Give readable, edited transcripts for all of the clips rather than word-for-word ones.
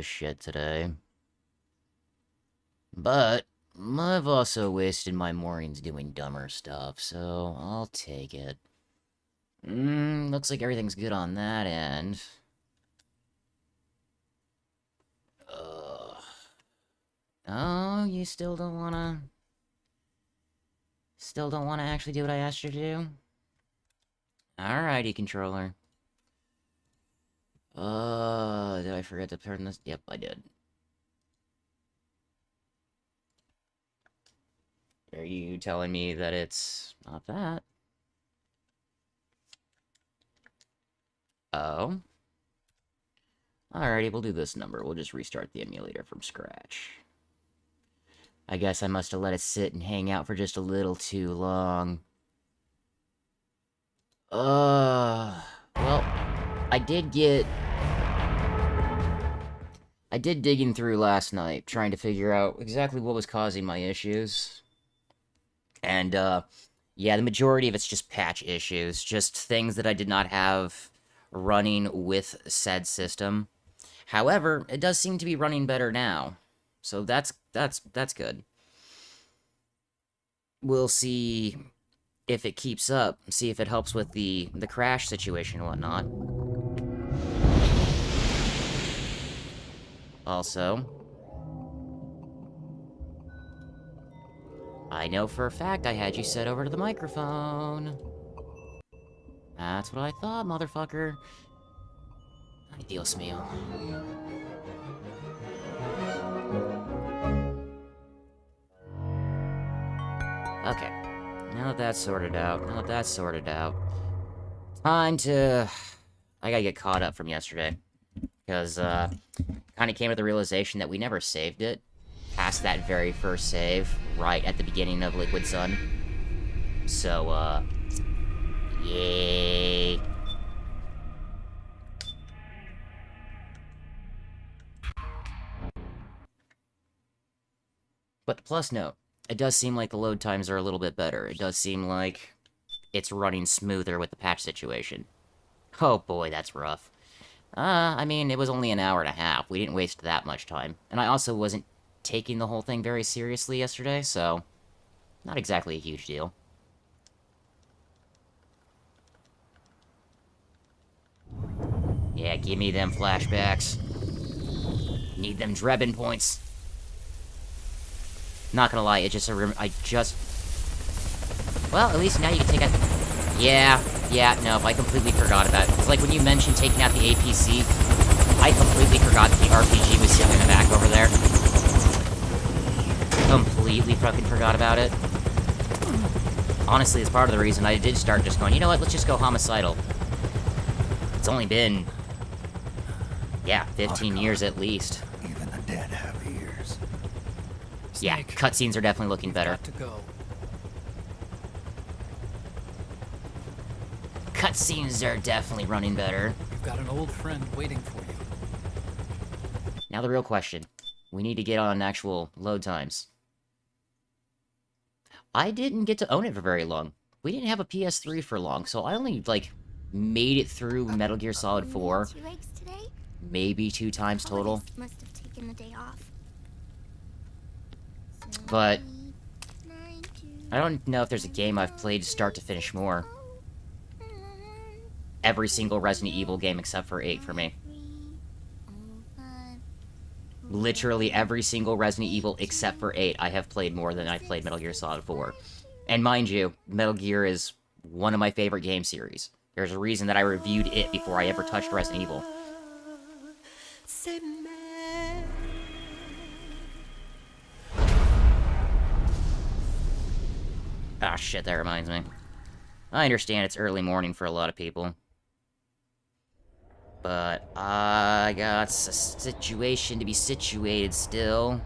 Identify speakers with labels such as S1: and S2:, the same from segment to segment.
S1: shit today. But I've also wasted my mornings doing dumber stuff, so I'll take it. Looks like everything's good on that end. Oh, you still don't wanna... Still don't wanna actually do what I asked you to do? Alrighty, controller. Did I forget to turn this? Yep, I did. Are you telling me that it's not that? Oh. Alrighty, we'll do this number. We'll just restart the emulator from scratch. I guess I must have let it sit and hang out for just a little too long. Well, I did digging through last night, trying to figure out exactly what was causing my issues. And, yeah, the majority of it's just patch issues. Just things that I did not have running with said system. However, it does seem to be running better now. So that's good. We'll see if it keeps up, see if it helps with the crash situation and whatnot. Also, I know for a fact I had you set over to the microphone. That's what I thought, motherfucker. Ay, Dios mío. Okay. Now that that's sorted out, time to... I gotta get caught up from yesterday. Because, kind of came to the realization that we never saved it past that very first save, right at the beginning of Liquid Sun. So, yay. But the plus note, it does seem like the load times are a little bit better. It does seem like it's running smoother with the patch situation. Oh boy, that's rough. I mean, it was only an hour and a half. We didn't waste that much time. And I also wasn't taking the whole thing very seriously yesterday, so... not exactly a huge deal. Yeah, give me them flashbacks. Need them Drebin points. Not gonna lie, it just... Well, at least now you can take out... Yeah, no, I completely forgot about it. It's like when you mentioned taking out the APC, I completely forgot that the RPG was sitting in the back over there. Completely fucking forgot about it. Honestly, it's part of the reason I did start just going, you know what, let's just go homicidal. It's only been... yeah, 15 years at least.
S2: Even the dead have ears.
S1: Yeah, cutscenes are definitely looking better.
S3: Got to go.
S1: Cutscenes are definitely running better.
S3: You've got an old friend waiting for you.
S1: Now the real question. We need to get on actual load times. I didn't get to own it for very long. We didn't have a PS3 for long, so I only, like, made it through Metal Gear Solid 4. Maybe 2 times total.
S4: Must have taken the day off.
S1: But I don't know if there's a game I've played start to finish more. Every single Resident Evil game except for 8 for me. Literally every single Resident Evil except for 8 I have played more than I've played Metal Gear Solid 4. And mind you, Metal Gear is one of my favorite game series. There's a reason that I reviewed it before I ever touched Resident Evil. Ah, shit, that reminds me. I understand it's early morning for a lot of people. But I got a situation to be situated still.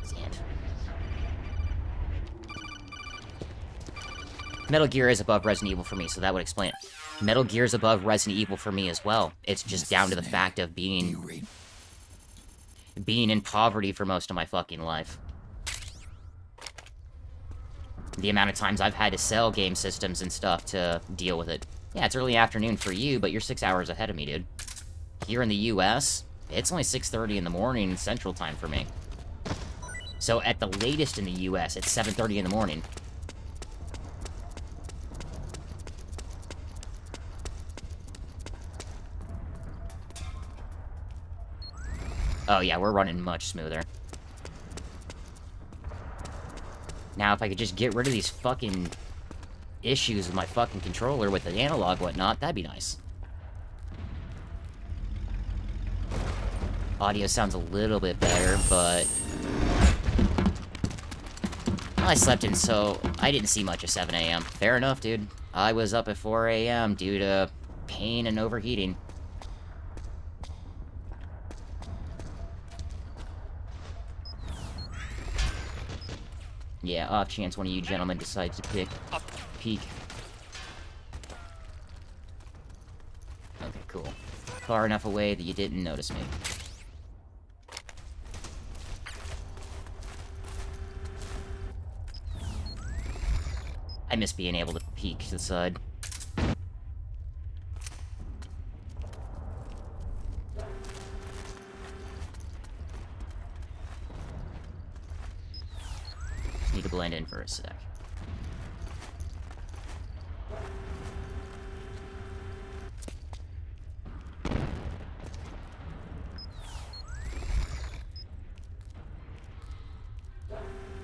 S1: Sand. Metal Gear is above Resident Evil for me, so that would explain it. Metal Gear is above Resident Evil for me as well. It's just down to the fact of being in poverty for most of my fucking life. The amount of times I've had to sell game systems and stuff to deal with it. Yeah, it's early afternoon for you, but you're 6 hours ahead of me, dude. Here in the US, it's only 6:30 in the morning Central Time for me. So at the latest in the US, it's 7:30 in the morning. Oh yeah, we're running much smoother. Now, if I could just get rid of these fucking issues with my fucking controller with the analog whatnot, that'd be nice. Audio sounds a little bit better, but... Well, I slept in, so I didn't see much of 7 a.m. Fair enough, dude. I was up at 4 a.m. due to pain and overheating. Yeah, off chance one of you gentlemen decides to peek. Okay, cool. Far enough away that you didn't notice me. I miss being able to peek to the side. Need to blend in for a sec.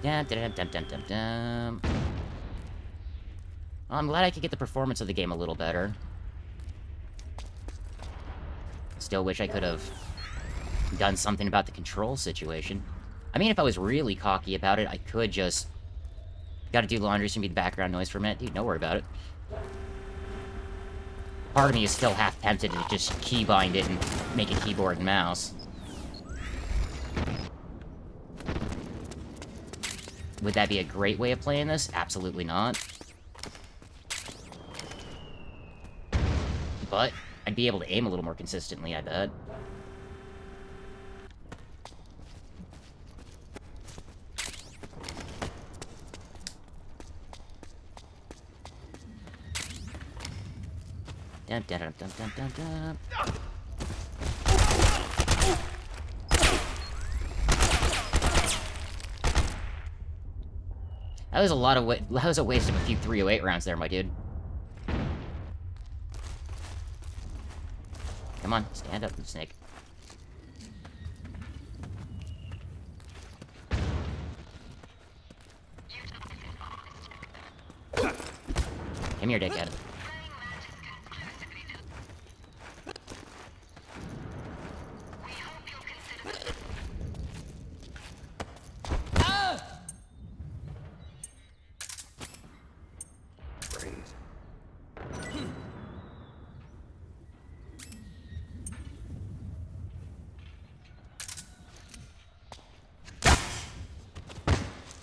S1: Dum, dum, dum, dum, dum, dum. Well, I'm glad I could get the performance of the game a little better. Still wish I could have done something about the control situation. I mean, if I was really cocky about it, I could just... Gotta do laundry, so be the background noise for a minute. Dude, don't worry about it. Part of me is still half tempted to just keybind it and make a keyboard and mouse. Would that be a great way of playing this? Absolutely not. But I'd be able to aim a little more consistently, I bet. Dun, dun, dun, dun, dun, dun, dun. That was a lot of that was a waste of a few 308 rounds there, my dude. Come on, stand up, snake. Come here, dickhead.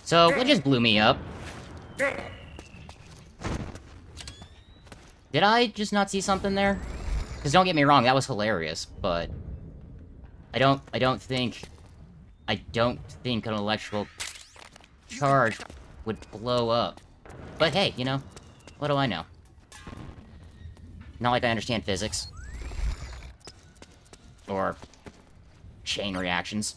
S1: So, it just blew me up. Did I just not see something there? Because don't get me wrong, that was hilarious, but... I don't think an electrical charge would blow up. But hey, you know, what do I know? Not like I understand physics. Or chain reactions.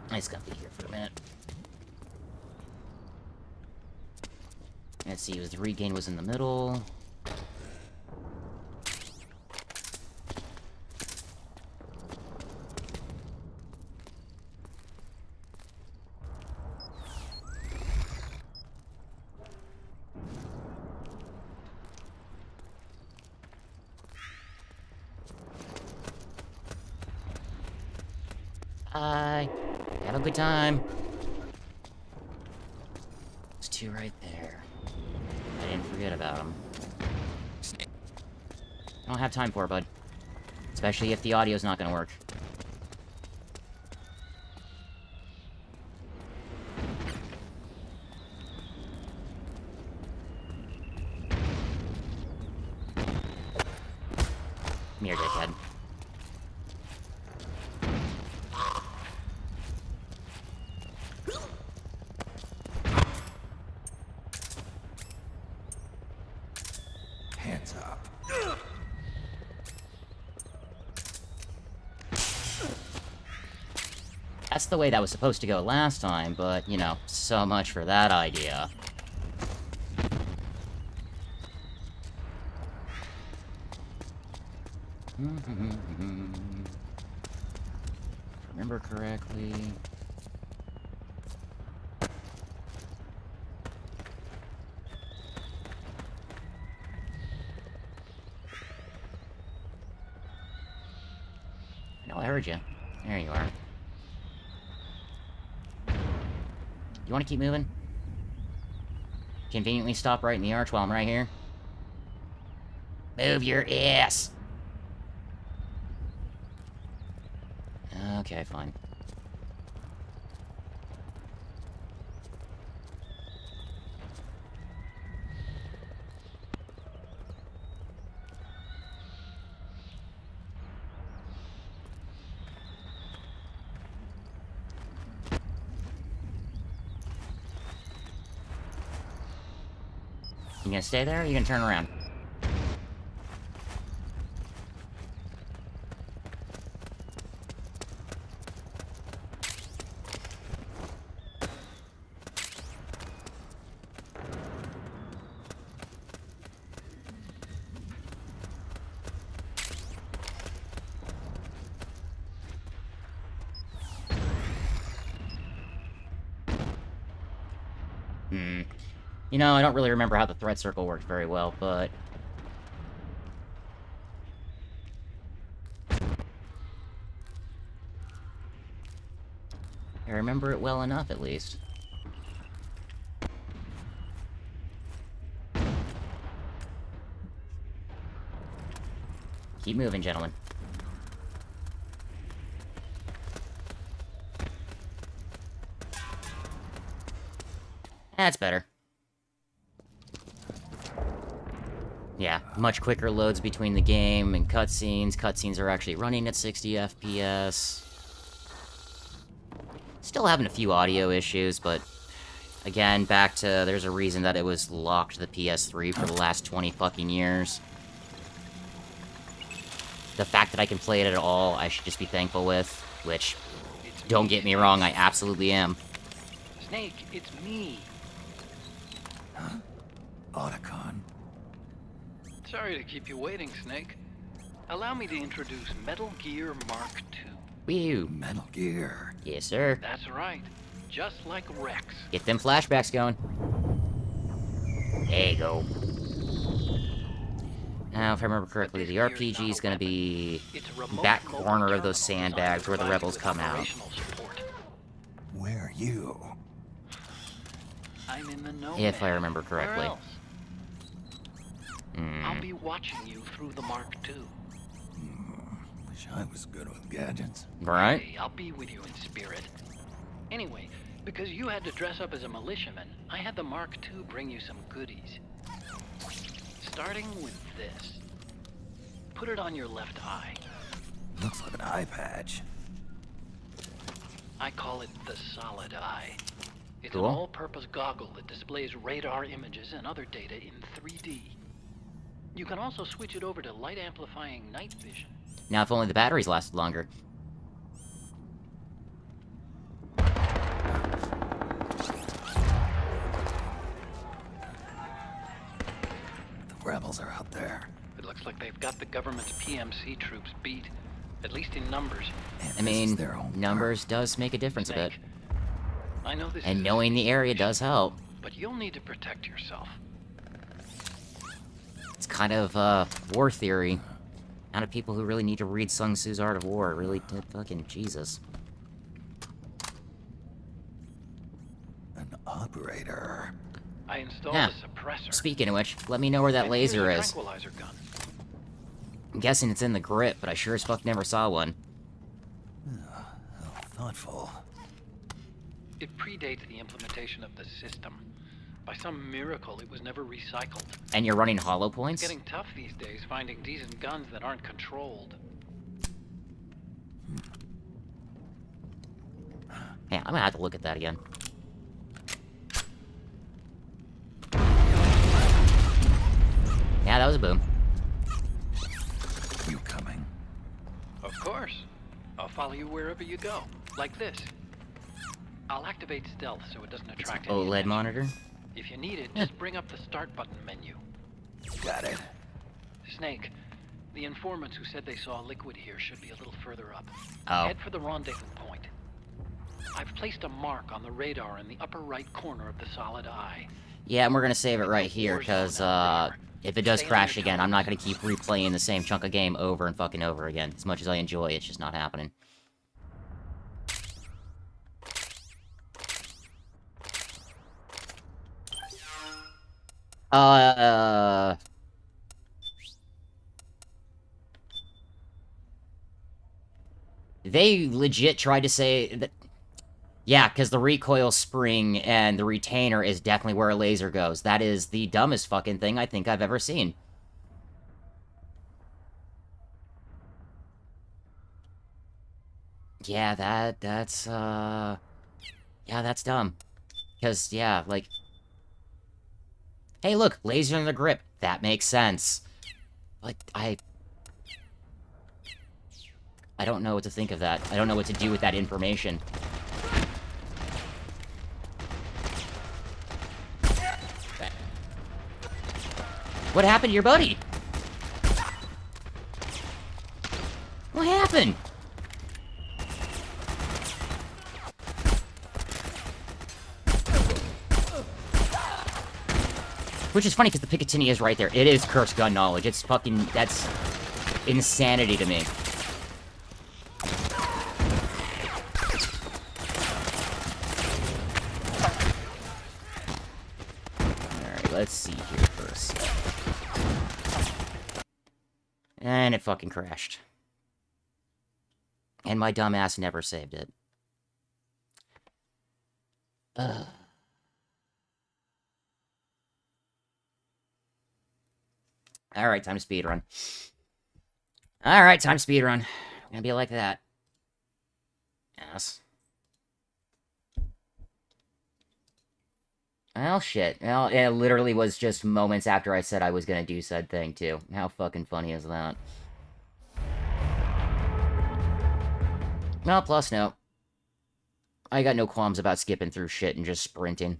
S1: I just gotta be here for a minute. Let's see, the regain was in the middle. Bye. Have a good time. There's two right there. I didn't forget about them. I don't have time for it, bud. Especially if the audio's not gonna work. Come here, dickhead. That's the way that was supposed to go last time, but, you know, so much for that idea. If I remember correctly... I know I heard you. There you are. You want to keep moving? Conveniently stop right in the arch while I'm right here? Move your ass! Okay, fine. You gonna stay there, or you gonna turn around? You know, I don't really remember how the threat circle worked very well, but... I remember it well enough, at least. Keep moving, gentlemen. That's better. Yeah, much quicker loads between the game and cutscenes. Cutscenes are actually running at 60 FPS. Still having a few audio issues, but... Again, back to... There's a reason that it was locked to the PS3 for the last 20 fucking years. The fact that I can play it at all, I should just be thankful with. Which, don't get me wrong, I absolutely am.
S4: Snake, it's me.
S2: Huh? Otacon.
S4: Sorry to keep you waiting, Snake. Allow me to introduce Metal Gear Mark II.
S1: Whew.
S2: Metal Gear.
S1: Yes, sir.
S4: That's right. Just like Rex.
S1: Get them flashbacks going. There you go. Now, if I remember correctly, the RPG is going to be back corner of those sandbags where the rebels come out.
S2: Where are you?
S4: I'm in the know.
S1: If I remember correctly.
S4: Where else? I'll be watching you through the Mark II.
S2: Wish I was good with gadgets.
S1: Right?
S4: Hey, I'll be with you in spirit. Anyway, because you had to dress up as a militiaman, I had the Mark II bring you some goodies. Starting with this. Put it on your left eye.
S2: Looks like an eye patch.
S4: I call it the solid eye. It's
S1: Cool.
S4: an all-purpose goggle that displays radar images and other data in 3D. You can also switch it over to light-amplifying night vision.
S1: Now, if only the batteries lasted longer.
S2: The rebels are out there.
S4: It looks like they've got the government's PMC troops beat, at least in numbers.
S2: And
S1: I mean,
S2: their own
S1: numbers does make a difference a bit.
S4: Snake, I know this
S1: And
S4: is
S1: knowing the area does help.
S4: but you'll need to protect yourself.
S1: It's kind of, war theory. Not of people who really need to read Sun Tzu's Art of War. Really, fucking Jesus.
S2: An operator.
S4: I installed
S1: Yeah.
S4: a suppressor.
S1: Speaking of which, let me know where that
S4: And here's
S1: laser
S4: a
S1: is.
S4: tranquilizer gun.
S1: I'm guessing it's in the grip, but I sure as fuck never saw one.
S2: How thoughtful.
S4: It predates the implementation of the system. By some miracle, it was never recycled.
S1: And you're running hollow
S4: It's
S1: points?
S4: getting tough these days finding decent guns that aren't controlled.
S1: Yeah, I'm gonna have to look at that again. Yeah, that was a boom.
S2: You coming?
S4: Of course. I'll follow you wherever you go. Like this. I'll activate stealth so it doesn't attract any
S1: OLED
S4: attention.
S1: monitor.
S4: If you need it, just bring up the start button menu.
S2: Got it.
S4: Snake, the informants who said they saw liquid here should be a little further up.
S1: Oh.
S4: Head for the rendezvous point. I've placed a mark on the radar in the upper right corner of the solid eye.
S1: Yeah, and we're gonna save it right here, because, if it does crash again, I'm not gonna keep replaying the same chunk of game over and fucking over again. As much as I enjoy it, it's just not happening. They legit tried to say that... Yeah, because the recoil spring and the retainer is definitely where a laser goes. That is the dumbest fucking thing I think I've ever seen. Yeah, that's yeah, that's dumb. Because, yeah, like... Hey, look, laser in the grip. That makes sense. But I don't know what to think of that. I don't know what to do with that information. What happened to your buddy? What happened? Which is funny, because the Picatinny is right there. It is cursed gun knowledge. It's fucking... That's insanity to me. Alright, let's see here first. And it fucking crashed. And my dumbass never saved it. Ugh. Alright, time to speedrun. Alright, time to speedrun. Gonna be like that. Yes. Well, shit. Well, it literally was just moments after I said I was gonna do said thing, too. How fucking funny is that? Well, plus no. I got no qualms about skipping through shit and just sprinting.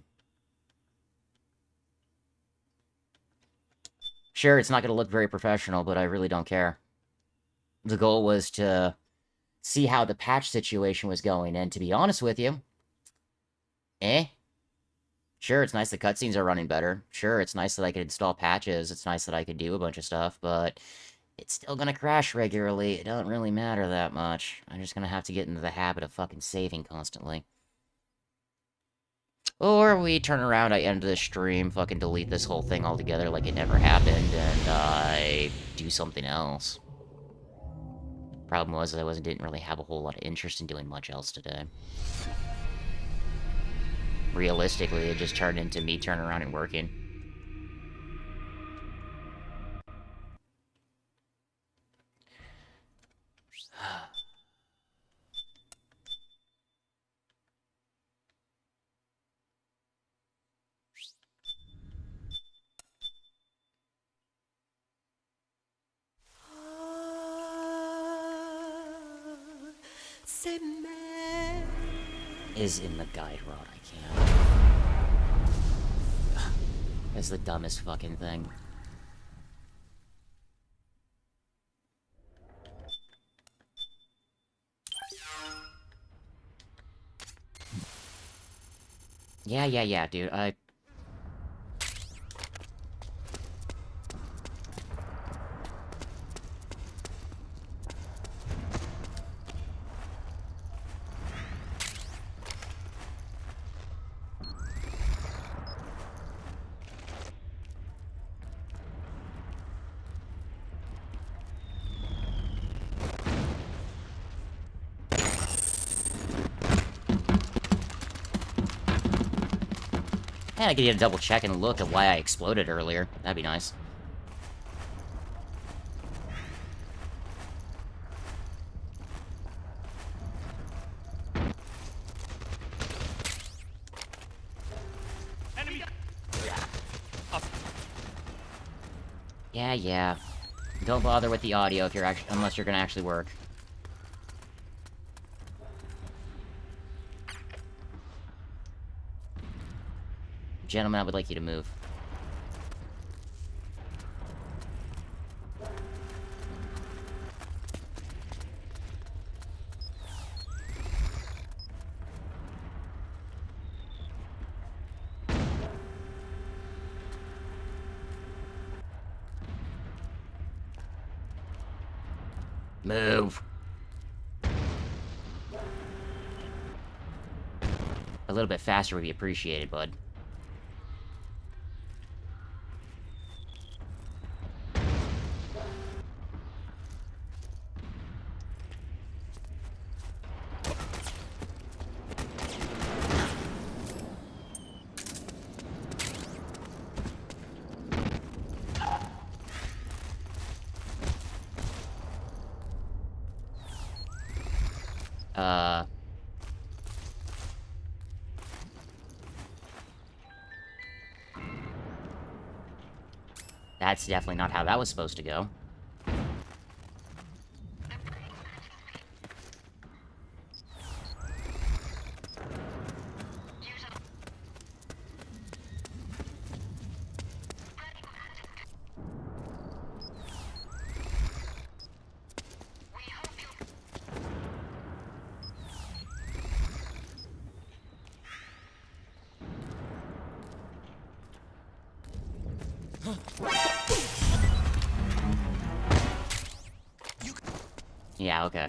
S1: Sure, it's not going to look very professional, but I really don't care. The goal was to see how the patch situation was going, and to be honest with you, Sure, it's nice the cutscenes are running better. Sure, it's nice that I could install patches. It's nice that I could do a bunch of stuff, but it's still going to crash regularly. It doesn't really matter that much. I'm just going to have to get into the habit of fucking saving constantly. Or we turn around, I end the stream, fucking delete this whole thing altogether like it never happened, and I do something else. Problem was, I didn't really have a whole lot of interest in doing much else today. Realistically, it just turned into me turning around and working. Is in the guide rod, I can't. That's the dumbest fucking thing. Yeah, dude, I could get a double check and look at why I exploded earlier. That'd be nice.
S3: Enemy.
S1: Yeah. Don't bother with the audio if you're unless you're gonna actually work. Gentlemen, I would like you to move. Move. A little bit faster would be appreciated, bud. That's definitely not how that was supposed to go. Yeah, okay.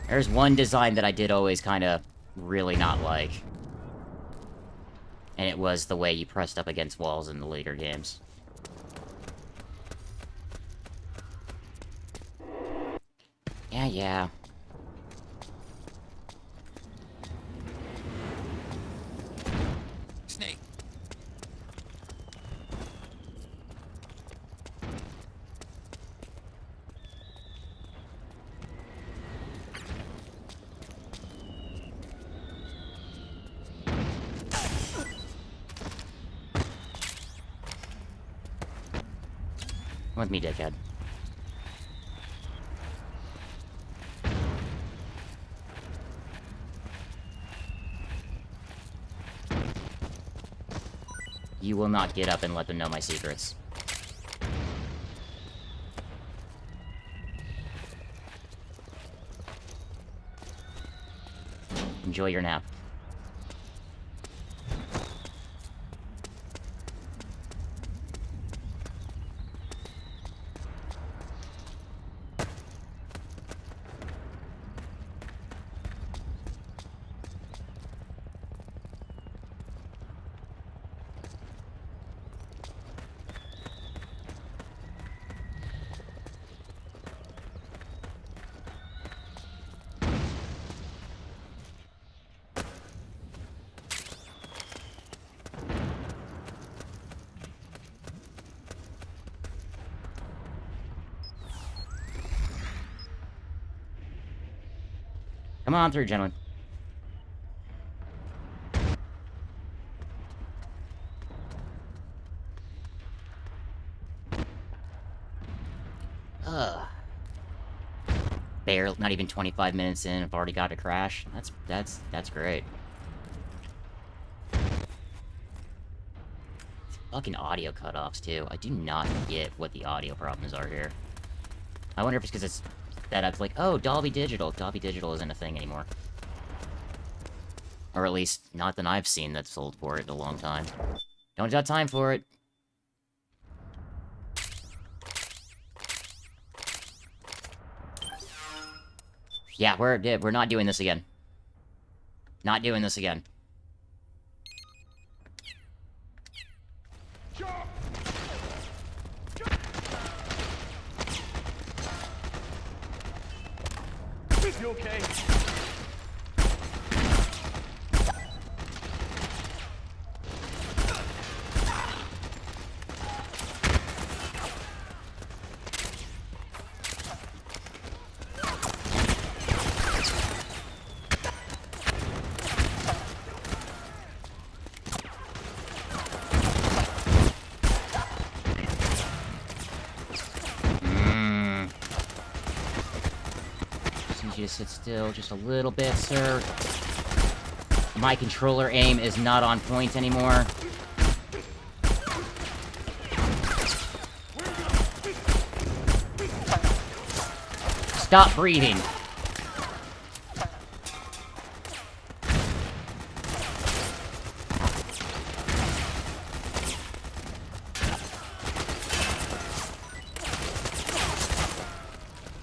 S1: There's one design that I did always kind of really not like. And it was the way you pressed up against walls in the later games. Yeah.
S3: Snake.
S1: Come with me, dickhead. You will not get up and let them know my secrets. Enjoy your nap. Come on through, gentlemen. Ugh. Barely, not even 25 minutes in, I've already got a crash. That's great. Fucking audio cutoffs, too. I do not get what the audio problems are here. I wonder if it's because it's that it's like, oh, Dolby Digital. Dolby Digital isn't a thing anymore. Or at least, not that I've seen that's sold for it in a long time. Don't got time for it. Yeah, we're not doing this again. Not doing this again.
S5: You okay?
S1: you to sit still just a little bit, sir. My controller aim is not on point anymore. Stop breathing.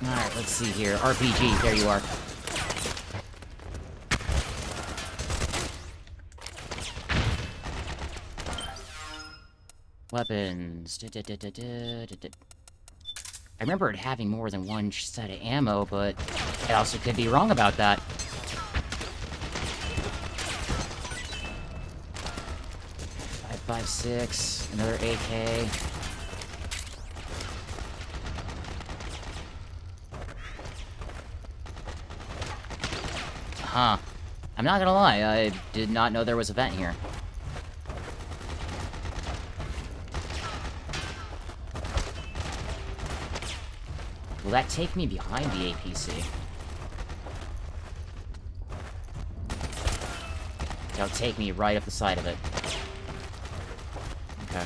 S1: Alright, let's see here. RPG, there you are. Weapons. I remember it having more than one set of ammo, but I also could be wrong about that. Five, 6, another AK. Huh. I'm not gonna lie, I did not know there was a vent here. Will that take me behind the APC? That'll take me right up the side of it. Okay.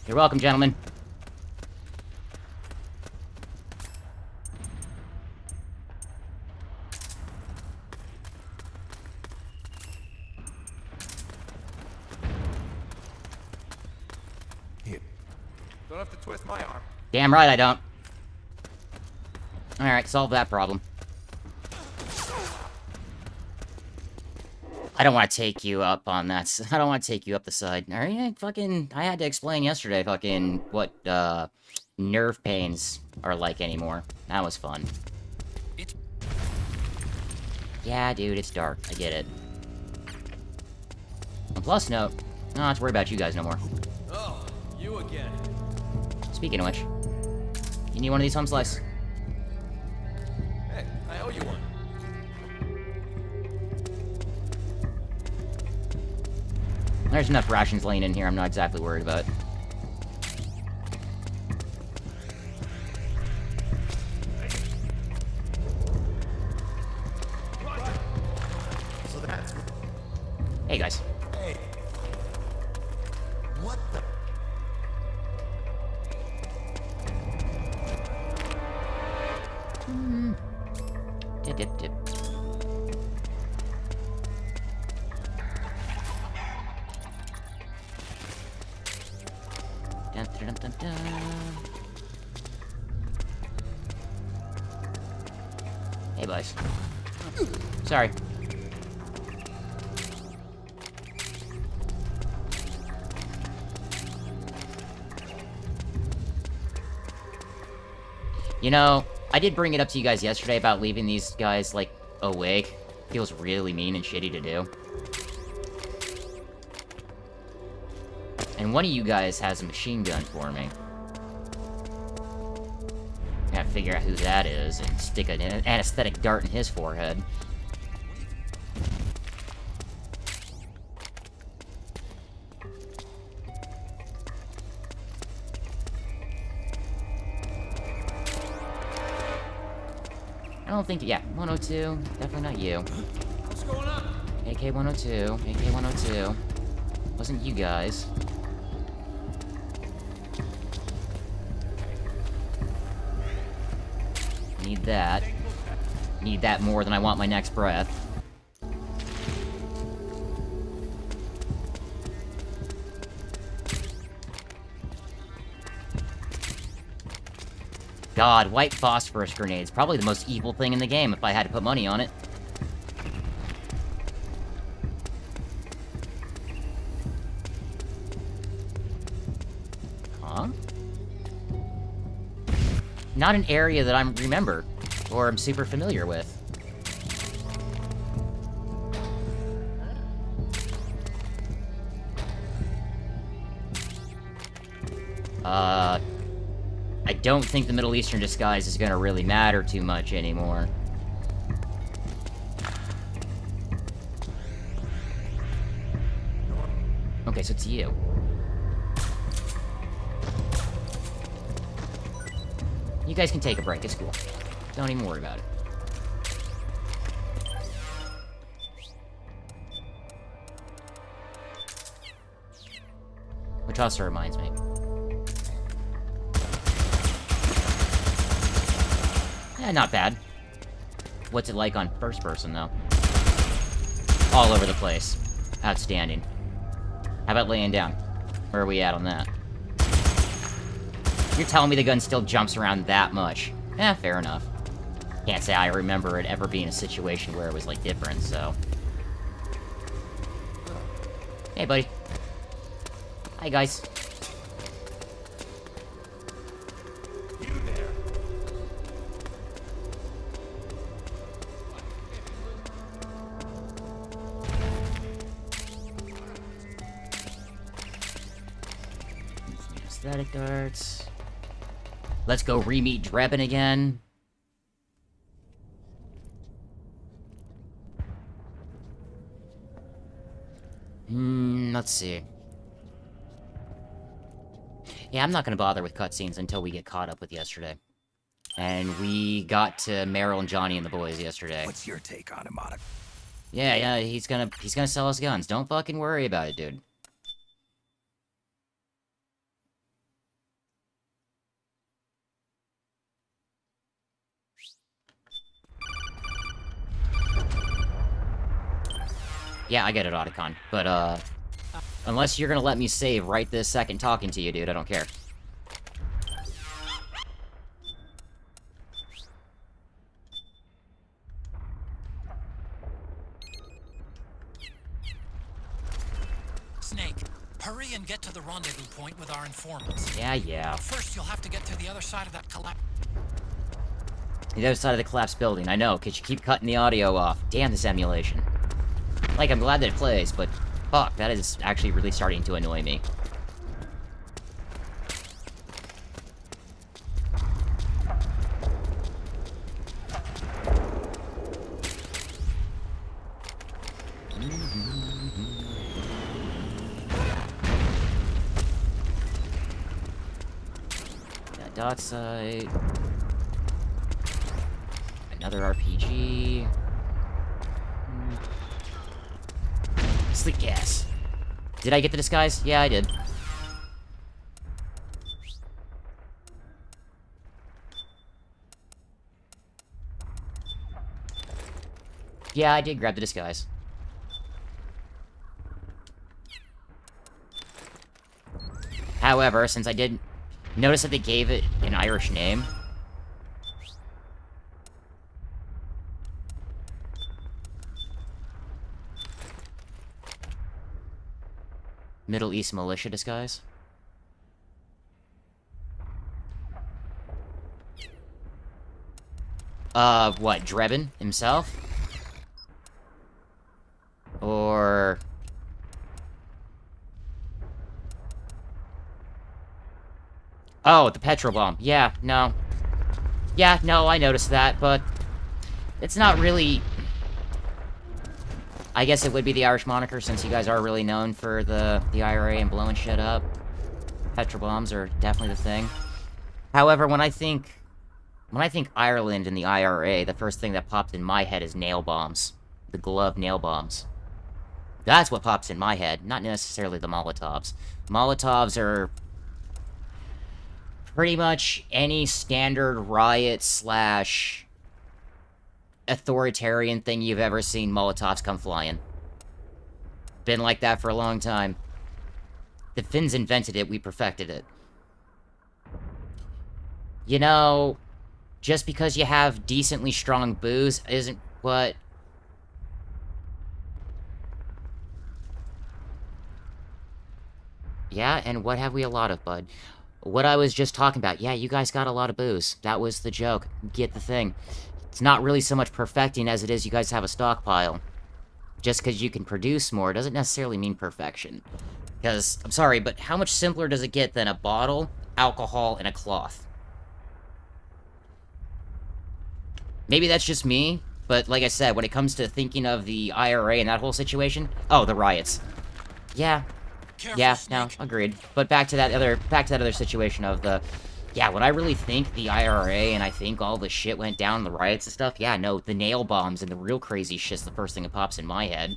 S1: You're welcome, gentlemen.
S2: Here.
S5: Don't have to twist my arm.
S1: Damn right I don't. Alright, solve that problem. I don't want to take you up on that. I don't want to take you up the side. Alright, I had to explain yesterday, what, nerve pains are like anymore. That was fun. Yeah, dude, it's dark. I get it. On plus note, I don't have to worry about you guys no more.
S5: Oh, you again.
S1: Speaking of which, you need one of these home slice?
S5: Hey, I owe you one.
S1: There's enough rations laying in here, I'm not exactly worried about it.
S2: So that's...
S1: Hey, guys.
S2: Hey. What the...
S1: Dip, dip, dip. Dun, dun, dun, dun. Hey, boys. Sorry. You know, I did bring it up to you guys yesterday about leaving these guys, like, awake. Feels really mean and shitty to do. And one of you guys has a machine gun for me. Gotta figure out who that is and stick an anesthetic dart in his forehead. I don't think, yeah, 102, definitely not you.
S5: What's going on?
S1: AK-102, AK-102. Wasn't you guys. Need that. Need that more than I want my next breath. God, white phosphorus grenades. Probably the most evil thing in the game if I had to put money on it. Huh? Not an area that I remember. or am super familiar with. I don't think the Middle Eastern disguise is gonna really matter too much anymore. Okay, so it's you. You guys can take a break, it's cool. Don't even worry about it. Which also reminds me. Not bad. What's it like on first person, though? All over the place. Outstanding. How about laying down? Where are we at on that? You're telling me the gun still jumps around that much? Eh, fair enough. Can't say I remember it ever being a situation where it was, like, different, so... Hey, buddy. Hi, guys. Aesthetic darts. Let's go re-meet Drebin again. Let's see. Yeah, I'm not gonna bother with cutscenes until we get caught up with yesterday. And we got to Meryl and Johnny and the boys yesterday.
S2: What's your take on him, Otto?
S1: Yeah, he's gonna sell us guns. Don't fucking worry about it, dude. Yeah, I get it, Otacon. But, unless you're gonna let me save right this second talking to you, dude, I don't care.
S3: Snake, hurry and get to the rendezvous point with our informants.
S1: Yeah.
S3: First, you'll have to get to the other side of that collapse.
S1: The other side of the collapsed building, I know, because you keep cutting the audio off. Damn this emulation. Like, I'm glad that it plays, but fuck, that is actually really starting to annoy me. Got dot sight. Another RPG. Sleep gas. Did I get the disguise? Yeah, I did. Yeah, I did grab the disguise. However, since I did notice that they gave it an Irish name, Middle East militia disguise. What, Drebin himself? Or... Oh, the petrol bomb. Yeah, no. Yeah, no, I noticed that, but... It's not really... I guess it would be the Irish moniker, since you guys are really known for the IRA and blowing shit up. Petrol bombs are definitely the thing. However, when I think Ireland and the IRA, the first thing that popped in my head is nail bombs. The glove nail bombs. That's what pops in my head, not necessarily the Molotovs. Molotovs are pretty much any standard riot / authoritarian thing you've ever seen. Molotovs come flying. Been like that for a long time. The Finns invented it, we perfected it. You know, just because you have decently strong booze isn't what... Yeah, and what have we a lot of, bud? What I was just talking about. Yeah, you guys got a lot of booze. That was the joke. Get the thing. It's not really so much perfecting as it is you guys have a stockpile. Just because you can produce more doesn't necessarily mean perfection. Because, I'm sorry, but how much simpler does it get than a bottle, alcohol, and a cloth? Maybe that's just me, but like I said, when it comes to thinking of the IRA and that whole situation... Oh, the riots. Yeah.
S3: Careful,
S1: Yeah,
S3: Snake.
S1: no, agreed. But back to that other situation of the... Yeah, when I really think the IRA and I think all the shit went down, the riots and stuff, yeah, no, the nail bombs and the real crazy shit's the first thing that pops in my head.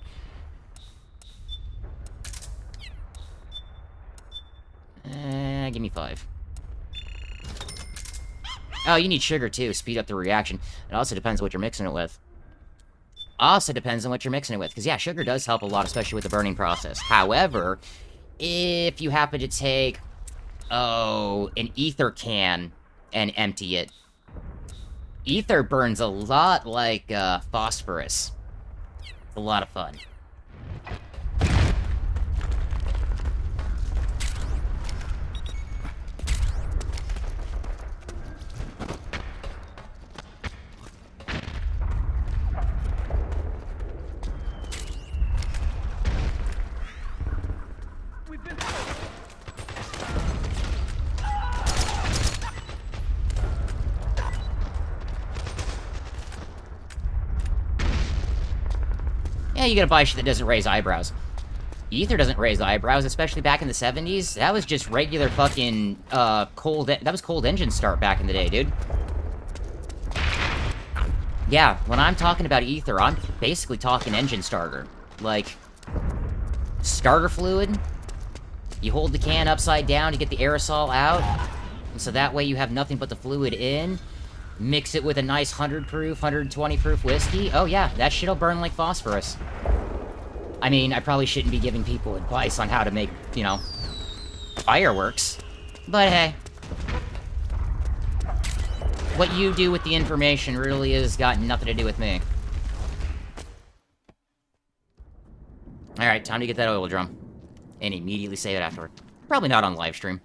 S1: Give me 5. Oh, you need sugar too, speed up the reaction. It also depends on what you're mixing it with. Also depends on what you're mixing it with, because yeah, sugar does help a lot, especially with the burning process. However, if you happen to take, an ether can and empty it, ether burns a lot like, phosphorus. It's a lot of fun. Yeah, you gotta buy shit that doesn't raise eyebrows. Ether doesn't raise eyebrows, especially back in the 70s. That was just regular fucking, that was cold engine start back in the day, dude. Yeah, when I'm talking about ether, I'm basically talking engine starter. Like, starter fluid, you hold the can upside down to get the aerosol out, and so that way you have nothing but the fluid in. Mix it with a nice 100 proof, 120 proof whiskey. Oh yeah, that shit'll burn like phosphorus. I mean, I probably shouldn't be giving people advice on how to make, you know, fireworks. But hey. What you do with the information really has got nothing to do with me. Alright, time to get that oil drum. And immediately save it afterward. Probably not on live stream.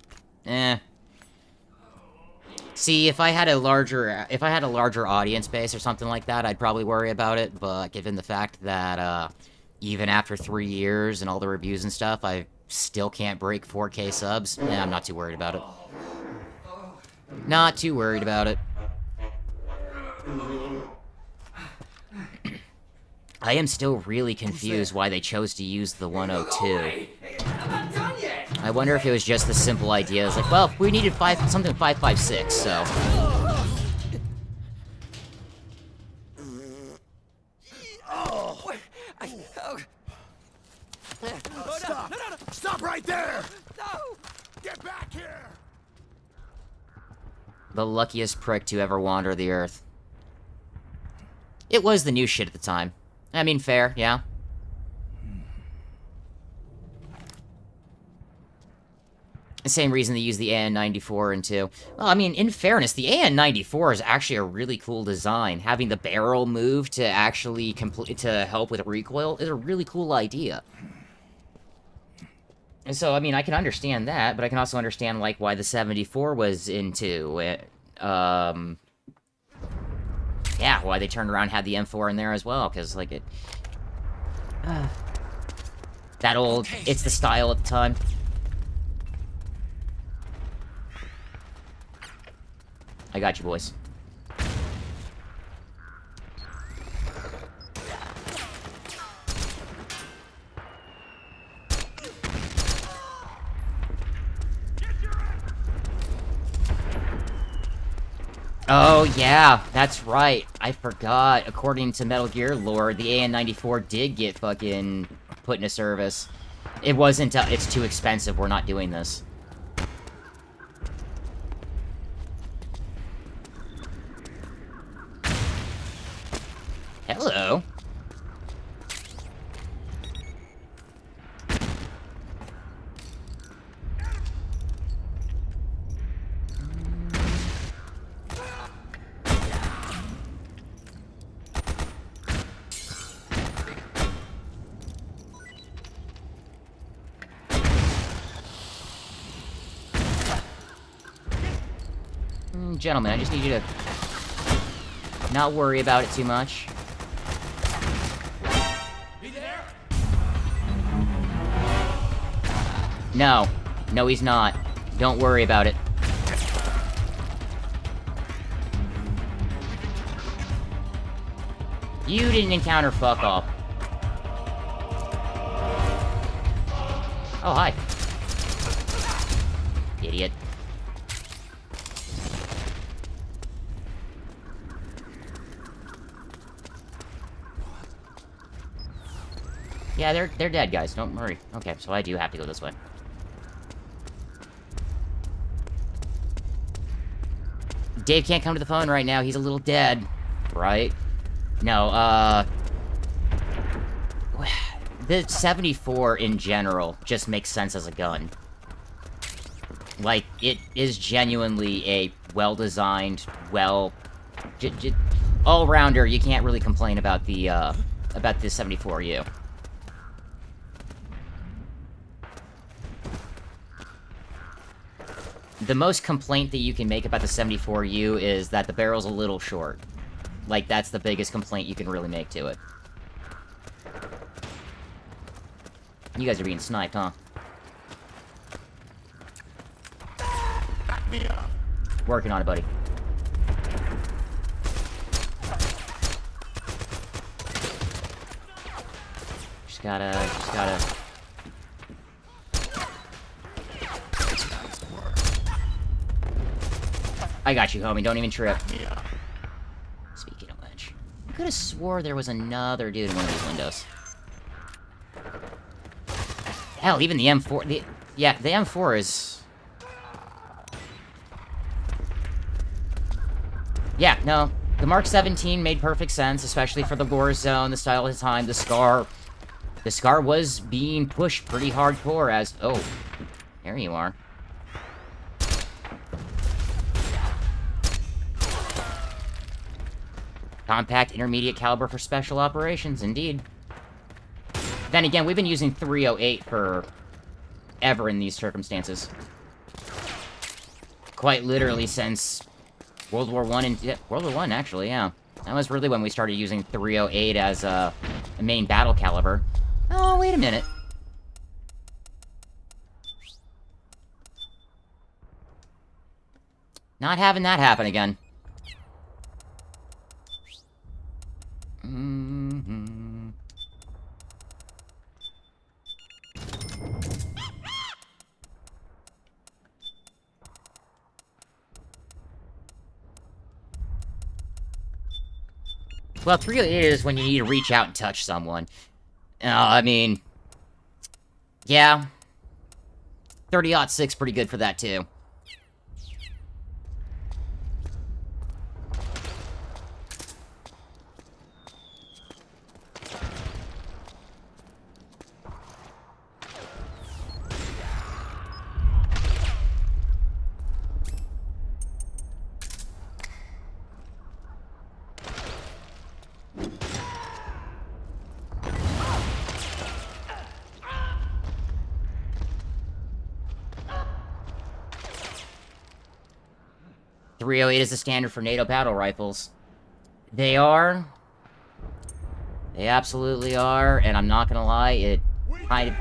S1: See, if I had a larger audience base or something like that, I'd probably worry about it, but given the fact that, even after 3 years and all the reviews and stuff, I still can't break 4K subs, I'm not too worried about it. Not too worried about it. I am still really confused why they chose to use the 102. I wonder if it was just the simple idea. It's like, well, we needed something 5.56, so...
S2: Stop! Stop right there! No! Get back here!
S1: The luckiest prick to ever wander the earth. It was the new shit at the time. I mean, fair, yeah. The same reason they use the AN-94 in 2. Well, I mean, in fairness, the AN-94 is actually a really cool design. Having the barrel move to actually to help with recoil is a really cool idea. And so, I mean, I can understand that, but I can also understand, like, why the 74 was into it. Yeah, why they turned around and had the M4 in there as well, because, like, it... that old... It's the style at the time. I got you, boys. Oh, yeah, that's right. I forgot. According to Metal Gear lore, the AN-94 did get fucking put into service. It wasn't, it's too expensive, we're not doing this. Hello. Gentlemen, I just need you to... not worry about it too much.
S5: He there?
S1: No. No, he's not. Don't worry about it. You didn't encounter fuck off. Oh, hi. Idiot. Yeah, they're dead, guys. Don't worry. Okay, so I do have to go this way. Dave can't come to the phone right now. He's a little dead. Right? No, the 74 in general just makes sense as a gun. Like, it is genuinely a well-designed, all-rounder. You can't really complain about the 74U. The most complaint that you can make about the 74U is that the barrel's a little short. Like, that's the biggest complaint you can really make to it. You guys are being sniped, huh?
S2: Back me up.
S1: Working on it, buddy. Just gotta...
S2: Nice work.
S1: I got you, homie. Don't even trip.
S2: Back me up.
S1: Speaking of which, I could have swore there was another dude in one of these windows. Hell, even the M4... Yeah, the M4 is... Yeah, no. The Mark 17 made perfect sense, especially for the war zone, the style of the time, the Scar. The Scar was being pushed pretty hardcore as... Oh, there you are. Compact, intermediate caliber for special operations, indeed. Then again, we've been using 308 for ever in these circumstances. Quite literally since World War I and... Yeah, World War I, actually, yeah. That was really when we started using 308 as a main battle caliber. Oh, wait a minute. Not having that happen again. Well, 308 is when you need to reach out and touch someone. I mean... Yeah. 30-06 pretty good for that, too. .308 is the standard for NATO battle rifles. They are. They absolutely are, and I'm not gonna lie, it kind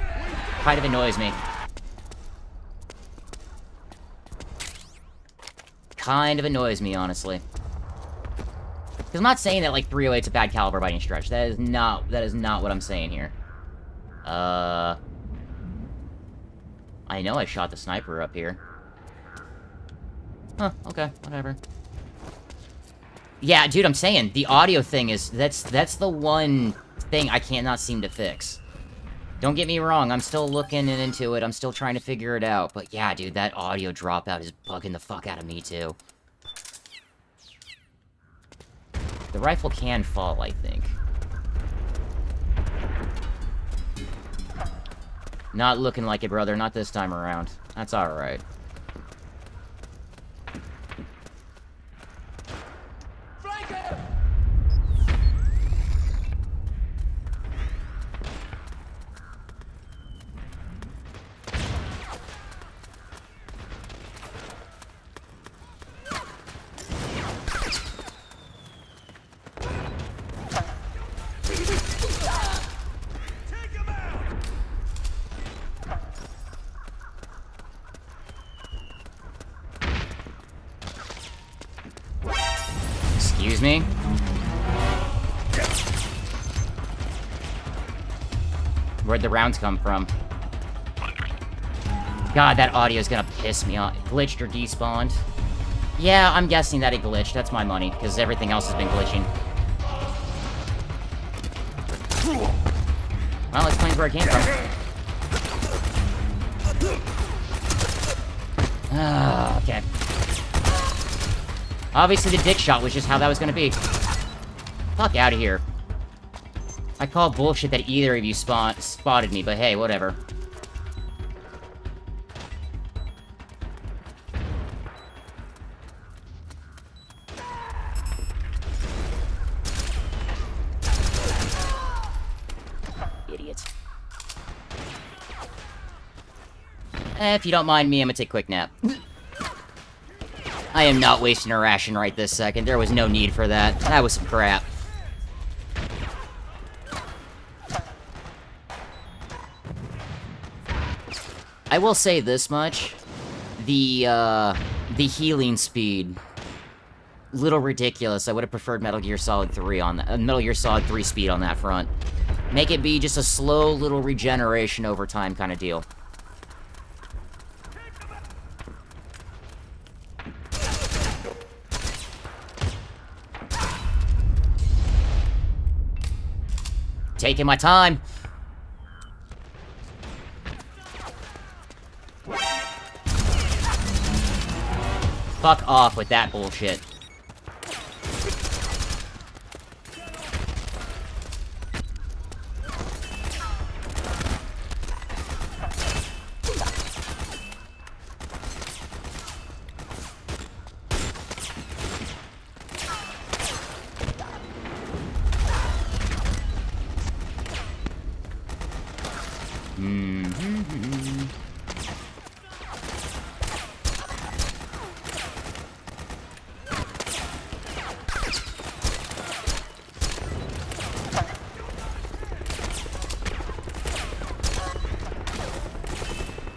S1: of annoys me. Kind of annoys me, honestly. Because I'm not saying that, like, 308's a bad caliber by any stretch. That is not what I'm saying here. I know I shot the sniper up here. Huh, okay, whatever. Yeah, dude, I'm saying, the audio thing is, that's the one thing I cannot seem to fix. Don't get me wrong, I'm still looking into it, I'm still trying to figure it out, but yeah, dude, that audio dropout is bugging the fuck out of me, too. The rifle can fall, I think. Not looking like it, brother, not this time around. That's alright. me. Where'd the rounds come from? God, that audio is gonna piss me off. Glitched or despawned? Yeah, I'm guessing that it glitched. That's my money, because everything else has been glitching. Well, explains where it came from. Ah, okay. Obviously, the dick shot was just how that was gonna be. Fuck out of here. I call bullshit that either of you spotted me, but hey, whatever. Idiots. If you don't mind me, I'm gonna take a quick nap. I am not wasting a ration right this second. There was no need for that. That was some crap. I will say this much. The healing speed. Little ridiculous. I would have preferred Metal Gear Solid 3 on that. Metal Gear Solid 3 speed on that front. Make it be just a slow little regeneration over time kind of deal. Taking my time. Fuck off with that bullshit.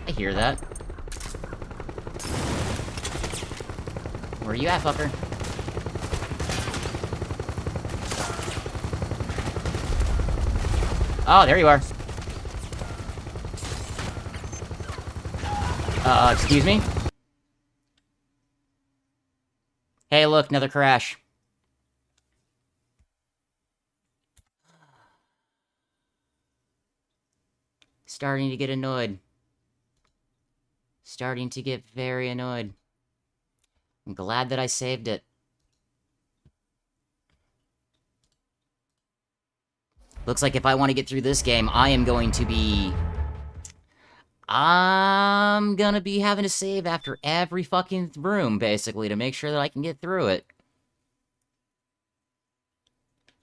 S1: I hear that. Where you at, fucker? Oh, there you are. Excuse me? Hey, look, another crash. Starting to get annoyed. Starting to get very annoyed. I'm glad that I saved it. Looks like if I want to get through this game, I'm gonna be having to save after every fucking room, basically, to make sure that I can get through it.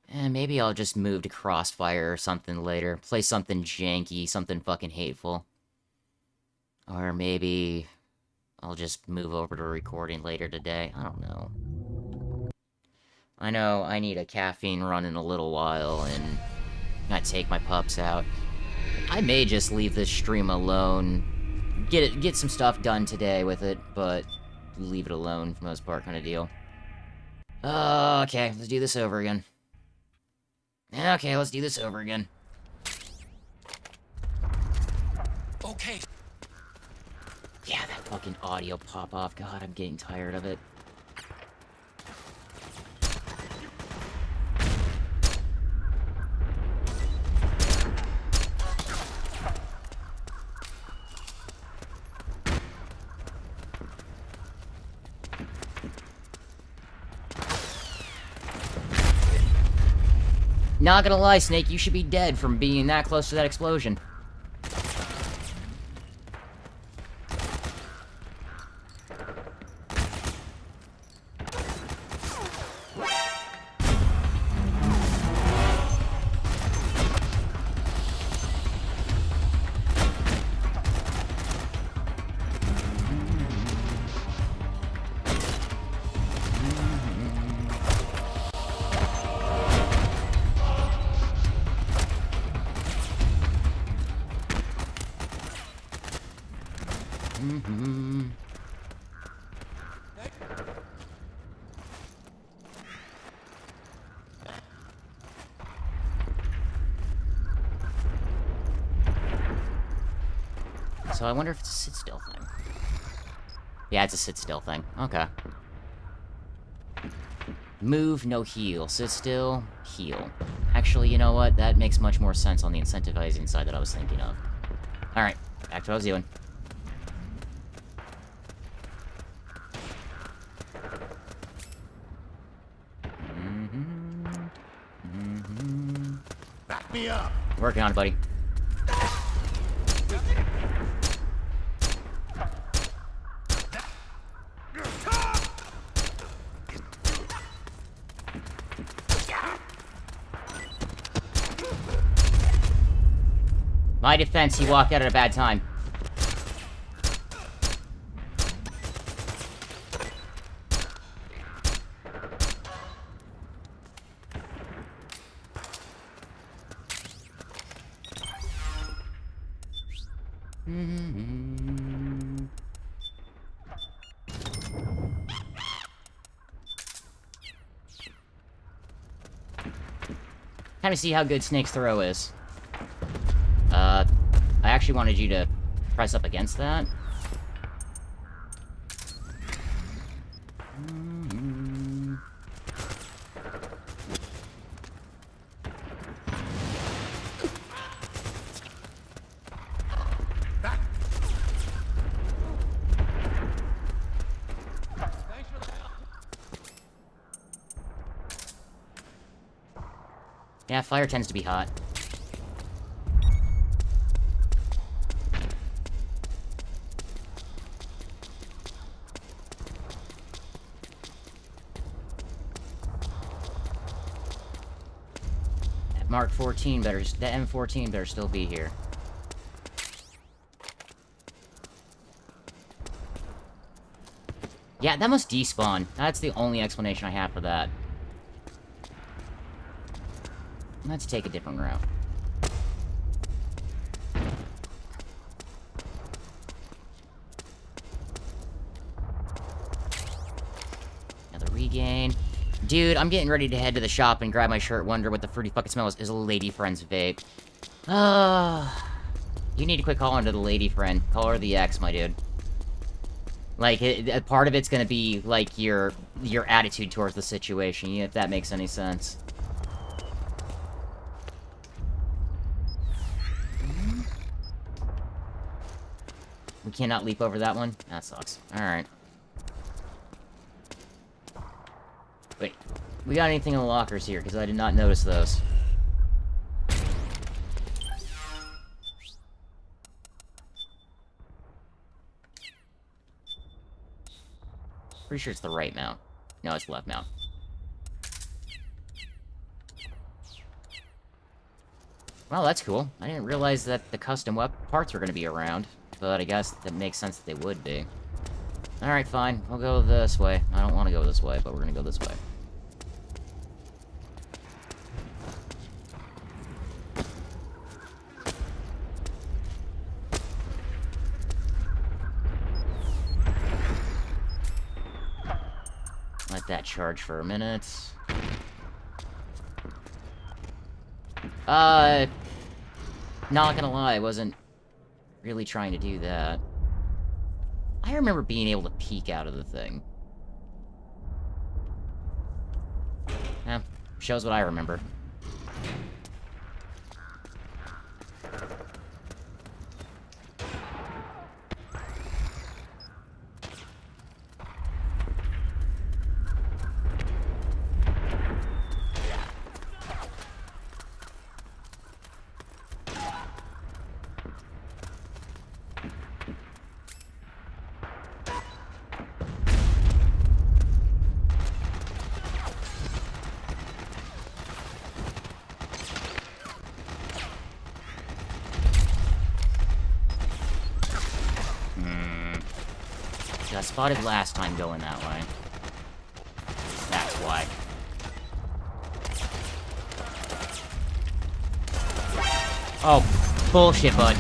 S1: And maybe I'll just move to Crossfire or something later. Play something janky, something fucking hateful. Or maybe I'll just move over to recording later today. I don't know. I know I need a caffeine run in a little while, and I take my pups out. I may just leave this stream alone. Get some stuff done today with it, but leave it alone for the most part kind of deal. Okay, let's do this over again. Okay, let's do this over again.
S3: Okay.
S1: Yeah, that fucking audio pop-off. God, I'm getting tired of it. Not gonna lie, Snake, you should be dead from being that close to that explosion. So I wonder if it's a sit-still thing. Yeah, it's a sit-still thing. Okay. Move, no heal. Sit still, heal. Actually, you know what? That makes much more sense on the incentivizing side that I was thinking of. Alright, back to what I was doing.
S2: Back me up.
S1: Working on it, buddy. My defense, he walked out at a bad time. Kind of see how good Snake's throw is. I actually wanted you to press up against that. Yeah, fire tends to be hot. That Mark 14 better, that M14 better still be here. Yeah, that must despawn. That's the only explanation I have for that. Let's take a different route. Another regain. Dude, I'm getting ready to head to the shop and grab my shirt, wonder what the fruity fucking smell is a lady friend's vape. You need to quit calling her the lady friend. Call her the ex, my dude. Like, a part of it's gonna be, like, your attitude towards the situation, if that makes any sense. We cannot leap over that one? That sucks. Alright. Wait. We got anything in the lockers here? Because I did not notice those. Pretty sure it's the right mount. No, it's the left mount. Well, that's cool. I didn't realize that the custom parts were going to be around. But I guess that makes sense that they would be. Alright, fine. We'll go this way. I don't want to go this way, but we're gonna go this way. Let that charge for a minute. Not gonna lie, I wasn't really trying to do that. I remember being able to peek out of the thing. Yeah, shows what I remember. I spotted last time going that way. That's why. Oh, bullshit, bud.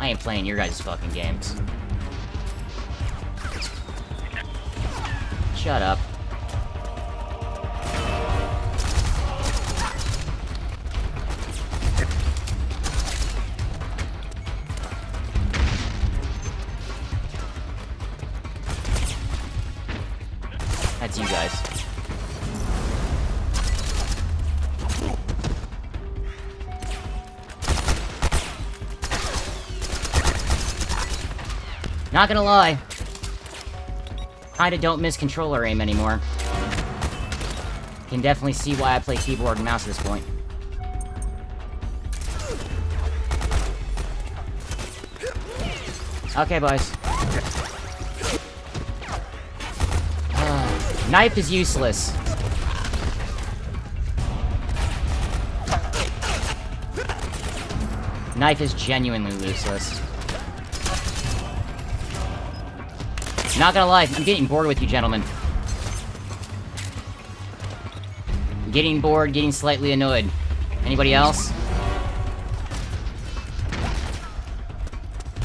S1: I ain't playing your guys' fucking games. Shut up. That's you guys. Not gonna lie. Kinda don't miss controller aim anymore. Can definitely see why I play keyboard and mouse at this point. Okay, boys. Knife is useless. Knife is genuinely useless. Not gonna lie, I'm getting bored with you, gentlemen. Getting bored, getting slightly annoyed. Anybody else?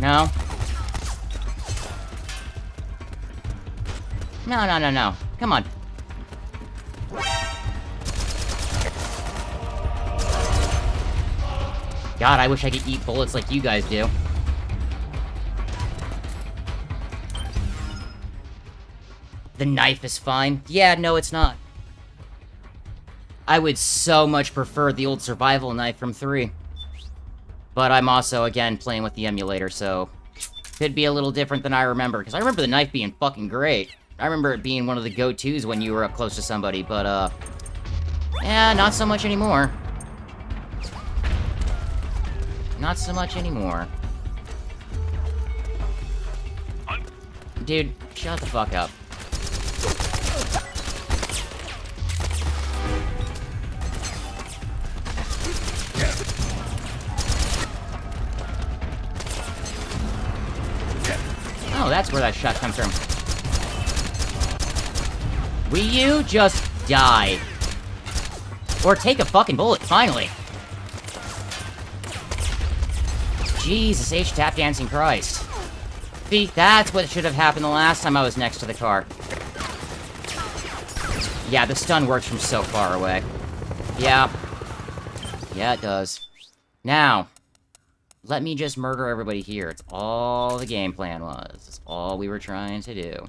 S1: No? No. Come on. God, I wish I could eat bullets like you guys do. The knife is fine. Yeah, no, it's not. I would so much prefer the old survival knife from 3. But I'm also, again, playing with the emulator, so... could be a little different than I remember, because I remember the knife being fucking great. I remember it being one of the go-tos when you were up close to somebody, but, yeah, not so much anymore. Not so much anymore. Dude, shut the fuck up. Oh, that's where that shot comes from. Will you just die? Or take a fucking bullet, finally. Jesus H. Tap Dancing Christ. See, that's what should have happened the last time I was next to the car. Yeah, the stun works from so far away. Yeah. Yeah, it does. Now, let me just murder everybody here. It's all the game plan was. It's all we were trying to do.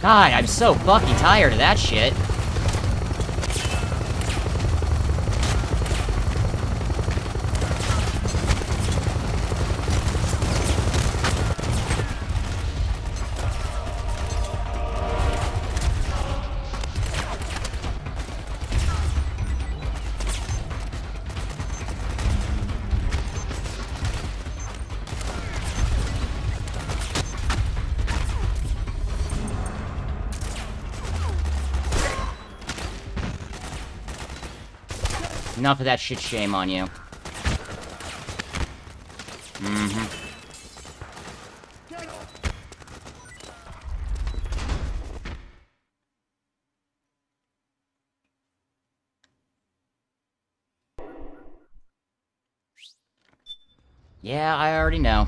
S1: God, I'm so fucking tired of that shit. Enough of that shit, shame on you. Yeah, I already know.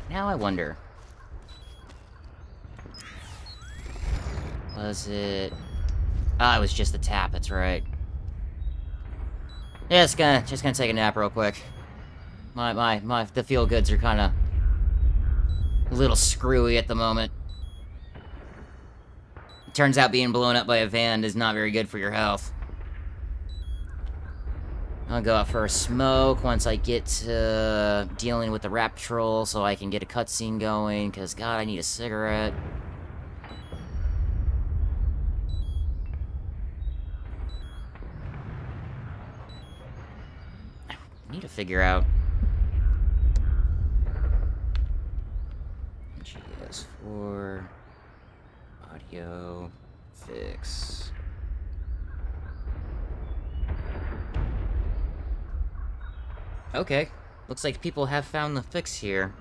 S1: Now I wonder. Was it... Ah, it was just the tap, that's right. Yeah, just gonna take a nap real quick. The feel-goods are kinda... a little screwy at the moment. It turns out being blown up by a van is not very good for your health. I'll go out for a smoke once I get to dealing with the rat patrol so I can get a cutscene going, because, God, I need a cigarette. I need to figure out... GS4... Audio... Fix... Okay, looks like people have found the fix here.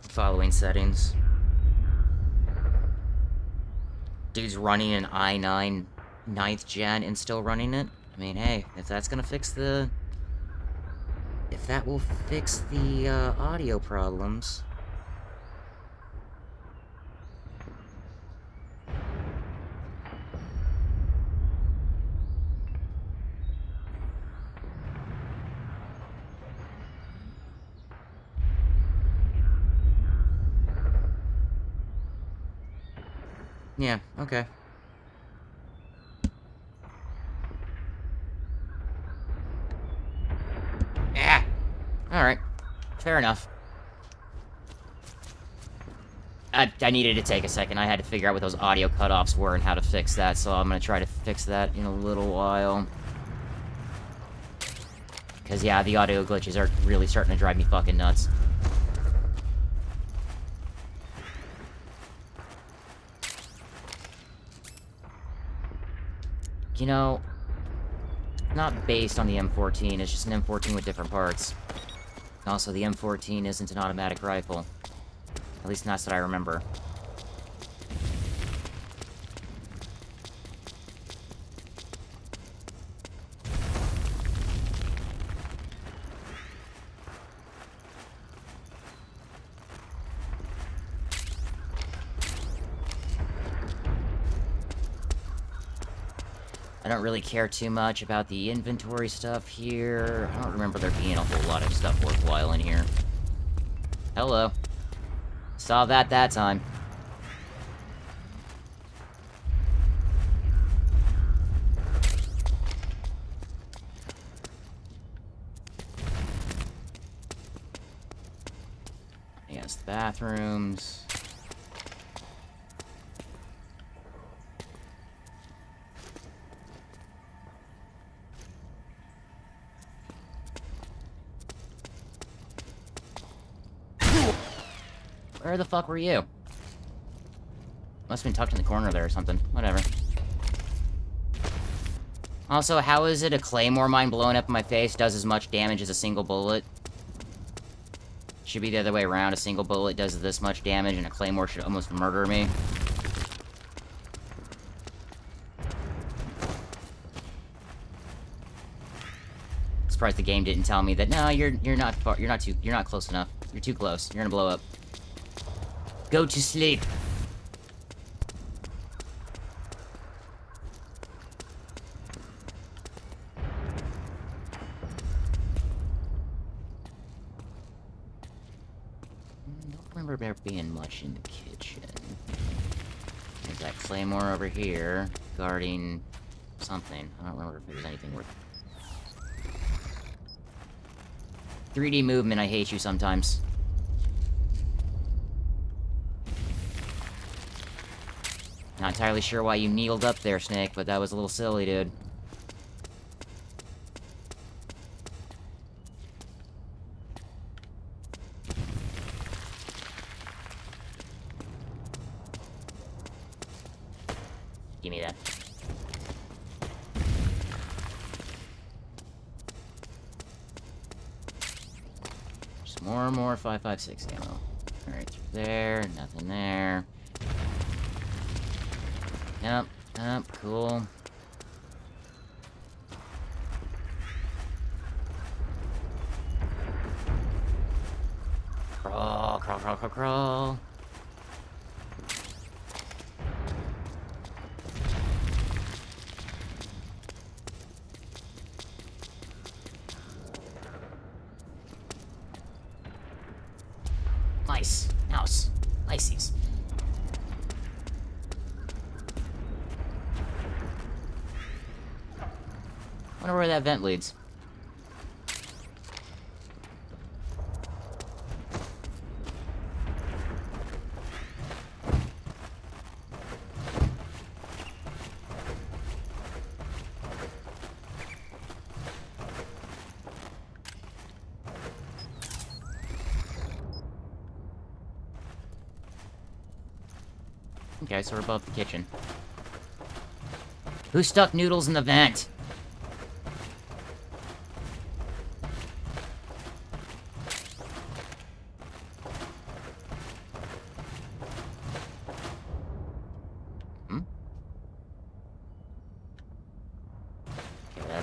S1: Following settings. Dude's running an i9 9th gen and still running it. I mean, hey, if that's gonna fix the... If that will fix the, audio problems... Yeah, okay. Yeah! Alright. Fair enough. I needed to take a second. I had to figure out what those audio cutoffs were and how to fix that, so I'm gonna try to fix that in a little while. Because, yeah, the audio glitches are really starting to drive me fucking nuts. You know, not based on the M14, it's just an M14 with different parts. Also, the M14 isn't an automatic rifle. At least not that I remember. I don't really care too much about the inventory stuff here. I don't remember there being a whole lot of stuff worthwhile in here. Hello. Saw that time. Yes, the bathrooms. Where the fuck were you? Must have been tucked in the corner there or something. Whatever. Also, how is it a claymore mine blowing up in my face does as much damage as a single bullet? Should be the other way around. A single bullet does this much damage and a claymore should almost murder me. Surprised the game didn't tell me that, no, you're not close enough. You're too close. You're gonna blow up. Go to sleep. Don't remember there being much in the kitchen. There's that claymore over here, guarding something. I don't remember if there was anything worth... 3D movement, I hate you sometimes. Not entirely sure why you kneeled up there, Snake, but that was a little silly, dude. Give me that. Just more 5.56 ammo. Alright, through there, nothing there. Yep, cool. Crawl. Mice. Mouse. Lices. Wonder where that vent leads. Okay, so we're above the kitchen. Who stuck noodles in the vent?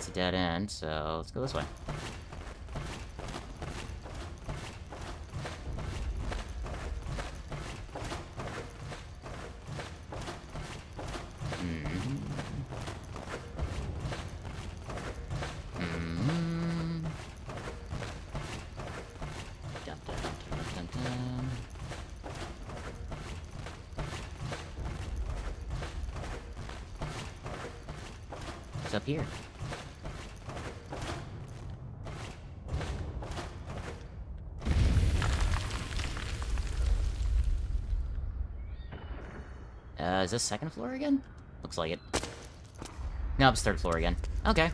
S1: that's a dead end, so let's go this way. Dun, dun, dun, dun, dun, dun. What's up here? Is this second floor again? Looks like it. No, it's third floor again. Okay.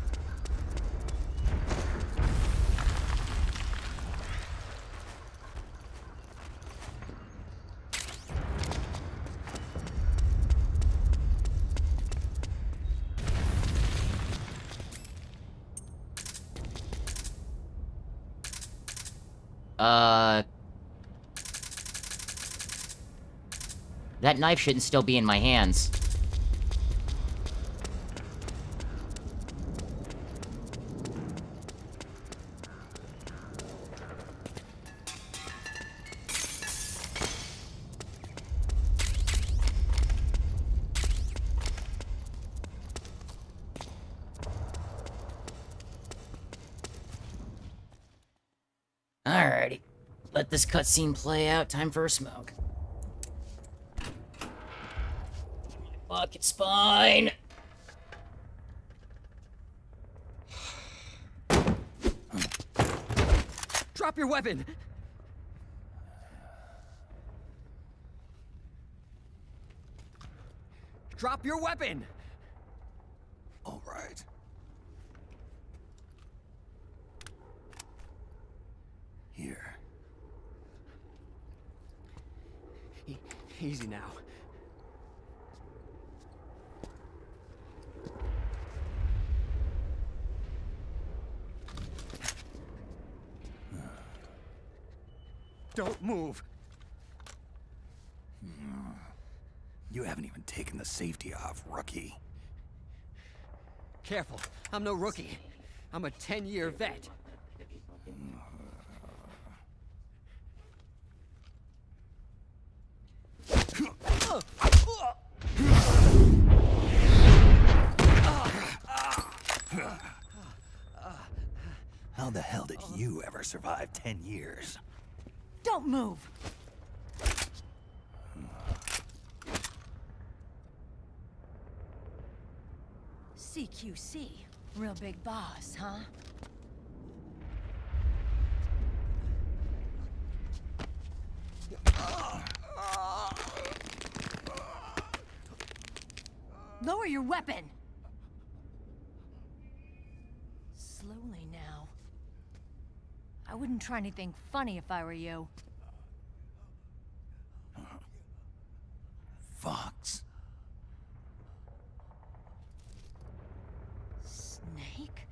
S1: That knife shouldn't still be in my hands. Alrighty. Let this cutscene play out. Time for a smoke. Fucking spine!
S6: Drop your weapon! Drop your weapon!
S2: All right. Here.
S6: Easy now. Don't move.
S2: You haven't even taken the safety off, rookie.
S6: Careful, I'm no rookie. I'm a 10-year vet.
S2: How the hell did you ever survive 10 years?
S7: Don't move! CQC. Real big boss, huh? Lower your weapon! Slowly now. I wouldn't try anything funny if I were you.
S2: Fox.
S7: Snake?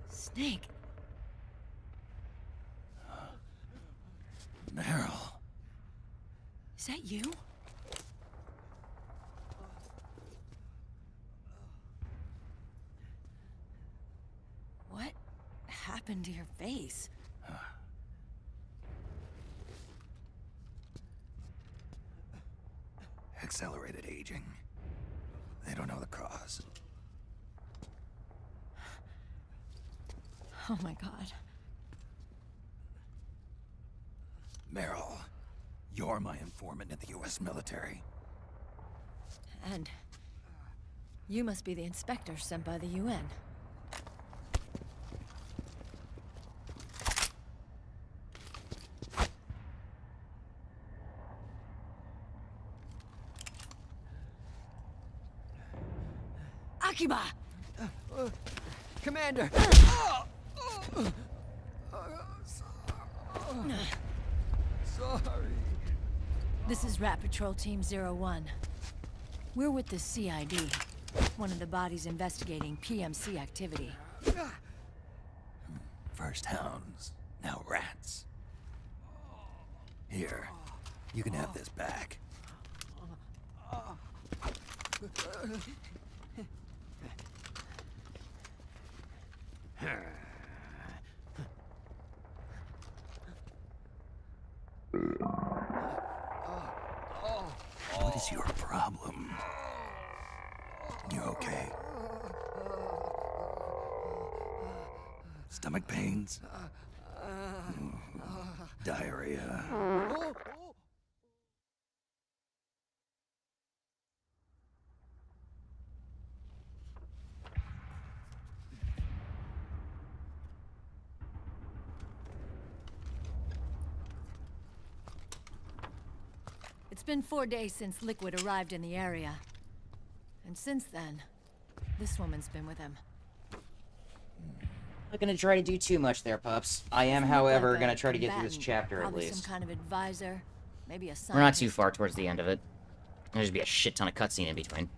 S7: Snake?
S2: Meryl.
S7: Is that you? What happened to your face?
S2: Accelerated aging. They don't know the cause.
S7: Oh my god.
S2: Meryl, you're my informant in the U.S. military.
S7: And you must be the inspector sent by the UN. Akiba!
S6: Commander! Sorry.
S7: This is Rat Patrol Team 01. We're with the CID, one of the bodies investigating PMC activity.
S2: First hounds, now rats. Here, you can have this back. What is your problem? You okay? Stomach pains? Diarrhea?
S7: It's been 4 days since Liquid arrived in the area. And since then, this woman's been with him.
S1: Not gonna try to do too much there, pups. I am,
S7: Doesn't look
S1: however,
S7: like a
S1: gonna try to get through this
S7: combatant,
S1: chapter at
S7: probably
S1: least.
S7: some kind of advisor, maybe a scientist.
S1: We're not too far towards the end of it. There'll just be a shit ton of cutscene in between.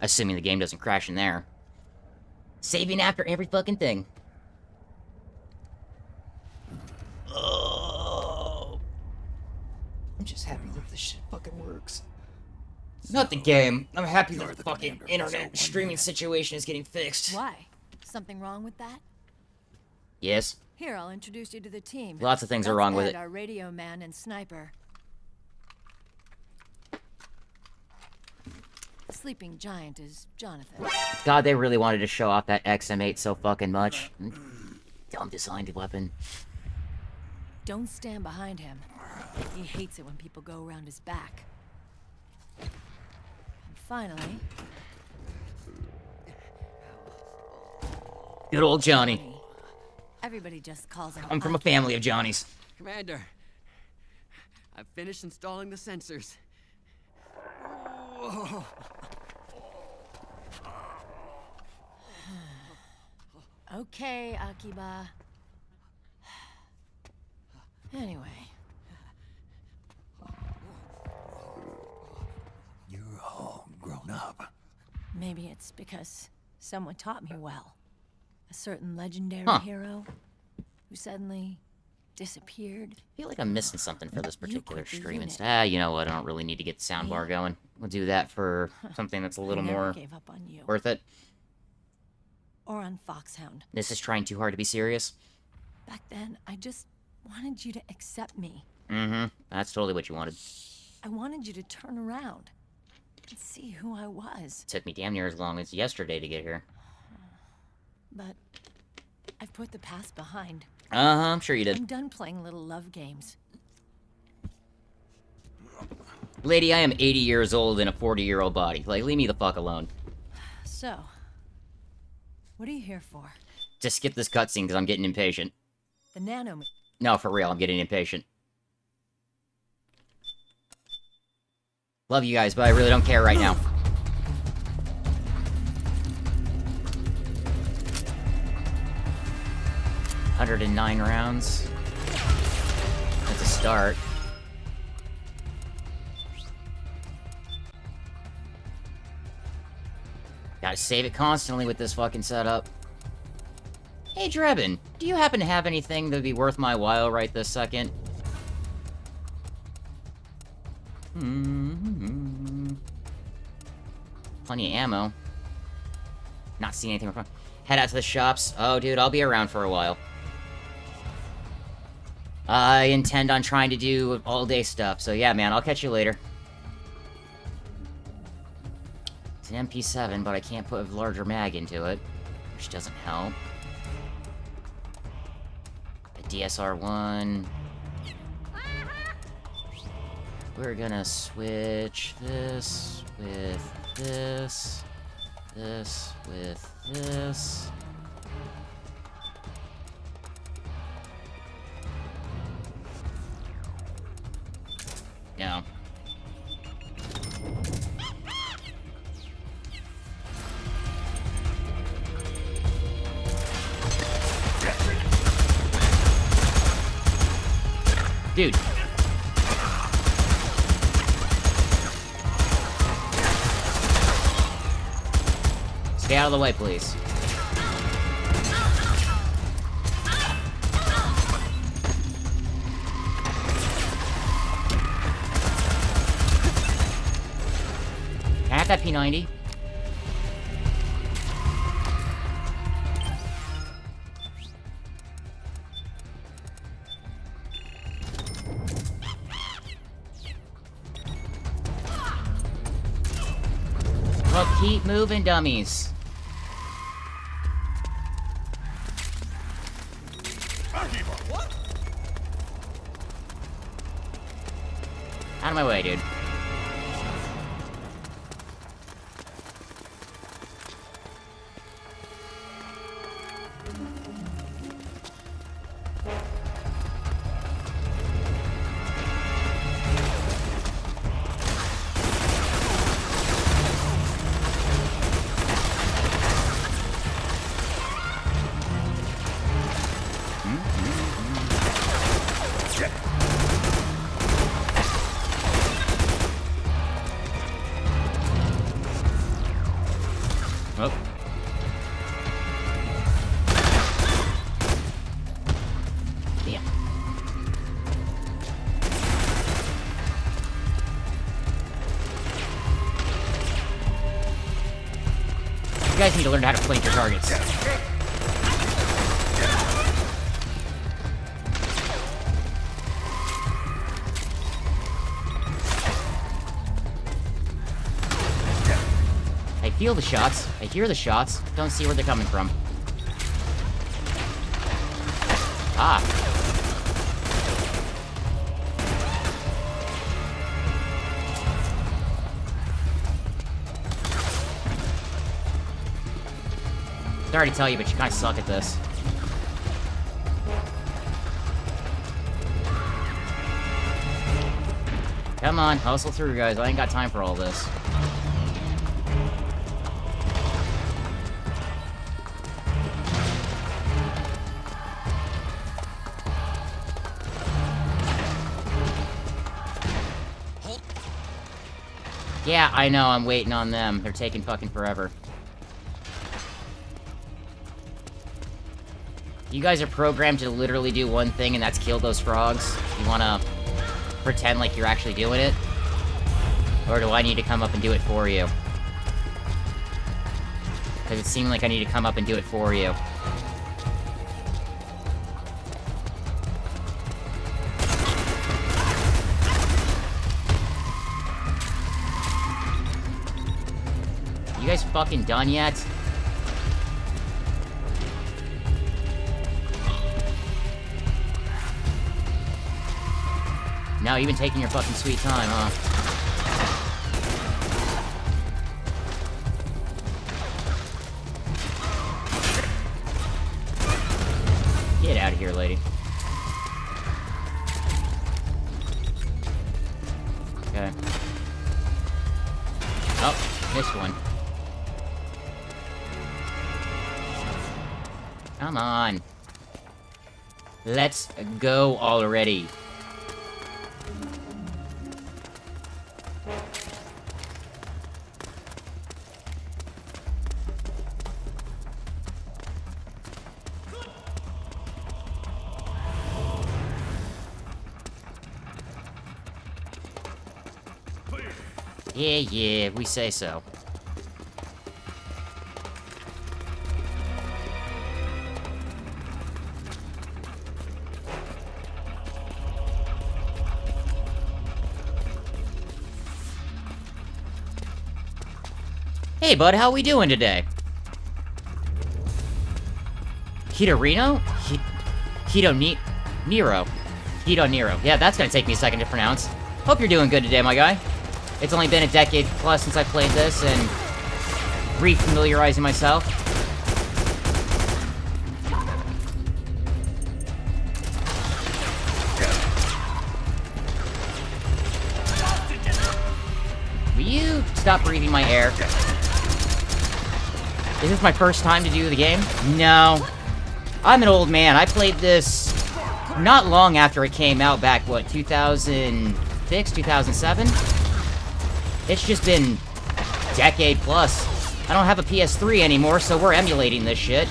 S1: Assuming the game doesn't crash in there. Saving after every fucking thing. Oh. I'm just happy that this shit fucking works. Not the game. I'm happy that the fucking internet streaming situation is getting fixed.
S7: Why? Something wrong with that?
S1: Yes.
S7: Here, I'll introduce you to the team.
S1: Lots of things are
S7: That's
S1: wrong with
S7: Ed,
S1: it.
S7: Our radio man and sniper. Sleeping giant is Jonathan.
S1: God, they really wanted to show off that XM8 so fucking much. Dumb designed weapon.
S7: Don't stand behind him. He hates it when people go around his back. And finally...
S1: Good old Johnny.
S7: Everybody just calls him
S1: I'm from a family of Johnnies.
S6: Commander, I've finished installing the sensors.
S7: Okay, Akiba. Anyway,
S2: You're all grown up.
S7: maybe it's because someone taught me well. A certain legendary
S1: Huh.
S7: hero who suddenly disappeared.
S1: I feel like I'm missing something for this particular
S7: quit the
S1: stream.
S7: unit.
S1: Instead, you know what? I don't really need to get the soundbar going. We'll do that for something that's a little
S7: I never
S1: more
S7: gave up on you.
S1: worth it.
S7: Or on Foxhound.
S1: This is trying too hard to be serious.
S7: Back then, I just wanted you to accept me.
S1: Mm-hmm. That's totally what you wanted.
S7: I wanted you to turn around and see who I was.
S1: It took me damn near as long as yesterday to get here.
S7: But I've put the past behind.
S1: Uh-huh, I'm sure you did.
S7: I'm done playing little love games.
S1: Lady, I am 80 years old in a 40-year-old body. Like, leave me the fuck alone.
S7: So, what are you here for?
S1: Just skip this cutscene because I'm getting impatient.
S7: The nano...
S1: No, for real, I'm getting impatient. Love you guys, but I really don't care right now. $109 rounds. That's a start. Gotta save it constantly with this fucking setup. Hey, Drebin, do you happen to have anything that'd be worth my while right this second? Plenty of ammo. Not seeing anything. Head out to the shops. Oh, dude, I'll be around for a while. I intend on trying to do all-day stuff, so yeah, man, I'll catch you later. It's an MP7, but I can't put a larger mag into it, which doesn't help. A DSR-1. We're gonna switch this with this, this with this. No. Dude. Stay out of the way, please. Can I have that P90? Keep moving, dummies. Out of my way, dude. Oh. Damn. You guys need to learn how to flank your targets. I feel the shots. I hear the shots. Don't see where they're coming from. Ah. Sorry to tell you, but you kind of suck at this. Come on, hustle through, guys. I ain't got time for all this. Yeah, I know, I'm waiting on them. They're taking fucking forever. You guys are programmed to literally do one thing, and that's kill those frogs. You wanna pretend like you're actually doing it? Or do I need to come up and do it for you? Because it seemed like I need to come up and do it for you. You guys fucking done yet? No, you've been taking your fucking sweet time, huh? Get out of here, lady. Okay. Oh, missed one. Come on. Let's go already. Yeah, we say so. Hey, bud, how we doing today? Hitorino? Nero. Hito Nero. Yeah, that's gonna take me a second to pronounce. Hope you're doing good today, my guy. It's only been a decade plus since I played this, and refamiliarizing myself. Will you stop breathing my air? Is this my first time to do the game? No. I'm an old man. I played this not long after it came out back, what, 2006, 2007? It's just been a decade plus. I don't have a PS3 anymore, so we're emulating this shit.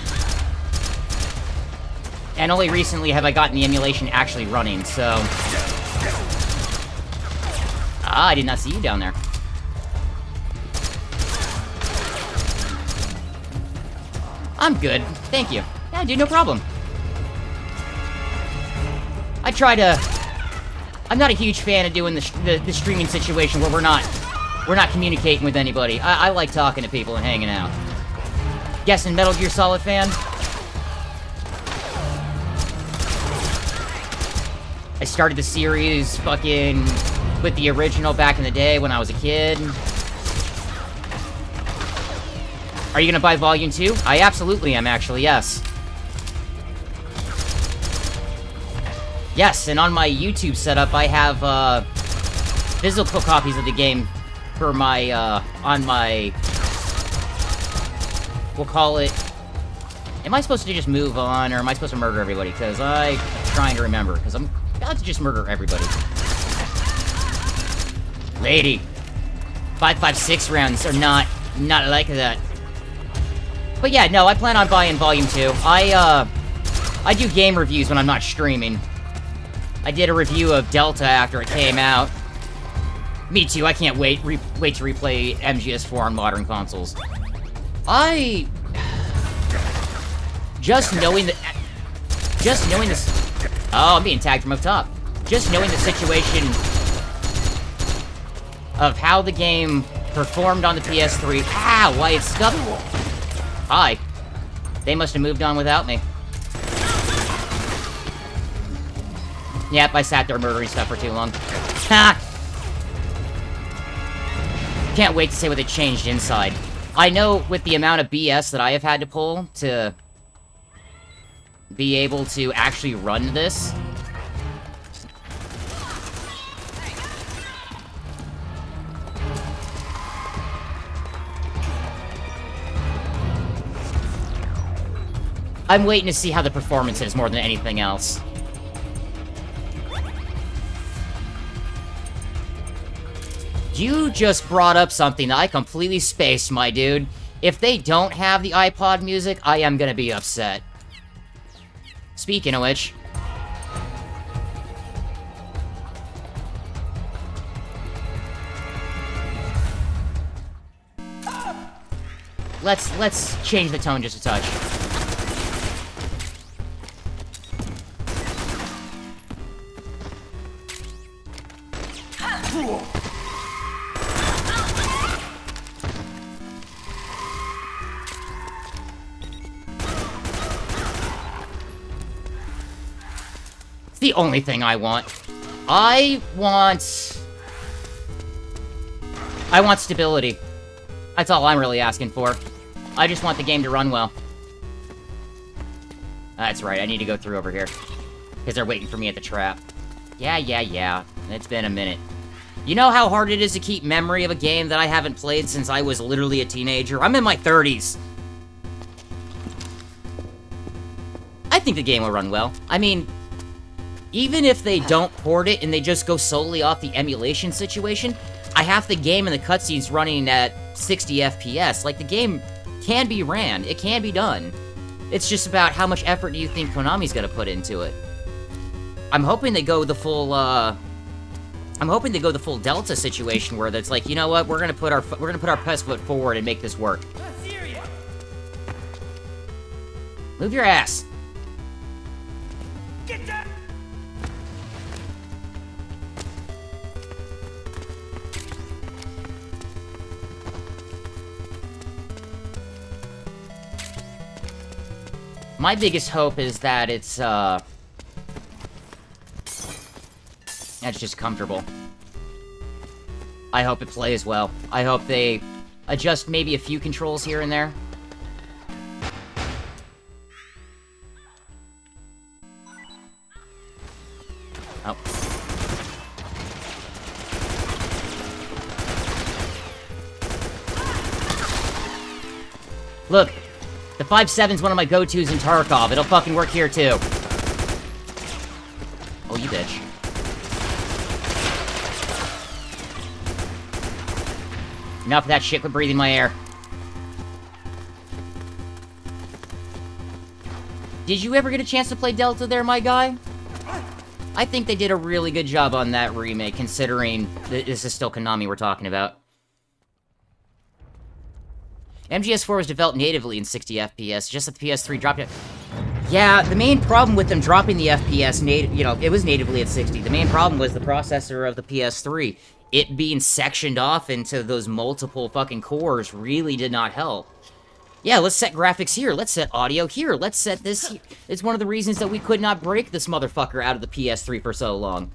S1: And only recently have I gotten the emulation actually running, so... Ah, I did not see you down there. I'm good, thank you. Yeah, dude, no problem. I'm not a huge fan of doing the streaming situation where we're not We're not communicating with anybody. I like talking to people and hanging out. Guessing Metal Gear Solid fan? I started the series fucking with the original back in the day when I was a kid. Are you gonna buy Volume 2? I absolutely am, actually, yes. Yes, and on my YouTube setup, I have, physical copies of the game for my, on my... We'll call it... Am I supposed to just move on, or am I supposed to murder everybody? Because I'm trying to remember, because I'm about to just murder everybody. Lady. 5.56 rounds are not like that. But yeah, no, I plan on buying Volume 2. I do game reviews when I'm not streaming. I did a review of Delta after it came out. Me too, I can't wait to replay MGS4 on modern consoles. Just knowing this... Oh, I'm being tagged from up top. Just knowing the situation of how the game performed on the PS3. Ow, why it's stuck. Hi. They must have moved on without me. Yep, I sat there murdering stuff for too long. Ha! Can't wait to see what they changed inside. I know with the amount of BS that I have had to pull to be able to actually run this. I'm waiting to see how the performance is more than anything else. You just brought up something that I completely spaced, my dude. If they don't have the iPod music, I am gonna be upset. Speaking of which... Let's change the tone just a touch. It's the only thing I want. I want stability. That's all I'm really asking for. I just want the game to run well. That's right, I need to go through over here. Because they're waiting for me at the trap. Yeah. It's been a minute. You know how hard it is to keep memory of a game that I haven't played since I was literally a teenager? I'm in my 30s. I think the game will run well. I mean, even if they don't port it and they just go solely off the emulation situation, I have the game and the cutscenes running at 60 FPS. Like, the game can be ran. It can be done. It's just about how much effort do you think Konami's gonna put into it. I'm hoping they go the full, Delta situation where that's like, you know what, we're gonna put our best foot forward and make this work. Move your ass.
S2: Get down!
S1: My biggest hope is that it's, that's just comfortable. I hope it plays well. I hope they adjust maybe a few controls here and there. Oh. Look, the 5.7's one of my go-tos in Tarkov. It'll fucking work here, too. Oh, you bitch. Enough of that shit, quit breathing my air. Did you ever get a chance to play Delta there, my guy? I think they did a really good job on that remake, considering this is still Konami we're talking about. MGS4 was developed natively in 60 FPS, just that the PS3 dropped it. Yeah, the main problem with them dropping the FPS, it was natively at 60. The main problem was the processor of the PS3. It being sectioned off into those multiple fucking cores really did not help. Yeah, let's set graphics here. Let's set audio here. Let's set this here. It's one of the reasons that we could not break this motherfucker out of the PS3 for so long.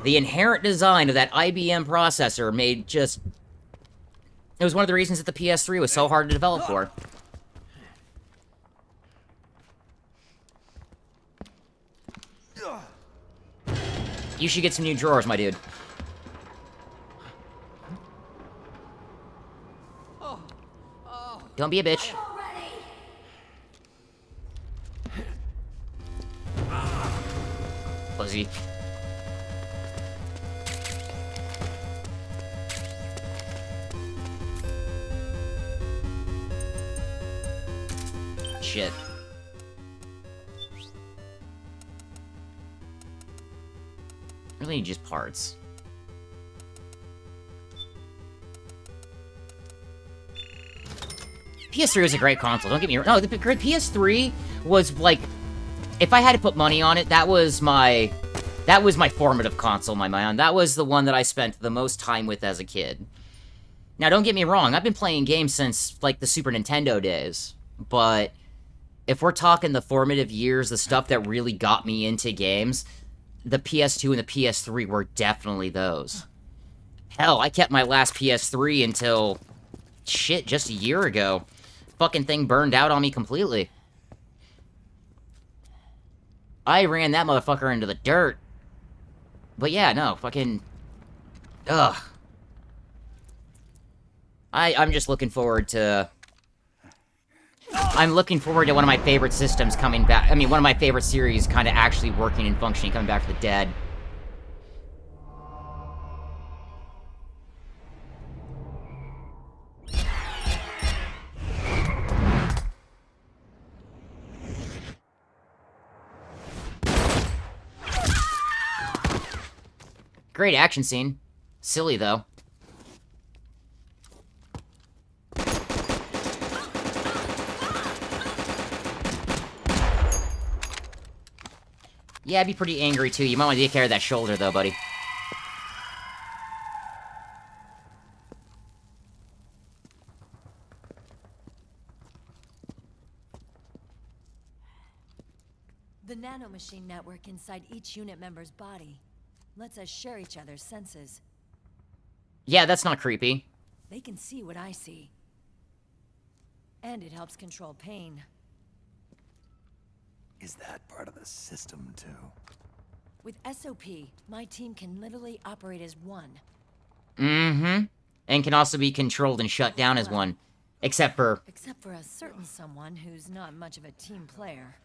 S1: The inherent design of that IBM processor made just... It was one of the reasons that the PS3 was so hard to develop for. You should get some new drawers, my dude. Don't be a bitch. Pussy. Shit. Really need just parts. PS3 was a great console, don't get me wrong. No, the PS3 was, like... If I had to put money on it, that was my formative console in my mind. That was the one that I spent the most time with as a kid. Now, don't get me wrong, I've been playing games since, like, the Super Nintendo days. But if we're talking the formative years, the stuff that really got me into games, the PS2 and the PS3 were definitely those. Hell, I kept my last PS3 until... Shit, just a year ago. Fucking thing burned out on me completely. I ran that motherfucker into the dirt. But yeah, no, fucking... Ugh. I'm just looking forward to... I'm looking forward to one of my favorite systems coming back. I mean, one of my favorite series kind of actually working and functioning, coming back from the dead. Great action scene. Silly, though. Yeah, I'd be pretty angry, too. You might want to take care of that shoulder, though, buddy.
S7: The nanomachine network inside each unit member's body lets us share each other's senses.
S1: Yeah, that's not creepy.
S7: They can see what I see. And it helps control pain.
S2: Is that part of the system, too?
S7: With SOP, my team can literally operate as one.
S1: Mm-hmm. And can also be controlled and shut down as one. Except for
S7: a certain someone who's not much of a team player.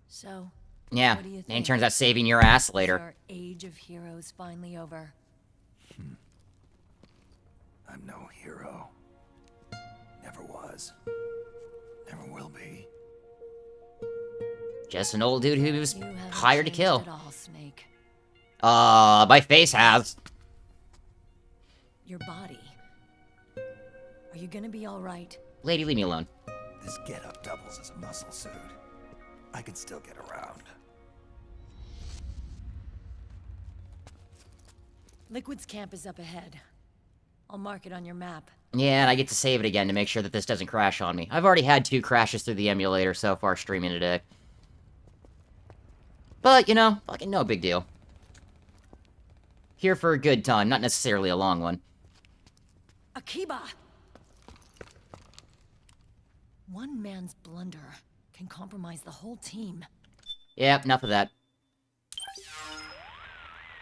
S7: So,
S1: yeah,
S7: what do you
S1: and it
S7: think?
S1: turns out saving your ass
S7: Is
S1: later.
S7: our age of heroes finally over?
S2: I'm no hero. Never was. Never will be.
S1: Just an old dude who was
S7: You haven't
S1: hired to
S7: changed
S1: kill.
S7: at all, Snake.
S1: My face has.
S7: Your body. Are you gonna be all right?
S1: Lady, leave me alone.
S2: This getup doubles as a muscle suit. I can still get around.
S7: Liquid's camp is up ahead. I'll mark it on your map.
S1: Yeah, and I get to save it again to make sure that this doesn't crash on me. I've already had 2 crashes through the emulator so far streaming today. But, you know, fucking no big deal. Here for a good time, not necessarily a long one.
S7: Akiba! One man's blunder can compromise the whole team.
S1: Yep, enough of that.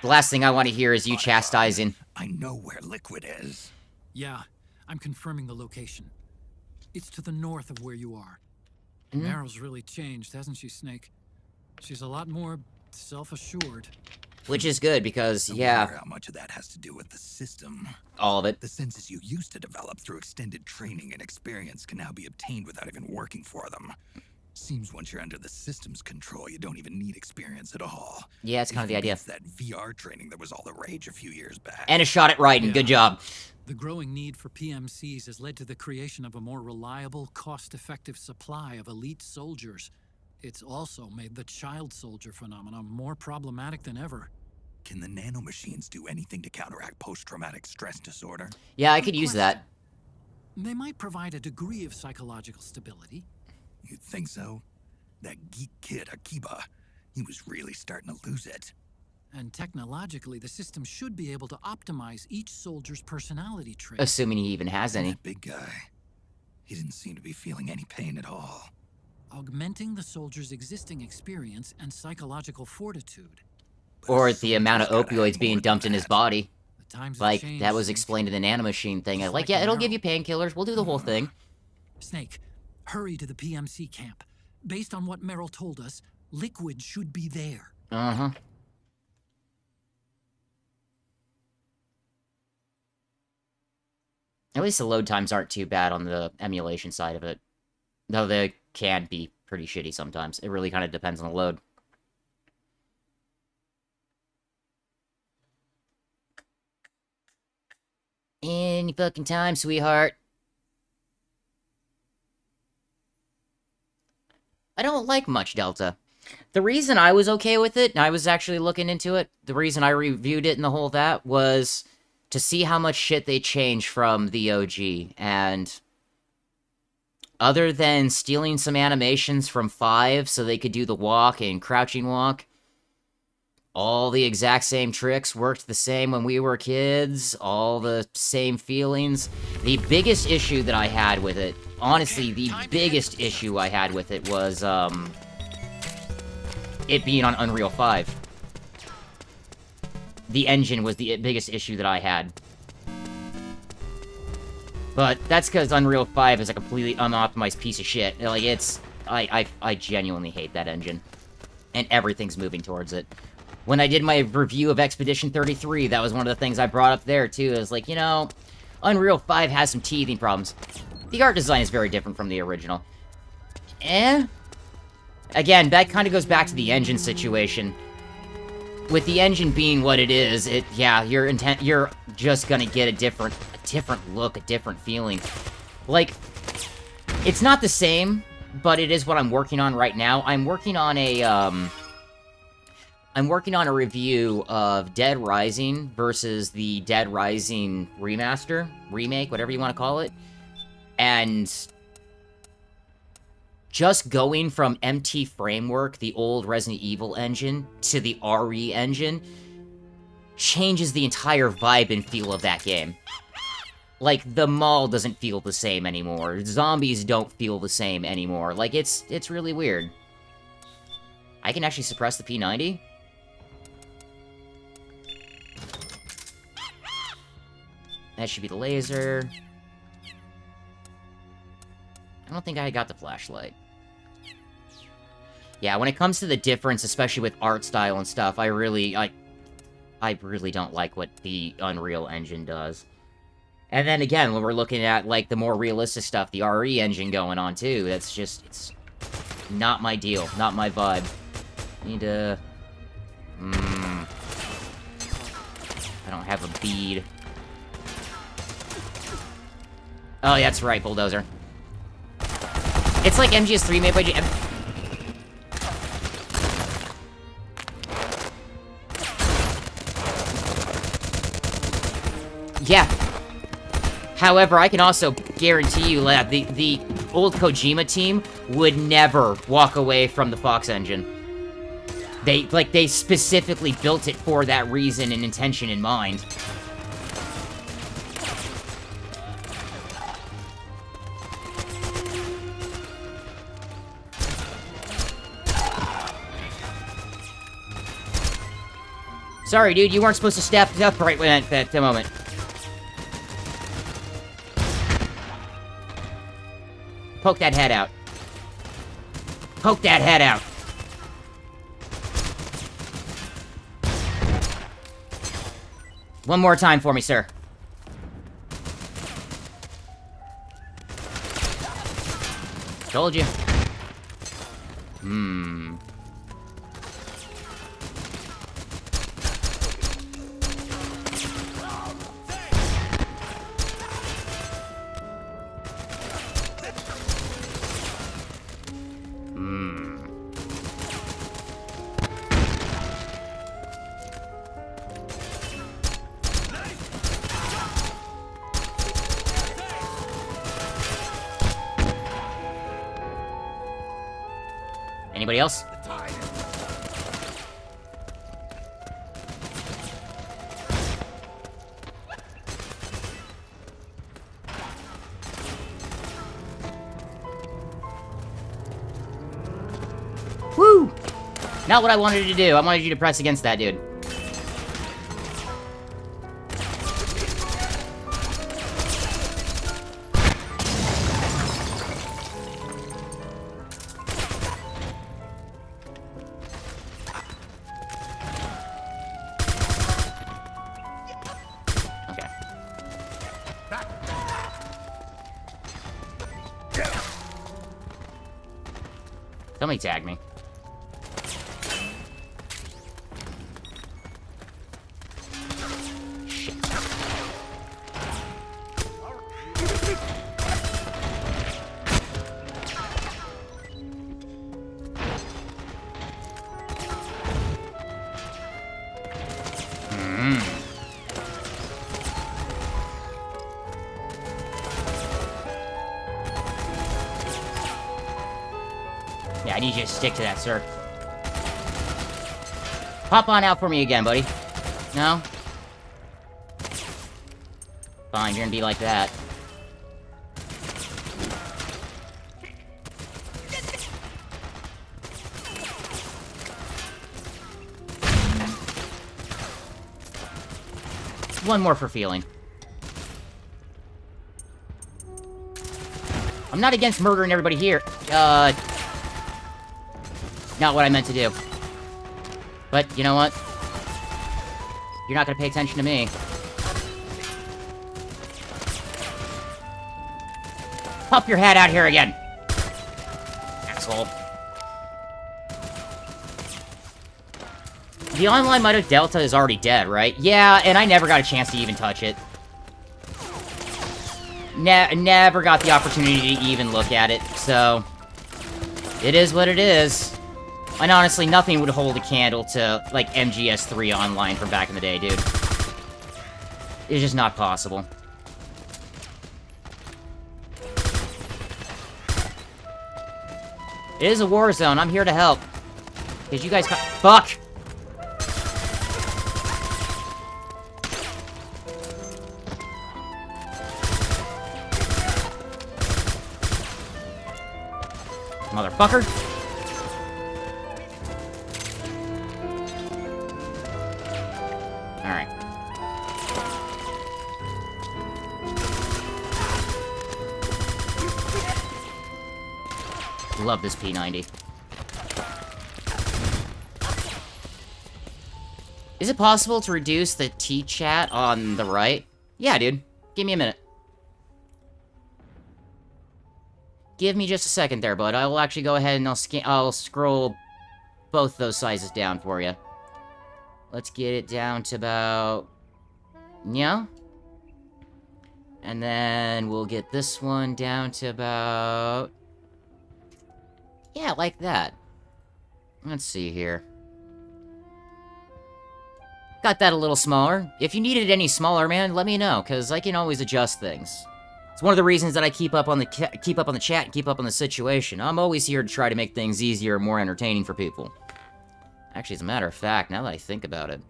S1: The last thing I want to hear is you chastising.
S2: I know where Liquid is.
S3: Yeah, I'm confirming the location. It's to the north of where you are.
S1: Mhm.
S3: Meryl's really changed, hasn't she, Snake? She's a lot more self-assured.
S1: Which is good, because,
S2: I
S1: yeah,
S2: wonder how much of that has to do with the system.
S1: all of it.
S2: The senses you used to develop through extended training and experience can now be obtained without even working for them. Seems once you're under the system's control, you don't even need experience at all.
S1: Yeah, it's kind of the idea.
S2: It's that VR training that was all the rage a few years back.
S1: And a shot at Raiden.
S3: Yeah.
S1: Good job.
S3: The growing need for PMCs has led to the creation of a more reliable, cost-effective supply of elite soldiers. It's also made the child soldier phenomenon more problematic than ever.
S2: Can the nanomachines do anything to counteract post-traumatic stress disorder?
S1: Yeah, I could use that.
S3: They might provide a degree of psychological stability.
S2: You'd think so? That geek kid, Akiba, he was really starting to lose it.
S3: And technologically, the system should be able to optimize each soldier's personality traits.
S1: Assuming he even has any.
S2: That big guy, he didn't seem to be feeling any pain at all.
S3: Augmenting the soldier's existing experience and psychological fortitude.
S2: But
S1: Or
S2: a
S1: the amount of
S2: soldier's gotta have
S1: opioids being
S2: more
S1: dumped
S2: than
S1: in his
S2: that.
S1: body.
S3: The times have
S1: Like,
S3: changed,
S1: that was
S3: Snake.
S1: explained in the nanomachine thing.
S3: Just
S1: Like,
S3: like
S1: yeah, it'll
S3: now.
S1: give you painkillers. We'll do the whole thing.
S3: Snake, hurry to the PMC camp. Based on what Merrill told us, liquid should be there.
S1: Uh-huh. At least the load times aren't too bad on the emulation side of it. Though they can be pretty shitty sometimes. It really kind of depends on the load. Any fucking time, sweetheart. I don't like much Delta. The reason I was okay with it, and I was actually looking into it, the reason I reviewed it and the whole that, was to see how much shit they changed from the OG, and other than stealing some animations from 5 so they could do the walk and crouching walk, all the exact same tricks worked the same when we were kids, all the same feelings. The biggest issue that I had with it, honestly, the biggest issue I had with it was, it being on Unreal 5. The engine was the biggest issue that I had. But that's because Unreal 5 is a completely unoptimized piece of shit. Like, it's... I genuinely hate that engine. And everything's moving towards it. When I did my review of Expedition 33, that was one of the things I brought up there, too. It was like, you know, Unreal 5 has some teething problems. The art design is very different from the original. Again, that kind of goes back to the engine situation. With the engine being what it is, yeah, you're just gonna get a different look, a different feeling. Like, it's not the same, but it is what I'm working on right now. I'm working on a review of Dead Rising versus the Dead Rising remake, whatever you want to call it. And just going from MT Framework, the old Resident Evil engine, to the RE engine, changes the entire vibe and feel of that game. Like, the mall doesn't feel the same anymore. Zombies don't feel the same anymore. Like, it's really weird. I can actually suppress the P90? That should be the laser. I don't think I got the flashlight. Yeah, when it comes to the difference, especially with art style and stuff, I really don't like what the Unreal Engine does. And then again, when we're looking at, like, the more realistic stuff, the RE engine going on, too, that's just, it's not my deal, not my vibe. Need to... I don't have a bead. Oh, yeah, that's right, Bulldozer. It's like MGS3 made by Yeah. However, I can also guarantee you that the old Kojima team would never walk away from the Fox engine. They specifically built it for that reason and intention in mind. Sorry, dude, you weren't supposed to step up right at that moment. Poke that head out. Poke that head out. One more time for me, sir. Told you. Anybody else? Woo! Not what I wanted you to do. I wanted you to press against that dude. Okay. Somebody tag me. Yeah, I need you to stick to that, sir. Pop on out for me again, buddy. No? Fine, you're gonna be like that. One more for feeling. I'm not against murdering everybody here. Not what I meant to do. But, you know what? You're not gonna pay attention to me. Pop your head out here again! Asshole. The online mode of Delta is already dead, right? Yeah, and I never got a chance to even touch it. Never got the opportunity to even look at it, so... It is what it is. And honestly, nothing would hold a candle to, like, MGS3 online from back in the day, dude. It's just not possible. It is a war zone. I'm here to help. Because you guys fuck! Motherfucker! Alright. Love this P90. Is it possible to reduce the T-chat on the right? Yeah, dude. Give me a minute. Give me just a second there, bud. I will actually go ahead and I'll scroll both those sizes down for you. Let's get it down to about... Yeah. And then we'll get this one down to about... Yeah, like that. Let's see here. Got that a little smaller. If you need it any smaller, man, let me know, because I can always adjust things. It's one of the reasons that I keep up on the chat and keep up on the situation. I'm always here to try to make things easier and more entertaining for people. Actually, as a matter of fact, now that I think about it...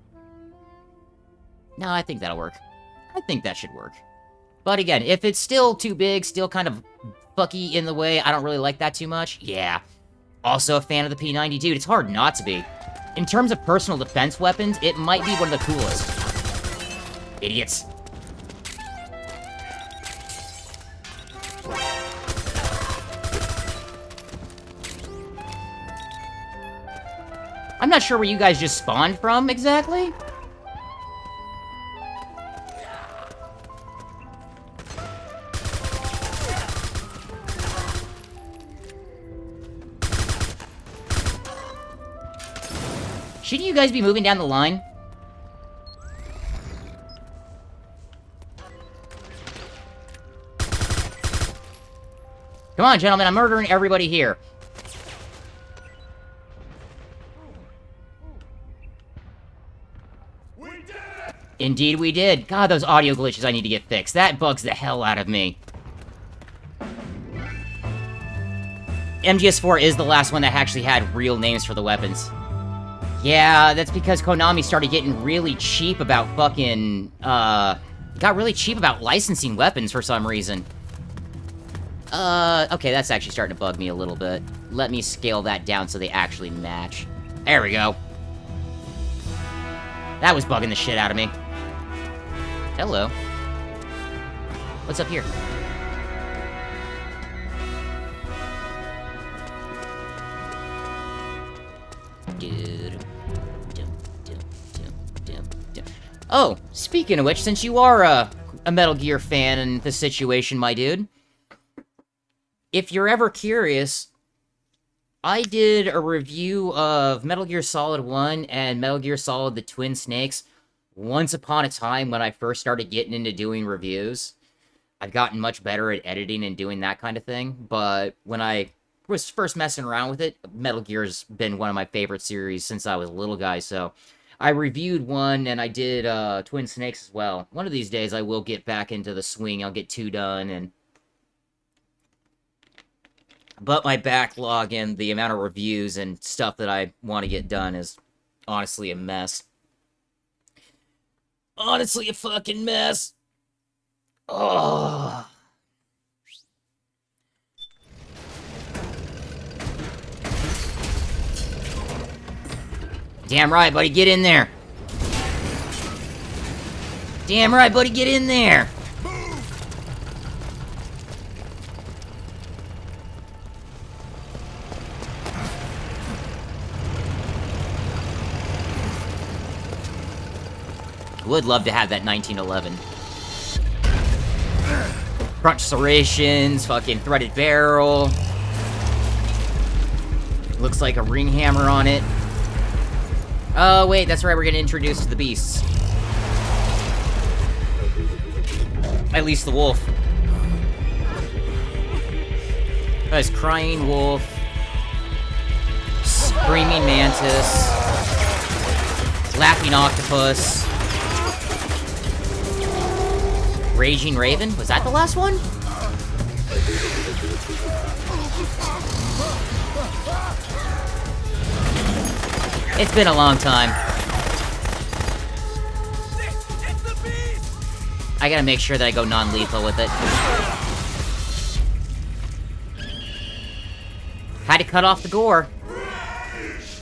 S1: No, I think that'll work. I think that should work. But again, if it's still too big, still kind of fucky in the way, I don't really like that too much, yeah. Also a fan of the P90, dude, it's hard not to be. In terms of personal defense weapons, it might be one of the coolest. Idiots. I'm not sure where you guys just spawned from, exactly. Shouldn't you guys be moving down the line? Come on, gentlemen, I'm murdering everybody here. Indeed we did. God, those audio glitches I need to get fixed. That bugs the hell out of me. MGS4 is the last one that actually had real names for the weapons. Yeah, that's because Konami started getting really cheap about fucking, got really cheap about licensing weapons for some reason. Okay, that's actually starting to bug me a little bit. Let me scale that down so they actually match. There we go. That was bugging the shit out of me. Hello. What's up here? Oh, speaking of which, since you are a Metal Gear fan in this situation, my dude, if you're ever curious, I did a review of Metal Gear Solid 1 and Metal Gear Solid The Twin Snakes once upon a time when I first started getting into doing reviews. I've gotten much better at editing and doing that kind of thing, but when I was first messing around with it, Metal Gear's been one of my favorite series since I was a little guy, so I reviewed one, and I did Twin Snakes as well. One of these days I will get back into the swing, I'll get 2 done, and but my backlog and the amount of reviews and stuff that I want to get done is honestly a mess. Honestly a fucking mess. Oh. Damn right, buddy, get in there. Damn right, buddy, get in there. Would love to have that 1911. Crunch serrations, fucking threaded barrel. Looks like a ring hammer on it. Oh, wait, that's right, we're getting introduced to the beasts. At least the wolf. There's crying wolf. Screaming mantis. Laughing octopus. Raging Raven? Was that the last one? It's been a long time. I gotta make sure that I go non-lethal with it. Had to cut off the gore.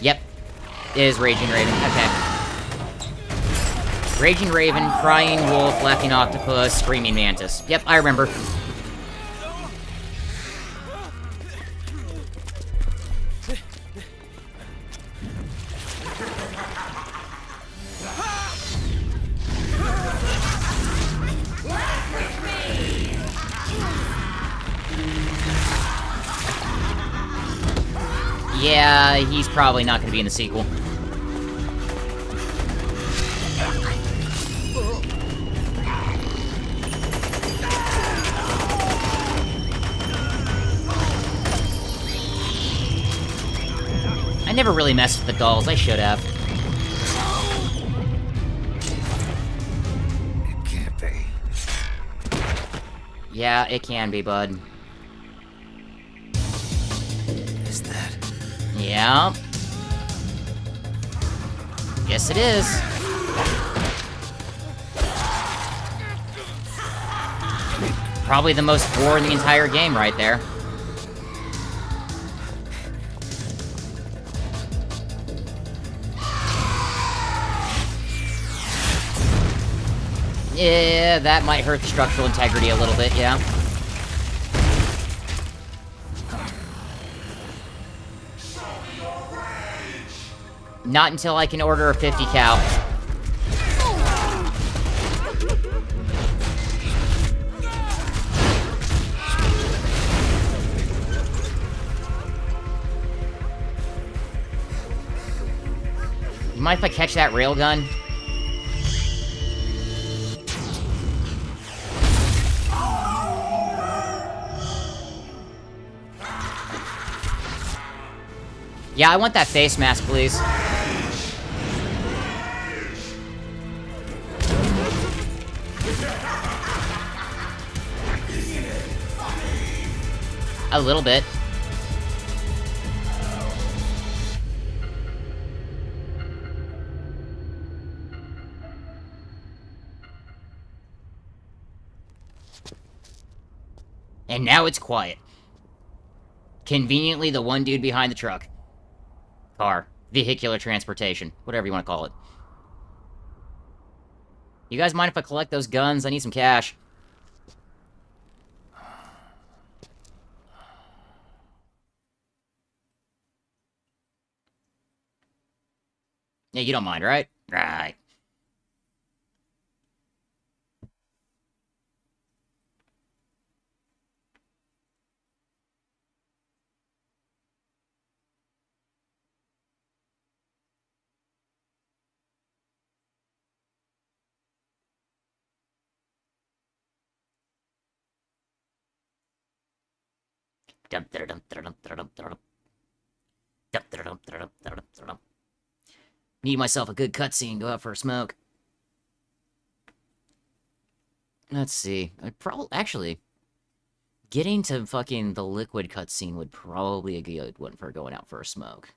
S1: Yep. It is Raging Raven. Okay. Raging Raven, Crying Wolf, Laughing Octopus, Screaming Mantis. Yep, I remember. Yeah, he's probably not going to be in the sequel. I never really messed with the dolls. I should have.
S2: It can't be.
S1: Yeah, it can be, bud.
S2: Is that?
S1: Yeah. Yes, it is. Probably the most gore in the entire game right there. Yeah, that might hurt the structural integrity a little bit, yeah. Not until I can order a 50 cal. mind if I catch that railgun? Yeah, I want that face mask, please. A little bit. And now it's quiet. Conveniently, the one dude behind the truck. Car. Vehicular transportation. Whatever you want to call it. You guys mind if I collect those guns? I need some cash. Yeah, you don't mind, right? Right. Need myself a good cutscene. Go out for a smoke. Let's see. I'd probably actually getting to fucking the liquid cutscene would probably be a good one for going out for a smoke.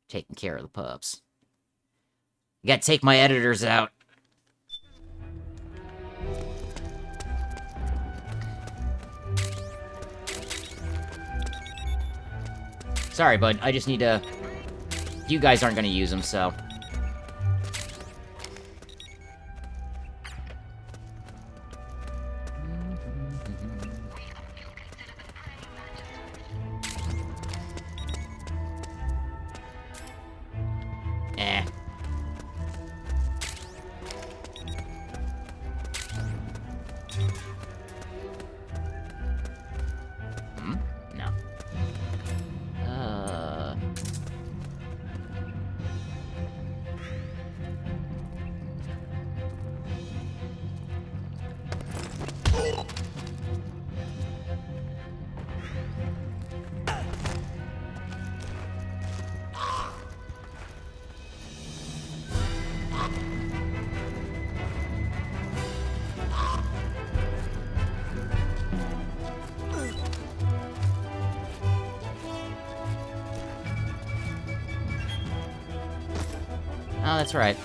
S1: Taking care of the pups. You gotta take my editors out. Sorry, bud. I just need to... You guys aren't gonna use them, so... Eh. No. Oh, that's right.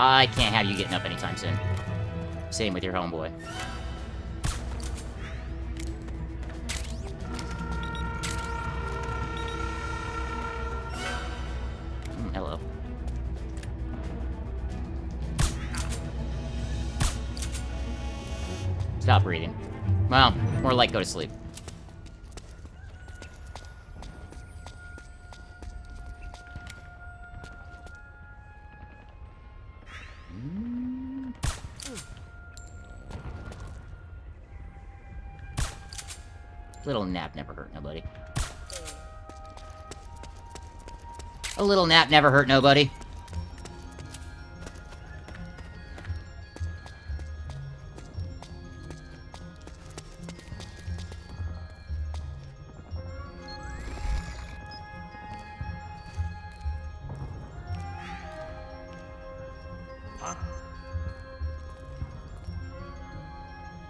S1: I can't have you getting up anytime soon. Same with your homeboy. Hello. Stop breathing. Well, more like go to sleep. Little nap never hurt nobody. A little nap never hurt nobody.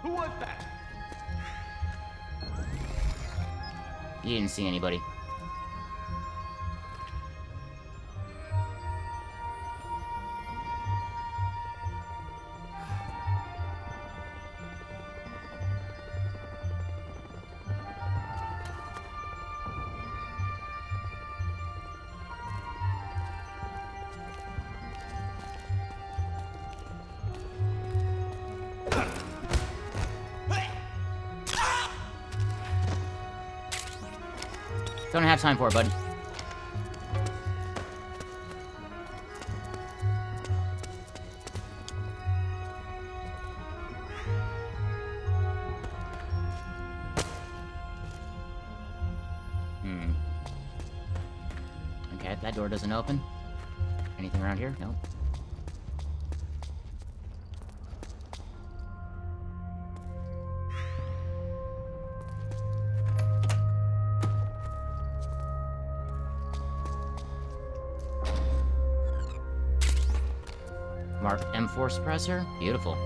S5: Who was that?
S1: You didn't see anybody. Don't have time for it, buddy. Okay, that door doesn't open. Anything around here? Nope. Mark M4 suppressor? Beautiful.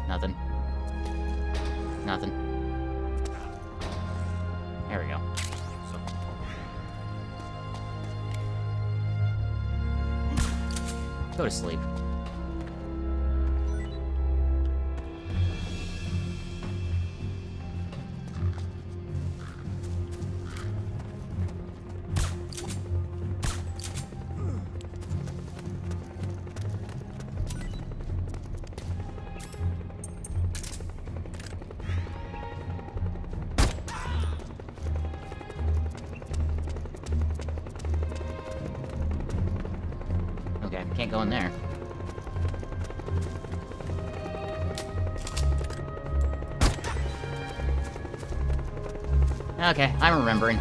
S1: Nothing. Nothing. There we go. Go to sleep. Okay, can't go in there. Okay, I'm remembering.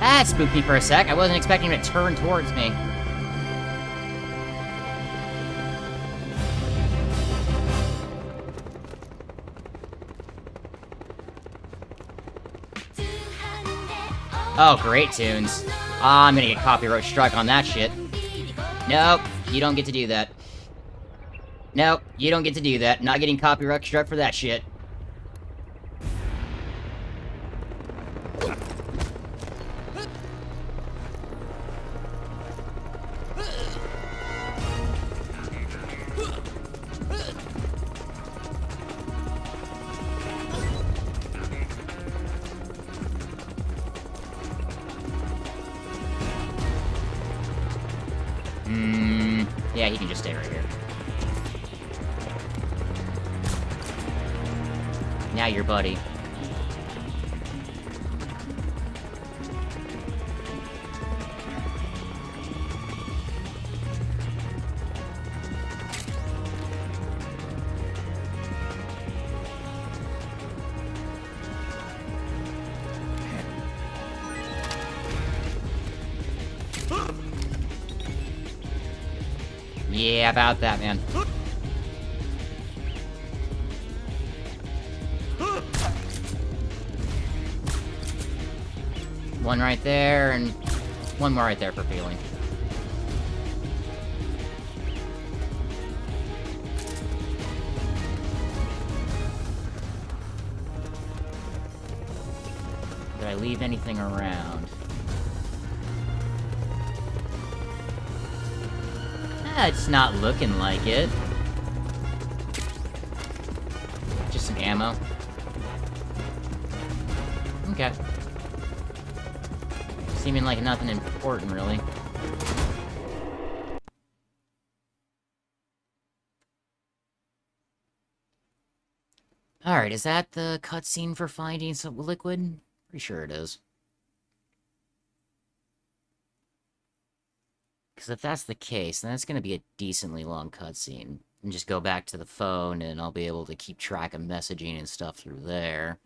S1: That spooked me for a sec. I wasn't expecting him to turn towards me. Oh, great tunes. I'm gonna get copyright struck on that shit. Nope, you don't get to do that. Nope, you don't get to do that. Not getting copyright struck for that shit. Yeah, he can just stay right here. Now your buddy. Yeah, about that, man. One right there, and one more right there for feeling. Did I leave anything around? It's not looking like it. Just some ammo. Okay. Seeming like nothing important, really. Alright, is that the cutscene for finding some liquid? Pretty sure it is. Because if that's the case, then it's going to be a decently long cutscene. And just go back to the phone, and I'll be able to keep track of messaging and stuff through there.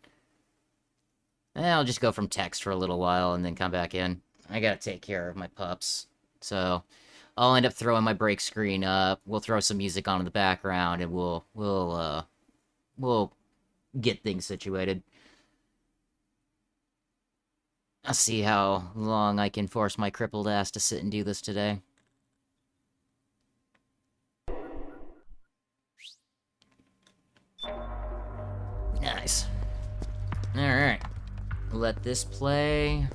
S1: And I'll just go from text for a little while, and then come back in. I gotta take care of my pups. So, I'll end up throwing my break screen up. We'll throw some music on in the background, and we'll get things situated. I'll see how long I can force my crippled ass to sit and do this today. Nice. Alright. Let this play.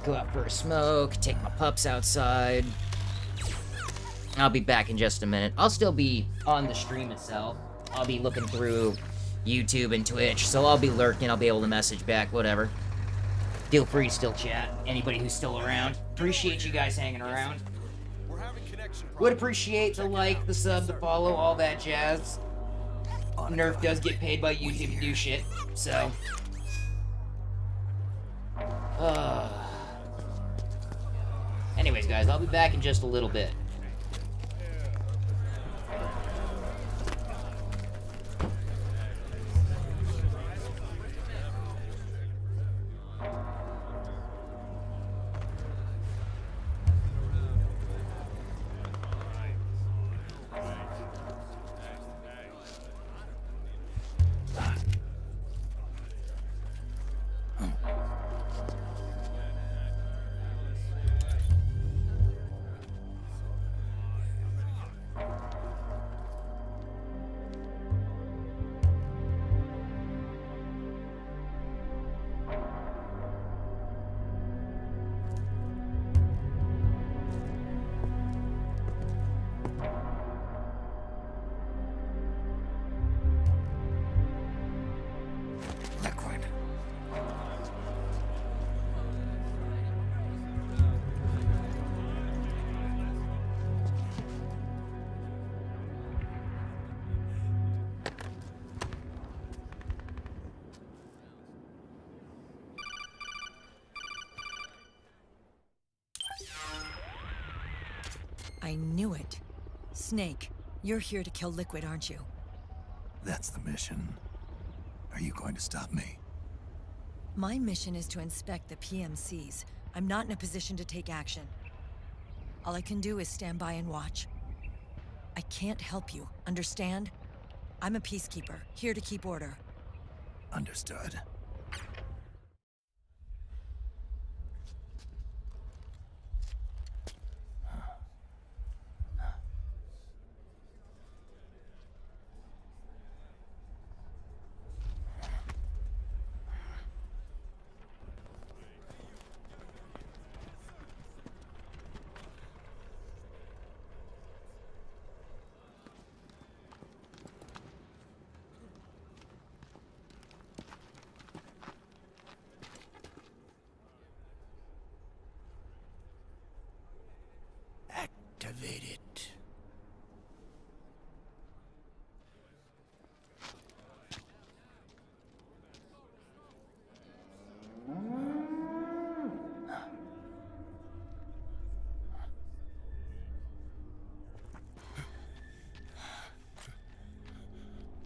S1: Go out for a smoke, take my pups outside. I'll be back in just a minute. I'll still be on the stream itself. I'll be looking through YouTube and Twitch, so I'll be lurking, I'll be able to message back, whatever. Feel free to still chat, anybody who's still around. Appreciate you guys hanging around. Would appreciate the like, the sub, the follow, all that jazz. Nerf does get paid by YouTube to do shit, so... Anyways, guys, I'll be back in just a little bit.
S2: Liquid.
S7: I knew it. Snake, you're here to kill Liquid, aren't you?
S2: That's the mission. Are you going to stop me?
S7: My mission is to inspect the PMCs. I'm not in a position to take action. All I can do is stand by and watch. I can't help you, understand? I'm a peacekeeper, here to keep order.
S2: Understood. Activate it.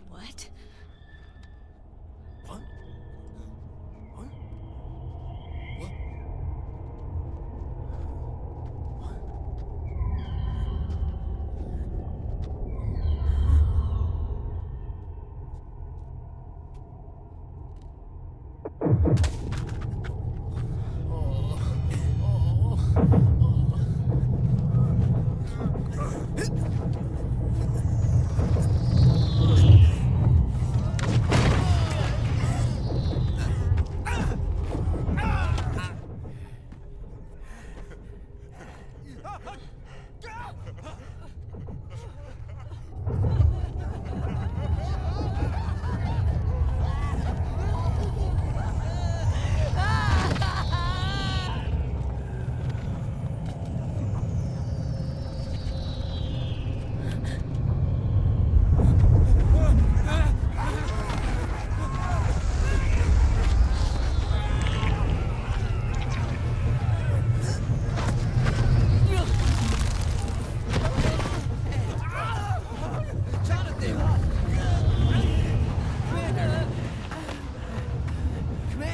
S7: What?
S2: What? What? What?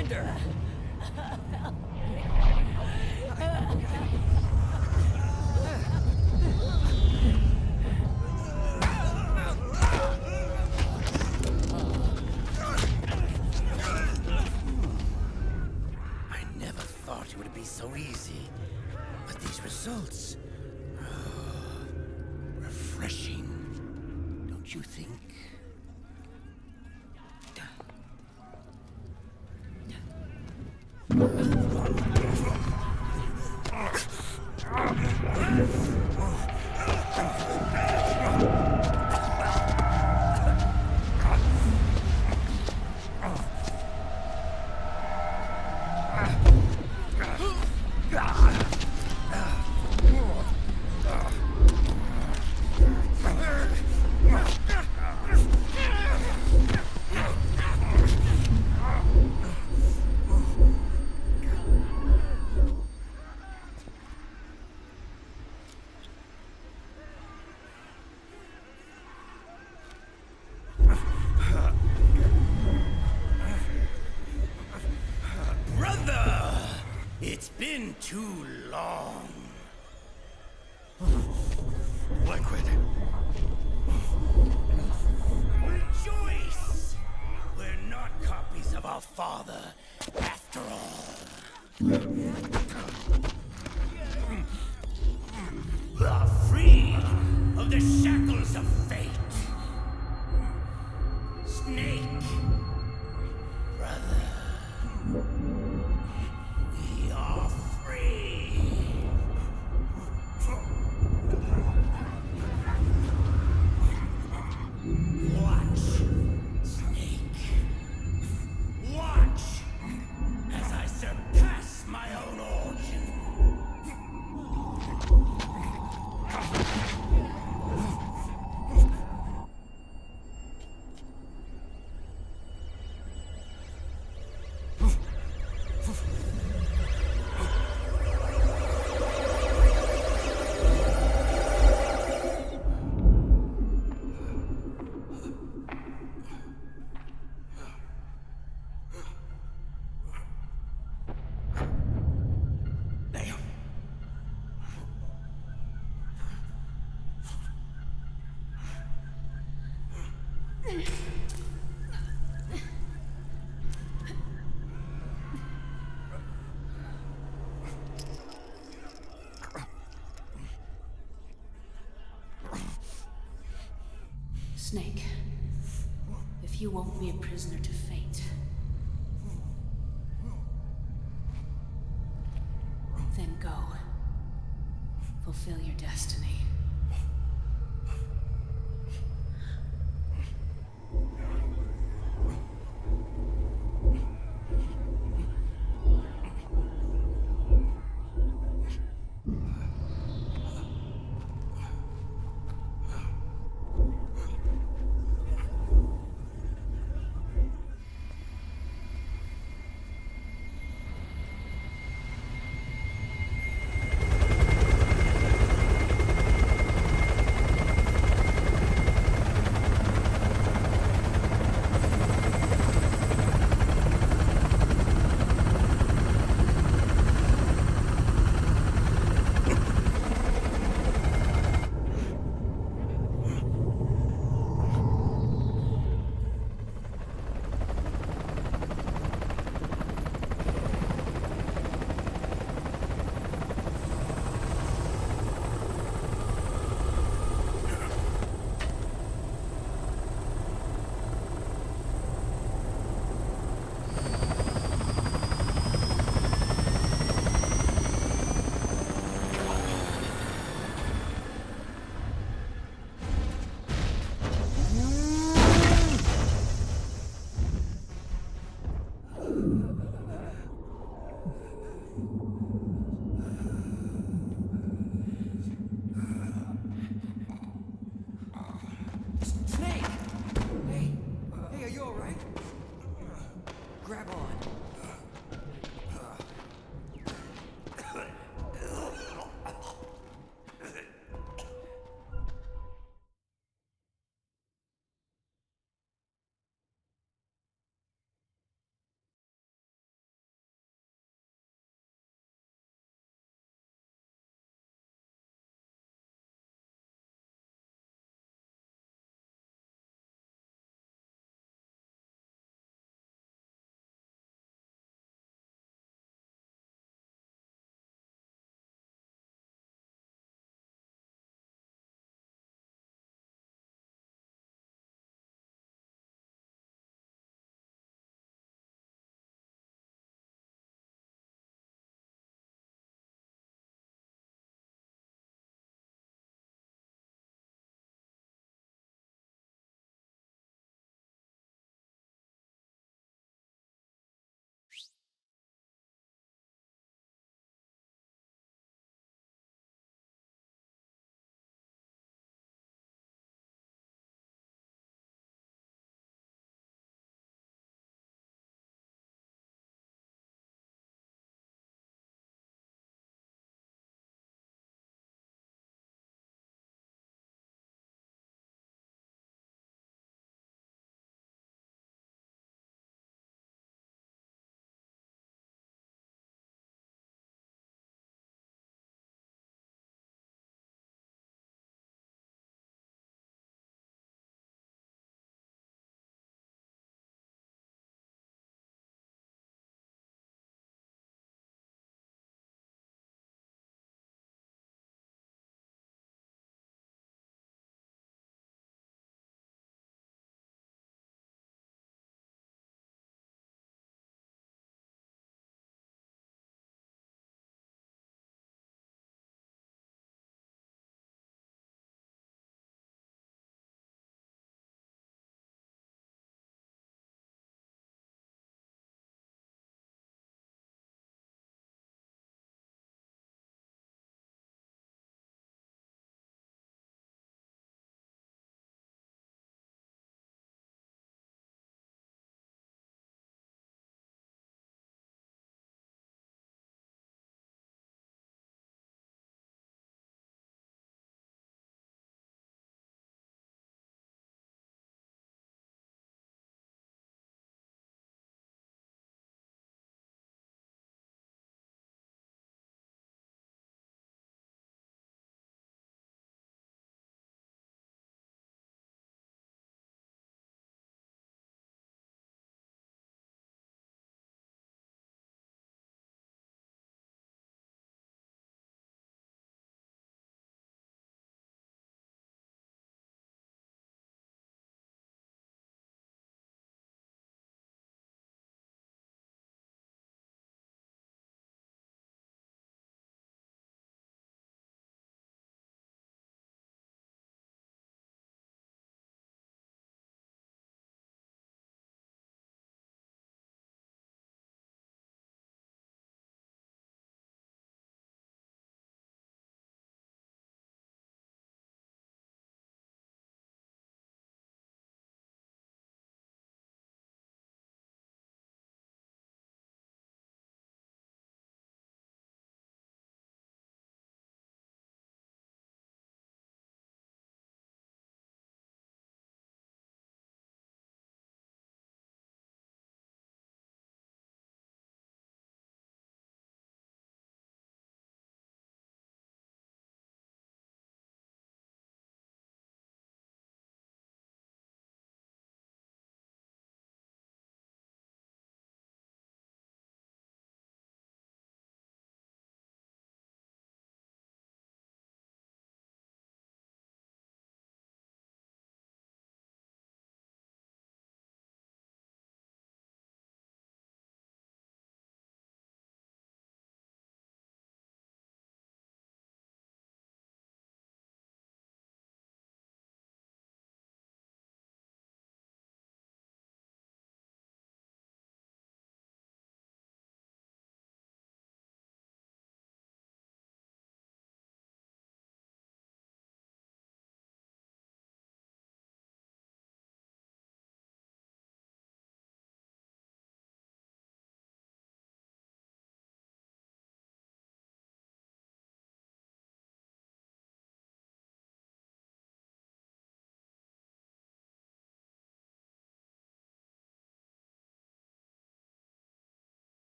S6: Commander!
S8: I never thought it would be so easy. But these results... refreshing. Don't you think? Brother! It's been too long.
S2: Liquid.
S8: Rejoice! We're not copies of our father, after all. Are free of the shackles of fate. Snake, brother, we are free. Watch, Snake. Watch as I surpass my own origin.
S2: Damn.
S9: Snake, if you won't be a prisoner to fate, then go. Fulfill your destiny.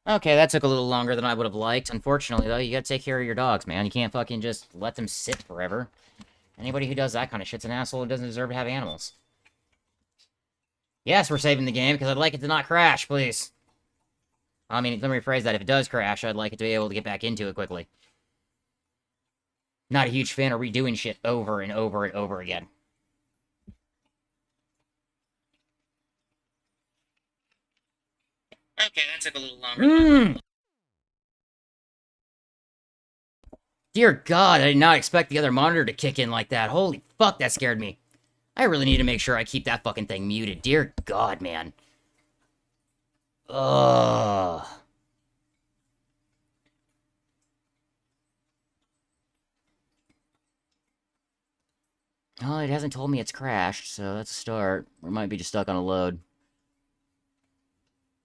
S1: Okay, that took a little longer than I would have liked. Unfortunately, though, you gotta take care of your dogs, man. You can't fucking just let them sit forever. Anybody who does that kind of shit's an asshole and doesn't deserve to have animals. Yes, we're saving the game, because I'd like it to not crash, please. I mean, let me rephrase that. If it does crash, I'd like it to be able to get back into it quickly. Not a huge fan of redoing shit over and over and over again. Okay, that took a little longer. Dear God, I did not expect the other monitor to kick in like that. Holy fuck, that scared me. I really need to make sure I keep that fucking thing muted. Dear God, man. Ugh. Oh, it hasn't told me it's crashed, so that's a start. We might be just stuck on a load.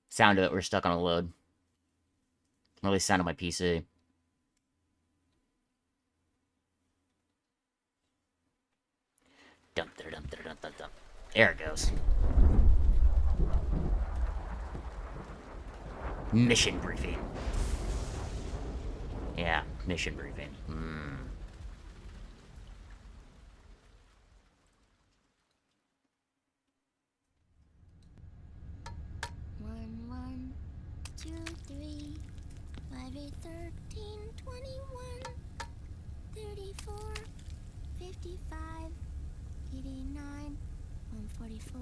S1: Sound of it, we're stuck on a load. Or at least sound of my PC. Dum, dum, dum, dum, dum, dum. There it goes. Mission briefing. Yeah, mission briefing. Hmm.
S10: One, 2, 3, 5, 8, 13, 21, 34, 55, 89, 144.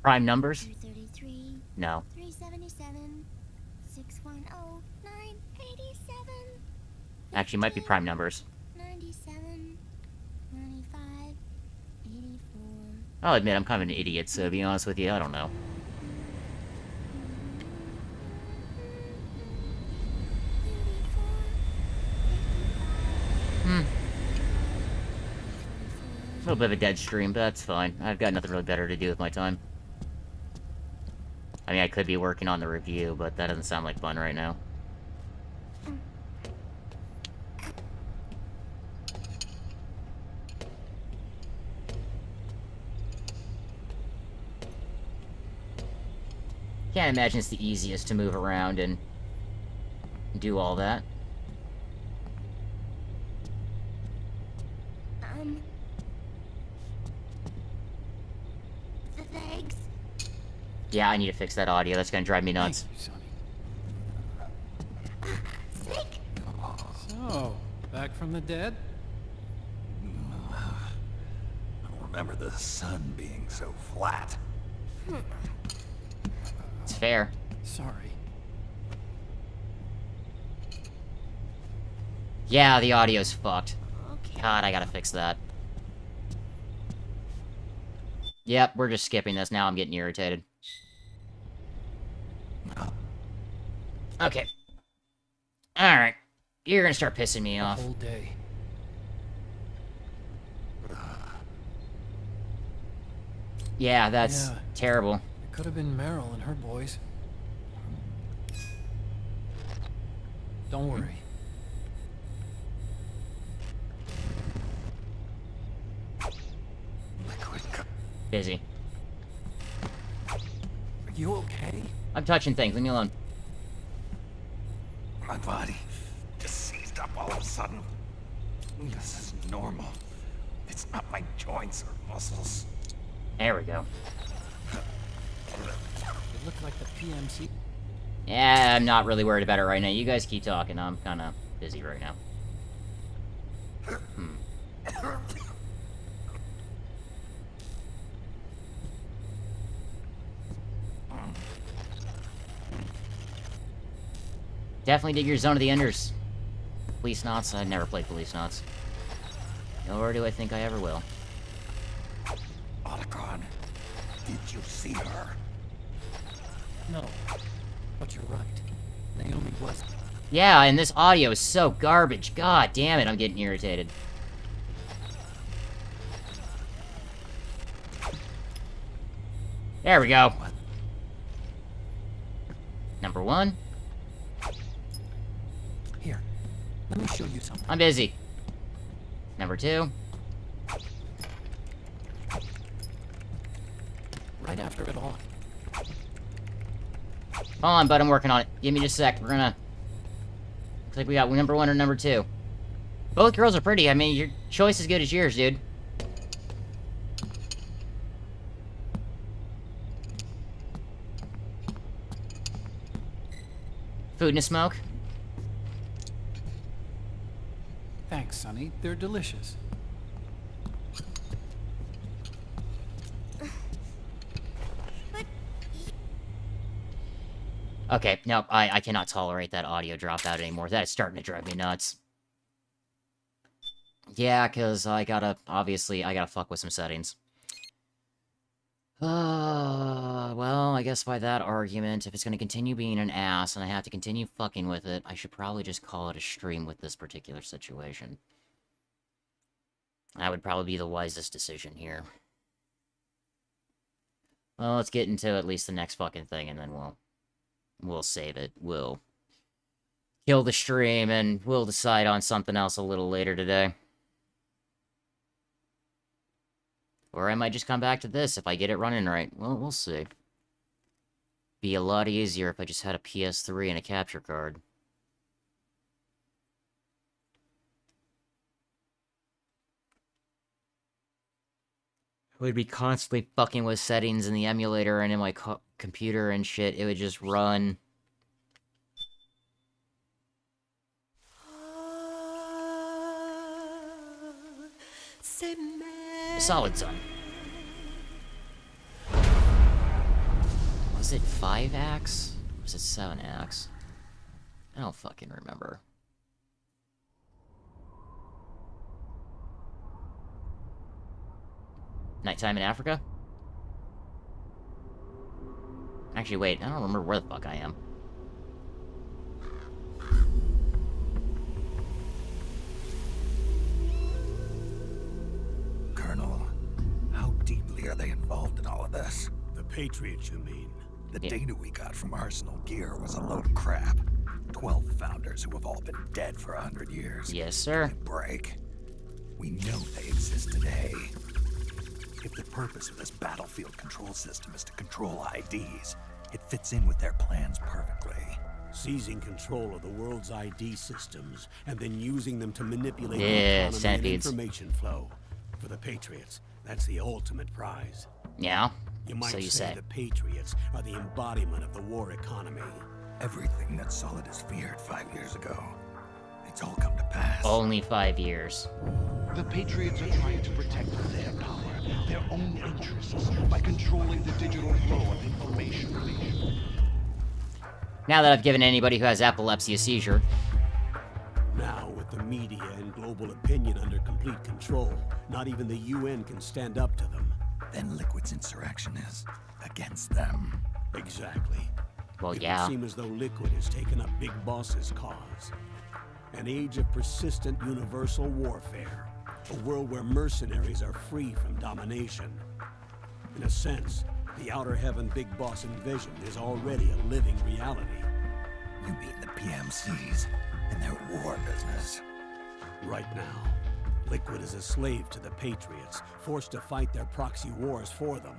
S1: Prime numbers?
S10: 233.
S1: No.
S10: 377. 610. 987.
S1: Actually, might be prime numbers.
S10: 97. 95. 84.
S1: I'll admit, I'm kind of an idiot, so to be honest with you, I don't know. A little bit of a dead stream, but that's fine. I've got nothing really better to do with my time. I mean, I could be working on the review, but that doesn't sound like fun right now. Can't imagine it's the easiest to move around and do all that.
S10: Thanks.
S1: Yeah, I need to fix that audio. That's gonna drive me nuts.
S10: Snake.
S3: So, back from the dead?
S2: I don't remember the sun being so flat.
S1: It's fair.
S3: Sorry.
S1: Yeah, the audio's fucked.
S10: Okay.
S1: God, I gotta fix that. Yep, we're just skipping this. Now I'm getting irritated. Okay. Alright. You're gonna start pissing me off.
S3: Whole day.
S1: Yeah, that's
S3: Yeah.
S1: terrible.
S3: It could have been Meryl and her boys. Don't worry.
S1: Busy.
S2: Are you okay?
S1: I'm touching things. Leave me alone.
S2: My body just seized up all of a sudden. This is normal. It's not my joints or muscles.
S1: There we go.
S3: It looked like the PMC.
S1: Yeah, I'm not really worried about it right now. You guys keep talking. I'm kind of busy right now. Definitely dig your Zone of the Enders. Police Knots. I've never played Police Knots. Nor do I think I ever will.
S2: Otacon, did you see her?
S3: No. But you're right. Naomi was.
S1: Yeah, and this audio is so garbage. God damn it, I'm getting irritated. There we go. Number one.
S3: Here. Let me show you something.
S1: I'm busy. Number two.
S3: Right after it all.
S1: Hold on, bud, I'm working on it. Give me just a sec. We're gonna... Looks like we got number 1 or number 2. Both girls are pretty. I mean, your choice is good as yours, dude. Food and a smoke?
S3: Thanks, Sonny. They're delicious.
S1: Okay, nope, I cannot tolerate that audio dropout anymore. That is starting to drive me nuts. Yeah, because obviously, I gotta fuck with some settings. Well, I guess by that argument, if it's gonna continue being an ass and I have to continue fucking with it, I should probably just call it a stream with this particular situation. That would probably be the wisest decision here. Well, let's get into at least the next fucking thing, and then we'll save it. We'll kill the stream, and we'll decide on something else a little later today. Or I might just come back to this if I get it running right. Well, we'll see. Be a lot easier if I just had a PS3 and a capture card. I would be constantly fucking with settings in the emulator and in my computer and shit. It would just run. Solid Sun. Was it 5 acts? Or was it 7 acts? I don't fucking remember. Nighttime in Africa? Actually, wait, I don't remember where the fuck I am.
S2: Colonel, how deeply are they involved in all of this?
S8: The Patriots, you mean?
S2: The data we got from Arsenal Gear was a load of crap. 12 founders who have all been dead for 100 years.
S1: Yes, sir.
S2: Give me a break. We know they exist today. If the purpose of this battlefield control system is to control IDs, it fits in with their plans perfectly.
S8: Seizing control of the world's ID systems and then using them to manipulate the
S1: Yeah,
S8: economy and
S1: centipedes.
S8: information flow. For the Patriots, that's the ultimate prize.
S1: Yeah?
S8: You might
S1: So you
S8: say
S1: say.
S8: the Patriots are the embodiment of the war economy.
S2: Everything that Solid has feared 5 years ago, it's all come to pass.
S1: Only 5 years.
S5: The Patriots are trying to protect their power, their own interests, by controlling the digital flow of information.
S1: Now that I've given anybody who has epilepsy a seizure.
S8: Now, with the media and global opinion under complete control, not even the UN can stand up to them.
S2: Then Liquid's insurrection is against them.
S8: Exactly.
S1: Well,
S8: It
S1: yeah.
S8: would seem as though Liquid has taken up Big Boss's cause. An age of persistent universal warfare. A world where mercenaries are free from domination. In a sense, the Outer Heaven Big Boss envisioned is already a living reality.
S2: You mean the PMCs and their war business?
S8: Right now, Liquid is a slave to the Patriots, forced to fight their proxy wars for them.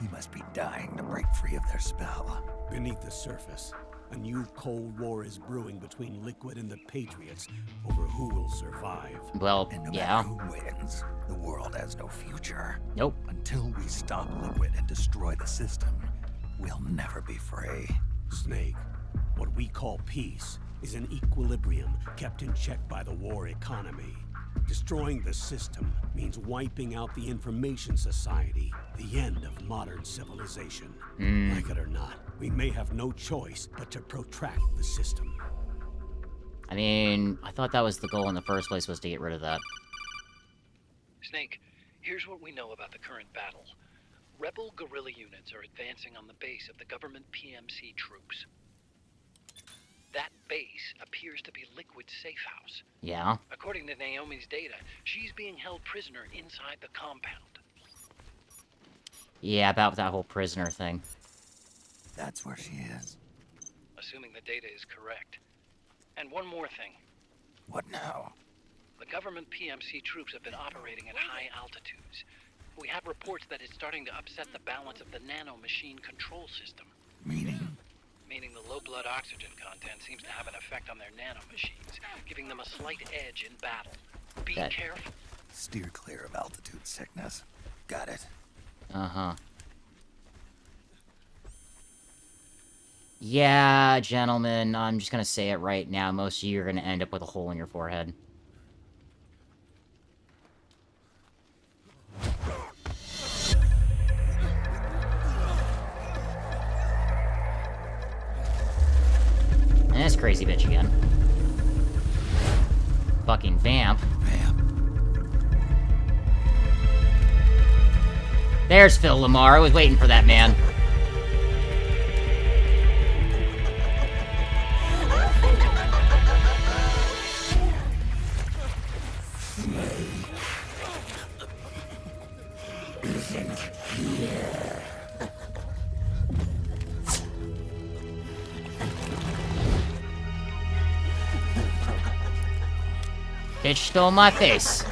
S2: He must be dying to break free of their spell.
S8: Beneath the surface, a new Cold War is brewing between Liquid and the Patriots over who will survive.
S1: Well,
S2: And no
S1: yeah.
S2: matter who wins, the world has no future.
S1: Nope.
S2: Until we stop Liquid and destroy the system, we'll never be free.
S8: Snake, what we call peace is an equilibrium kept in check by the war economy. Destroying the system means wiping out the information society, the end of modern civilization. Like it or not, we may have no choice but to protract the system.
S1: I mean, I thought that was the goal in the first place, was to get rid of that.
S4: Snake, here's what we know about the current battle. Rebel guerrilla units are advancing on the base of the government PMC troops. That base appears to be Liquid's safe house.
S1: Yeah?
S4: According to Naomi's data, she's being held prisoner inside the compound.
S1: Yeah, about that whole prisoner thing.
S2: That's where she is.
S4: Assuming the data is correct. And one more thing.
S2: What now?
S4: The government PMC troops have been operating at high altitudes. We have reports that it's starting to upset the balance of the nano machine control system.
S2: Meaning?
S4: meaning the low blood oxygen content seems to have an effect on their nanomachines, giving them a slight edge in battle. Be careful.
S2: Steer clear of altitude sickness. Got it.
S1: Uh-huh. Yeah, gentlemen, I'm just gonna say it right now. Most of you are gonna end up with a hole in your forehead. And this crazy bitch again. Fucking vamp. There's Phil Lamar. I was waiting for that man. Bitch stole my face.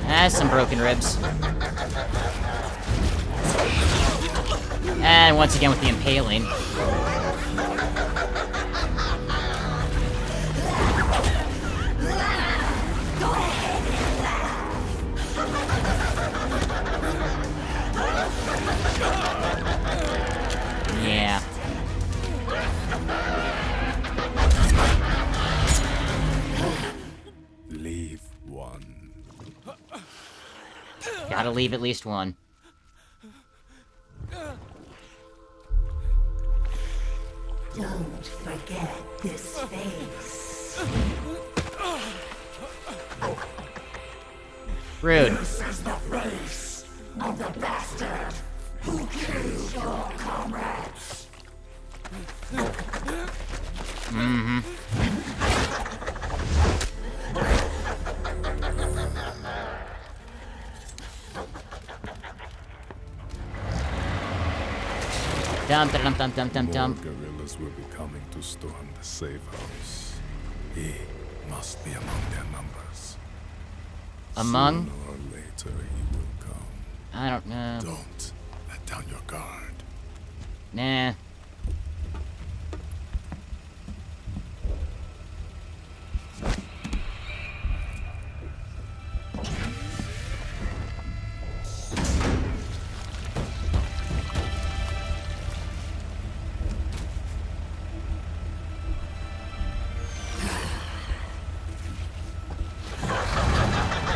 S1: That's some broken ribs. And once again with the impaling. Yeah.
S11: Leave one.
S1: Gotta leave at least one.
S10: Don't forget this face.
S1: Rude.
S10: This is the face of the bastard who killed your comrades.
S1: Mm-hmm. Dum dum dum dum dum dum.
S11: More guerrillas will be coming to storm the safe house. He must be among their numbers.
S1: Among?
S11: Sooner or later he will come.
S1: I don't know.
S11: Don't let down your guard.
S1: Nah.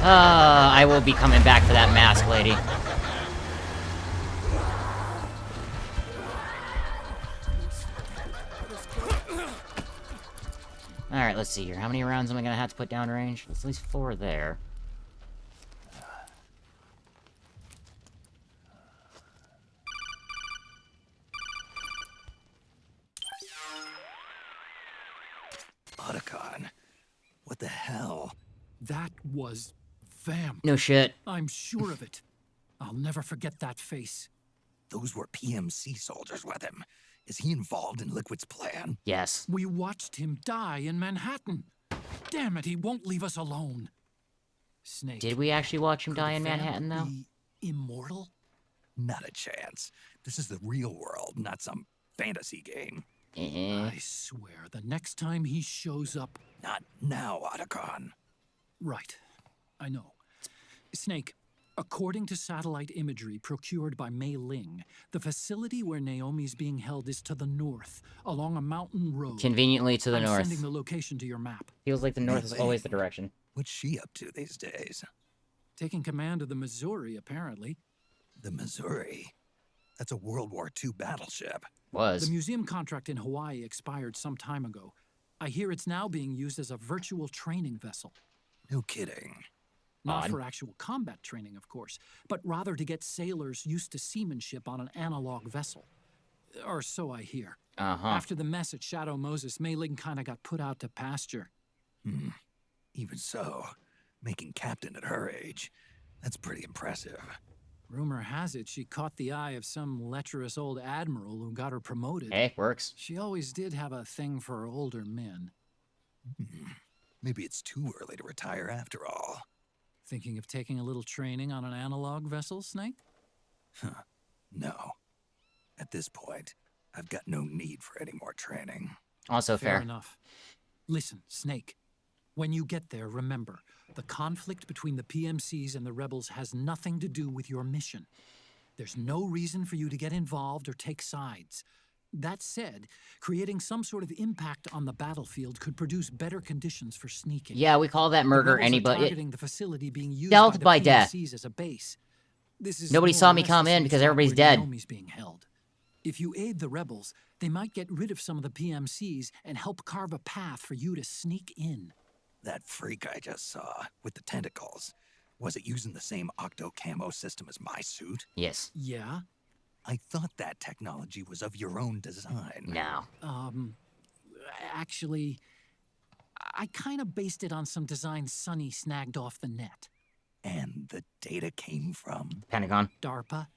S1: I will be coming back for that mask, lady. Alright, let's see here. How many rounds am I gonna have to put down range? There's at least 4 there.
S2: Otacon. What the hell?
S3: That was Vamp.
S1: No shit.
S3: I'm sure of it. I'll never forget that face.
S2: Those were PMC soldiers with him. Is he involved in Liquid's plan?
S1: Yes.
S3: We watched him die in Manhattan. Damn it, he won't leave us alone. Snake.
S1: Did we actually watch him
S3: could
S1: die in
S3: Vamp
S1: Manhattan, though?
S3: be immortal?
S2: Not a chance. This is the real world, not some fantasy game.
S3: I swear, the next time he shows up...
S2: Not now, Otacon.
S3: Right. I know. Snake, according to satellite imagery procured by Mei Ling, the facility where Naomi's being held is to the north, along a mountain road.
S1: Conveniently to the
S3: I'm
S1: north.
S3: sending the location to your map.
S1: Feels like the north is always the direction.
S2: What's she up to these days?
S3: Taking command of the Missouri, apparently.
S2: The Missouri? That's a World War II battleship.
S1: Was.
S3: The museum contract in Hawaii expired some time ago. I hear it's now being used as a virtual training vessel.
S2: No kidding.
S3: Not
S1: Odd.
S3: for actual combat training, of course, but rather to get sailors used to seamanship on an analog vessel. Or so I hear.
S1: Uh-huh.
S3: After the mess at Shadow Moses, Mei Ling kinda got put out to pasture.
S2: Even so, making captain at her age, that's pretty impressive.
S3: Rumor has it she caught the eye of some lecherous old admiral who got her promoted.
S1: Hey, works.
S3: She always did have a thing for older men.
S2: Maybe it's too early to retire after all.
S3: Thinking of taking a little training on an analog vessel, Snake?
S2: No. At this point, I've got no need for any more training.
S1: Also
S3: Fair
S1: fair.
S3: enough. Listen, Snake. When you get there, remember, the conflict between the PMCs and the rebels has nothing to do with your mission. There's no reason for you to get involved or take sides. That said, creating some sort of impact on the battlefield could produce better conditions for sneaking.
S1: Yeah, we call that
S3: The
S1: murder.
S3: rebels are
S1: Anybody
S3: targeting the facility being used
S1: Stealth
S3: by
S1: by
S3: the
S1: death.
S3: PMCs as a base. This is
S1: Nobody
S3: more
S1: saw
S3: or
S1: me
S3: less
S1: come
S3: the
S1: in
S3: same
S1: because
S3: spot
S1: everybody's
S3: where
S1: dead.
S3: Naomi's being held. If you aid the rebels, they might get rid of some of the PMCs and help carve a path for you to sneak in.
S2: That freak I just saw, with the tentacles, was it using the same octo-camo system as my suit?
S1: Yes.
S3: Yeah?
S2: I thought that technology was of your own design.
S1: No.
S3: Actually, I kind of based it on some designs Sony snagged off the net.
S2: And the data came from?
S1: Pentagon.
S3: DARPA?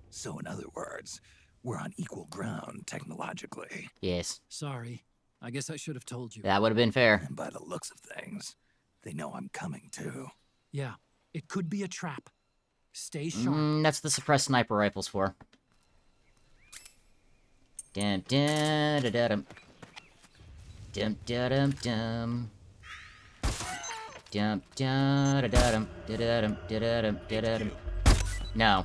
S2: So in other words, we're on equal ground technologically.
S1: Yes.
S3: Sorry. I guess I should have told you.
S1: That would have been fair.
S2: And by the looks of things, they know I'm coming too.
S3: Yeah, it could be a trap. Stay sharp.
S1: That's the suppressed sniper rifles for. Dum dum da da dum. Dum da dum dum. Dum da da da dum da da dum da da dum da da dum. No.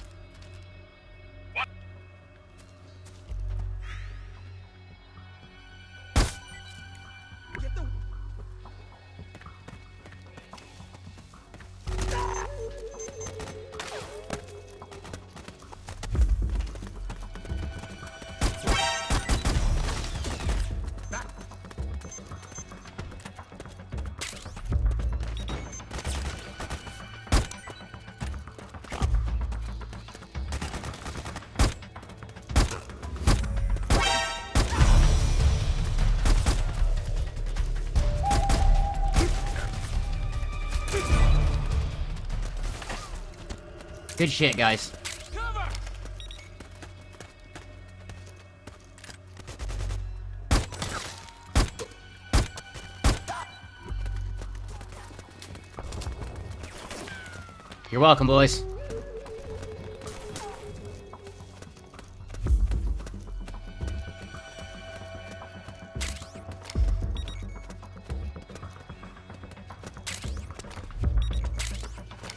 S1: Good shit, guys. You're welcome, boys.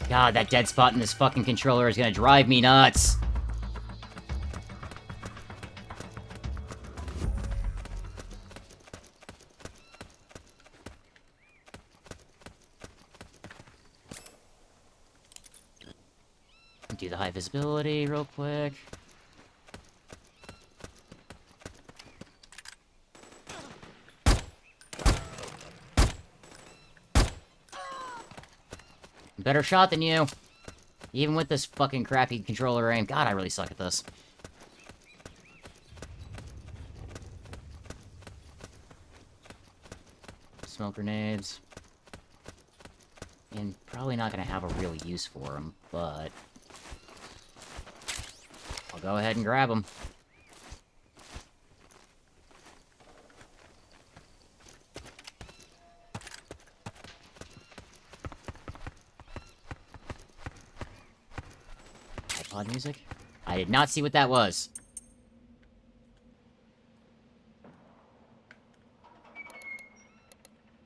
S1: God, that dead spot in this fucking controller is gonna drive me nuts. Do the high visibility real quick. Better shot than you. Even with this fucking crappy controller aim. God, I really suck at this. Smoke grenades. And probably not gonna have a real use for them, but I'll go ahead and grab them. iPod music? I did not see what that was.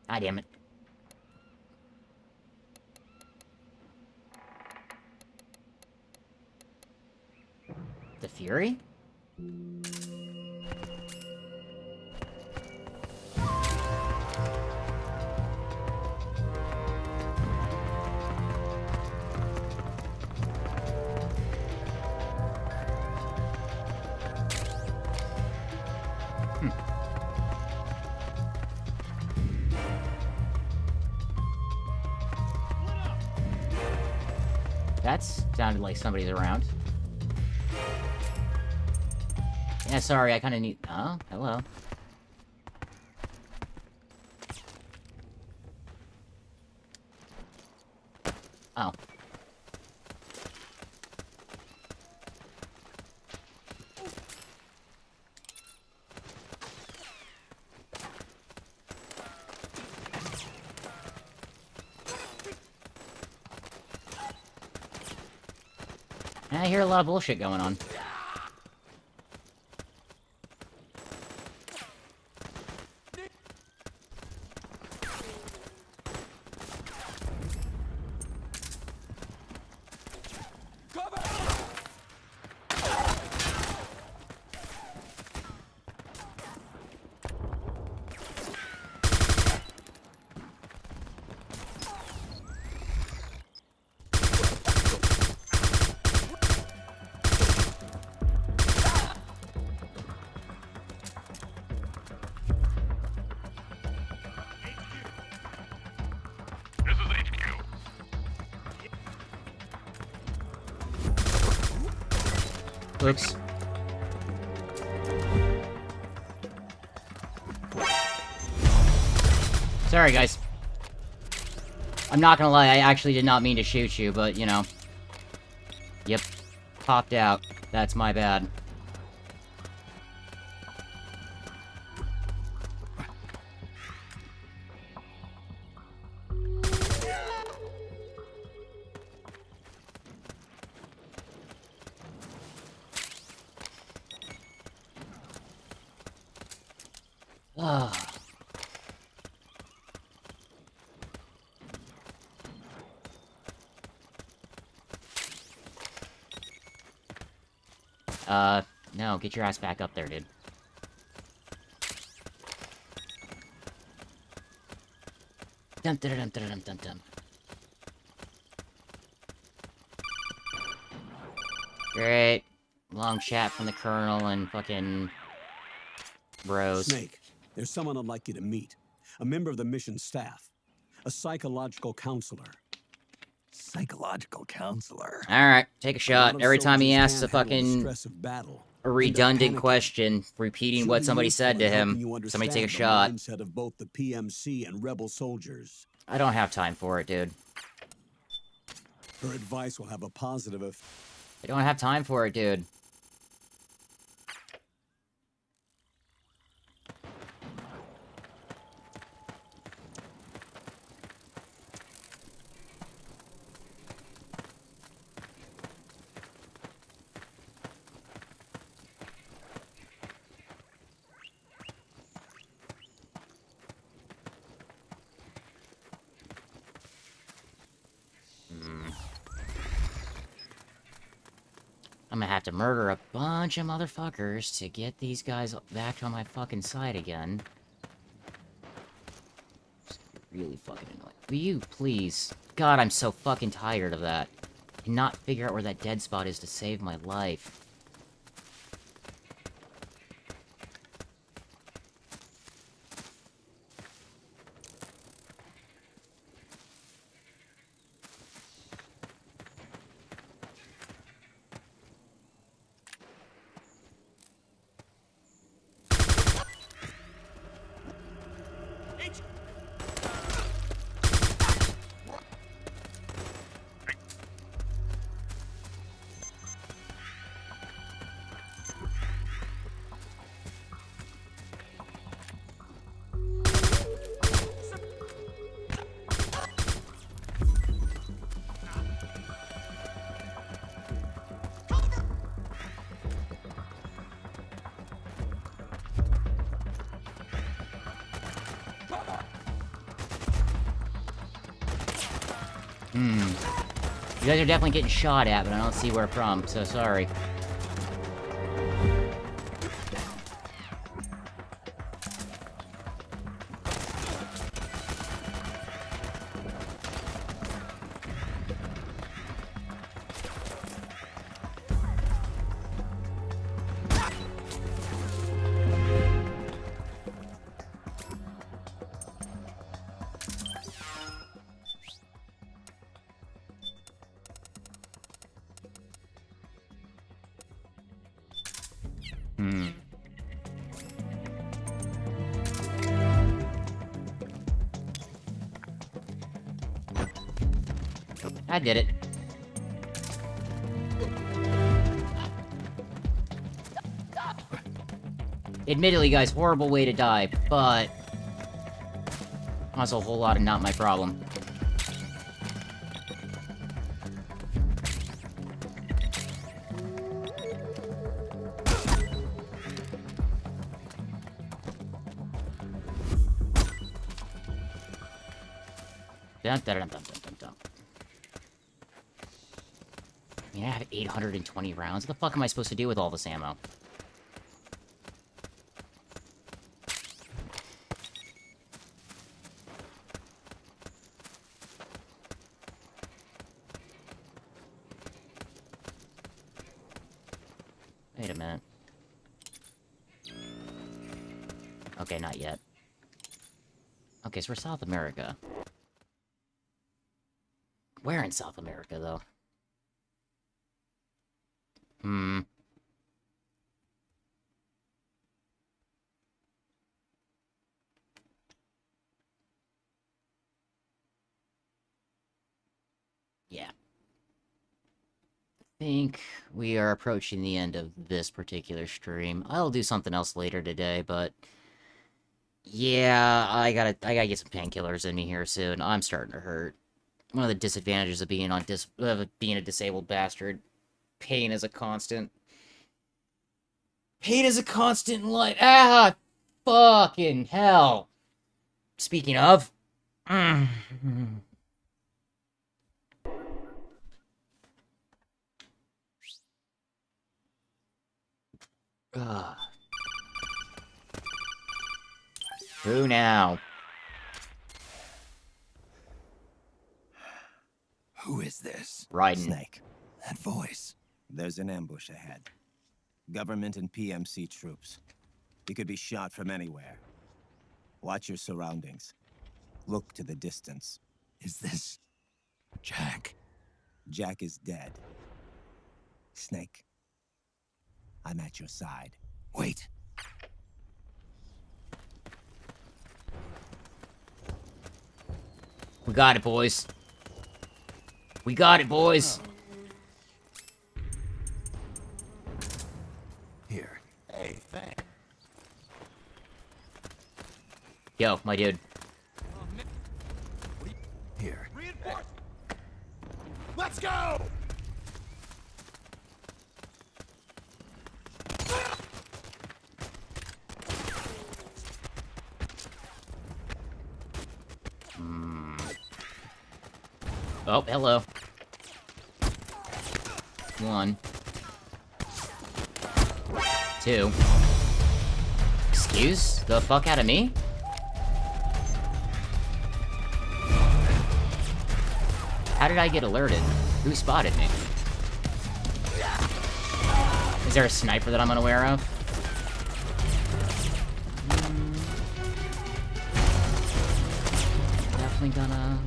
S1: Ah, damn it. The Fury? That sounded like somebody's around. Yeah, sorry, I kinda need... Oh, hello. Oh. I hear a lot of bullshit going on. Oops. Sorry, guys. I'm not gonna lie, I actually did not mean to shoot you, but, you know. Yep. Popped out. That's my bad. No, get your ass back up there, dude. Dum dum dum dum dum dum. Great. Long chat from the Colonel and fucking... bros.
S8: Snake, there's someone I'd like you to meet. A member of the mission staff. A psychological counselor.
S2: Psychological counselor.
S1: Alright, take a shot. Every time he asks a fucking... a redundant question, repeating what somebody said to him, somebody take a shot.
S8: Of both the PMC and rebel soldiers.
S1: I don't have time for it, dude.
S8: Her advice will have a positive effect.
S1: I don't have time for it, dude. I'm gonna have to murder a bunch of motherfuckers to get these guys back on my fucking side again. It's really fucking annoying. Will you please? God, I'm so fucking tired of that. I cannot figure out where that dead spot is to save my life. You guys are definitely getting shot at, but I don't see where from, so sorry. I did it. Admittedly, guys, horrible way to die, but also a whole lot of not my problem. Dun, dun, dun, dun, dun, dun, dun. I mean, I have 820 rounds. What the fuck am I supposed to do with all this ammo? Wait a minute. Okay, not yet. Okay, so we're South America. Where in South America, though? Yeah. I think we are approaching the end of this particular stream. I'll do something else later today, but... yeah, I gotta get some painkillers in me here soon. I'm starting to hurt. One of the disadvantages of being being a disabled bastard. Pain is a constant. Pain is a constant in life. Ah! Fucking hell! Speaking of... Who now?
S12: Who is this?
S1: Raiden.
S12: Snake. That voice. There's an ambush ahead. Government and PMC troops. You could be shot from anywhere. Watch your surroundings. Look to the distance.
S2: Is this... Jack?
S12: Jack is dead. Snake. I'm at your side.
S2: Wait.
S1: We got it, boys. We got it, boys.
S2: Here. Hey, thanks.
S1: Yo, my dude.
S2: Here.
S10: Let's go!
S1: Oh, hello. 1. 2. Excuse the fuck out of me? How did I get alerted? Who spotted me? Is there a sniper that I'm unaware of? Definitely gonna...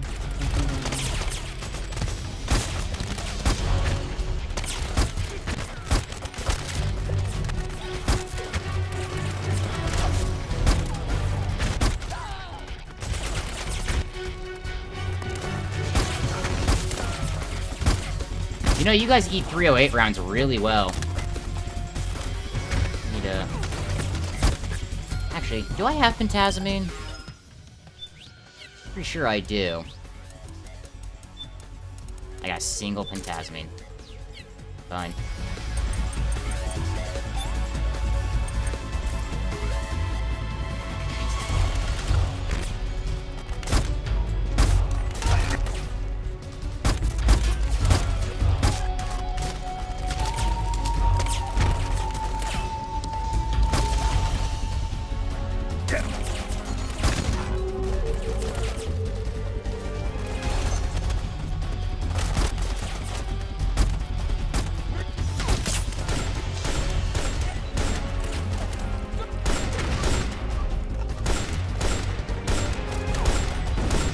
S1: You know, you guys eat 308 rounds really well. Need to... Actually, do I have pentazamine? Pretty sure I do. I got a single pentazamine. Fine.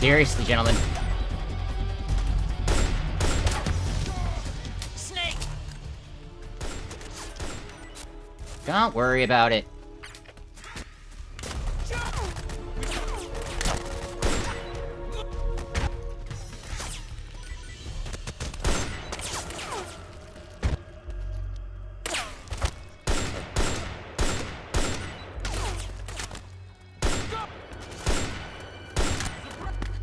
S1: Seriously, gentlemen. Snake! Don't worry about it.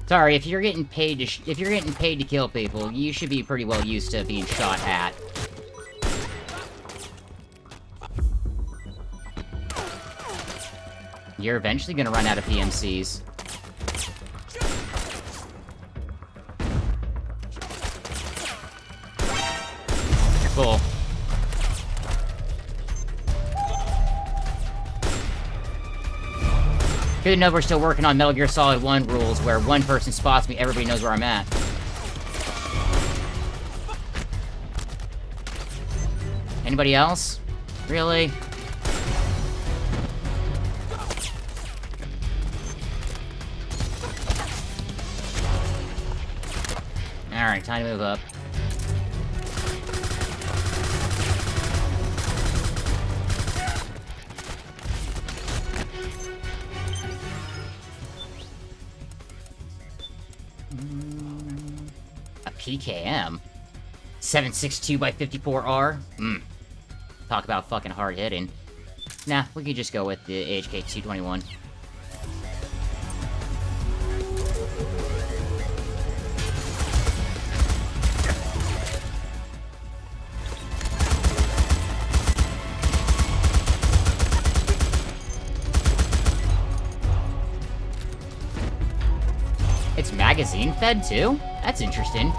S1: Sorry, if you're getting paid to kill people, you should be pretty well used to being shot at. You're eventually gonna run out of PMCs. Cool. Good to know we're still working on Metal Gear Solid 1 rules, where one person spots me, everybody knows where I'm at. Anybody else? Really? Alright, time to move up. A PKM? 7.62 by 54R? Talk about fucking hard hitting. Nah, we can just go with the AHK 221. It's magazine fed too? That's interesting.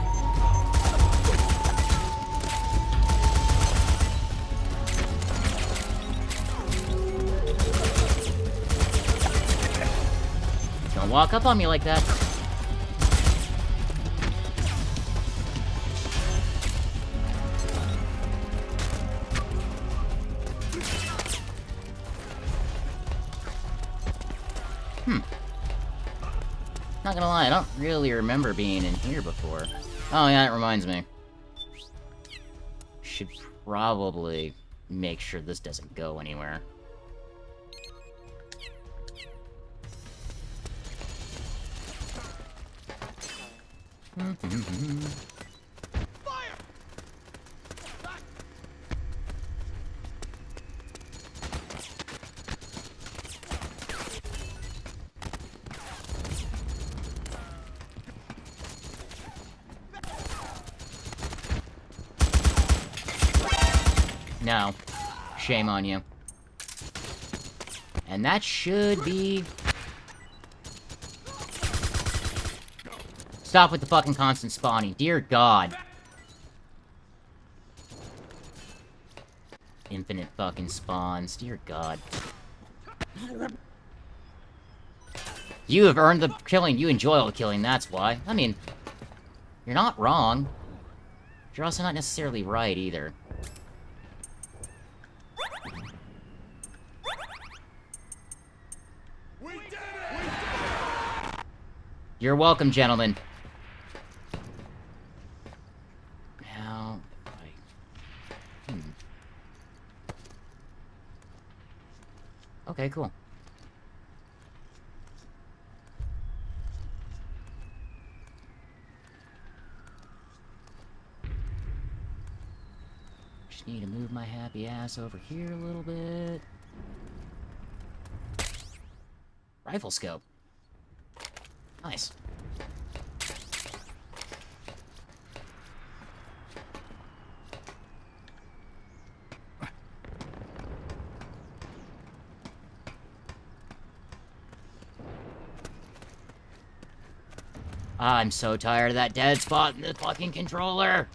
S1: Don't walk up on me like that. Not gonna lie, I don't really remember being in here before. Oh yeah, that reminds me. Should probably make sure this doesn't go anywhere. No. Shame on you. And that should be... Stop with the fucking constant spawning. Dear God. Infinite fucking spawns. Dear God. You have earned the killing. You enjoy all the killing, that's why. I mean, you're not wrong. You're also not necessarily right, either. You're welcome, gentlemen. Now, Okay, cool. Just need to move my happy ass over here a little bit. Rifle scope. Nice. I'm so tired of that dead spot in the fucking controller.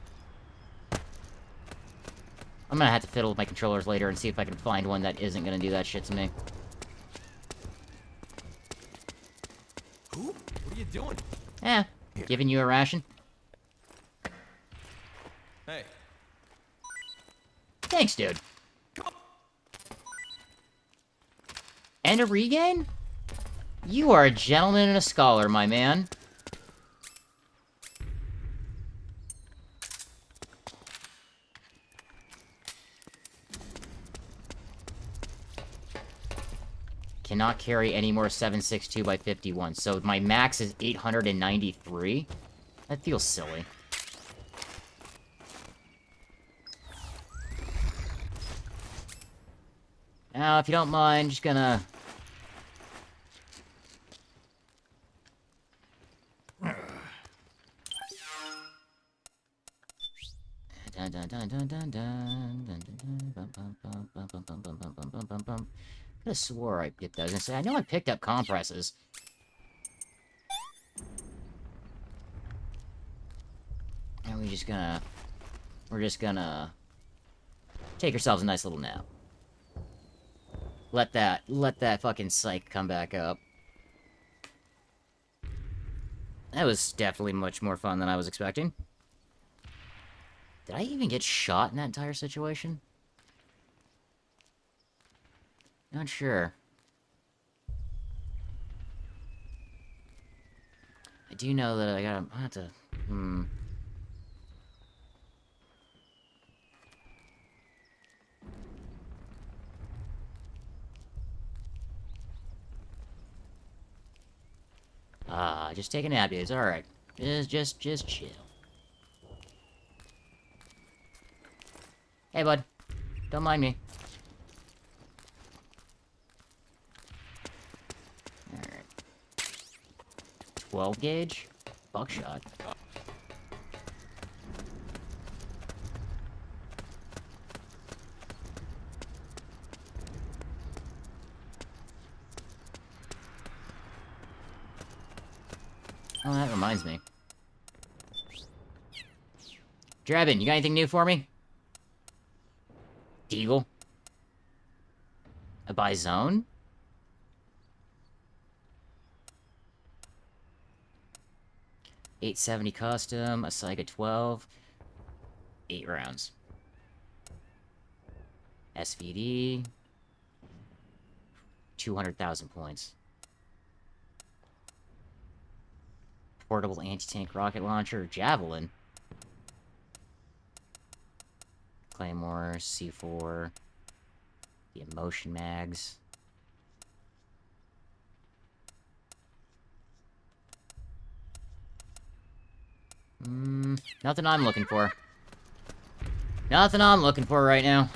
S1: I'm gonna have to fiddle with my controllers later and see if I can find one that isn't gonna do that shit to me.
S6: What are you doing?
S1: Eh, giving you a ration.
S6: Hey.
S1: Thanks, dude. And a regain? You are a gentleman and a scholar, my man. Cannot carry any more 7.62 by 51. So my max is 893? That feels silly. Now, if you don't mind, just gonna... I could've swore I picked those. I said, I know I picked up compresses. And we're just gonna Take yourselves a nice little nap. Let that fucking psych come back up. That was definitely much more fun than I was expecting. Did I even get shot in that entire situation? Not sure. I do know that I have to... just take a nap, dudes. Alright. Just chill. Hey, bud. Don't mind me. Alright. 12 gauge? Buckshot. Oh, that reminds me. Drebin, you got anything new for me? Deagle? A buy zone? $870 custom, a Saiga 12, 8 rounds. SVD, 200,000 points. Portable anti-tank rocket launcher, Javelin. Claymore, C4. The emotion mags. Nothing I'm looking for. Nothing I'm looking for right now.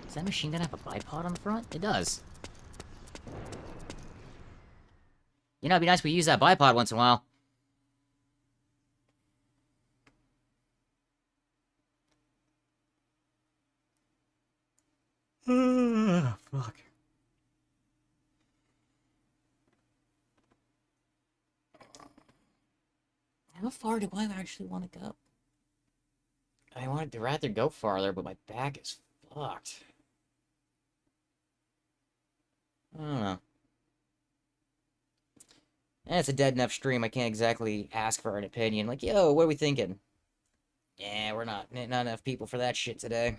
S1: Does that machine gun have a bipod on the front? It does. You know, it'd be nice if we use that bipod once in a while. Fuck. How far do I actually want to go? I wanted to rather go farther, but my back is fucked. I don't know. And it's a dead enough stream, I can't exactly ask for an opinion. Like, yo, what are we thinking? Yeah, we're not enough people for that shit today.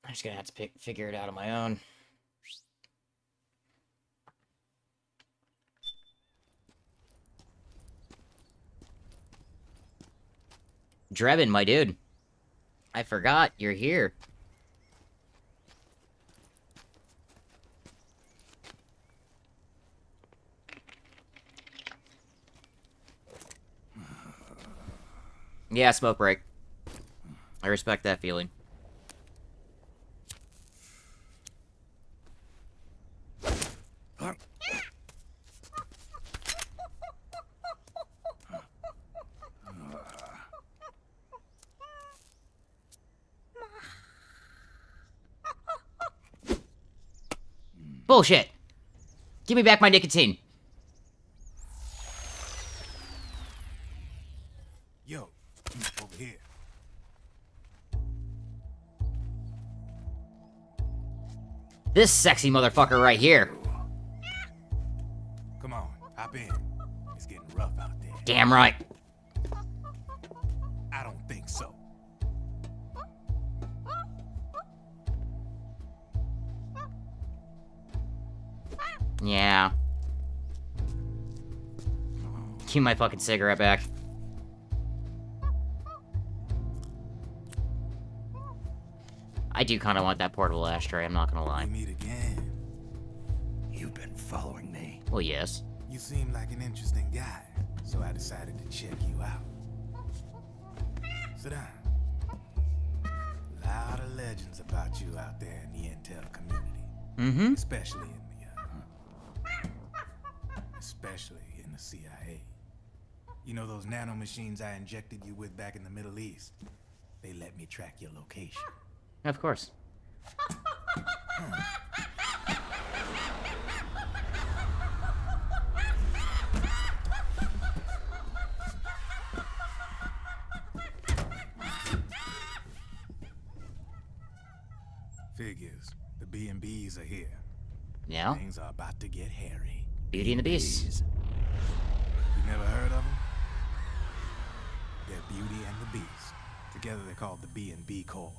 S1: I'm just gonna have to figure it out on my own. Drebin, my dude. I forgot you're here. Yeah, smoke break. I respect that feeling. Bullshit! Give me back my nicotine.
S11: Yo, over here.
S1: This sexy motherfucker right here.
S11: Come on, hop in. It's getting rough out there.
S1: Damn right.
S11: I don't think so.
S1: Yeah. Give me my fucking cigarette back. I do kind of want that portable ashtray, I'm not gonna lie.
S11: We meet again.
S2: You've been following me.
S1: Well, yes.
S11: You seem like an interesting guy, so I decided to check you out. Sit down. A lot of legends about you out there in the intel community.
S1: Mm-hmm.
S11: Especially in the CIA.
S13: You know those nanomachines I injected you with back in the Middle East? They let me track your location.
S1: Of course.
S13: Figures. The B&Bs are here.
S1: Yeah.
S13: Things are about to get hairy.
S1: Beauty and the Beast.
S13: You never heard of them? They're Beauty and the Beast. Together they're called the B&B Corps.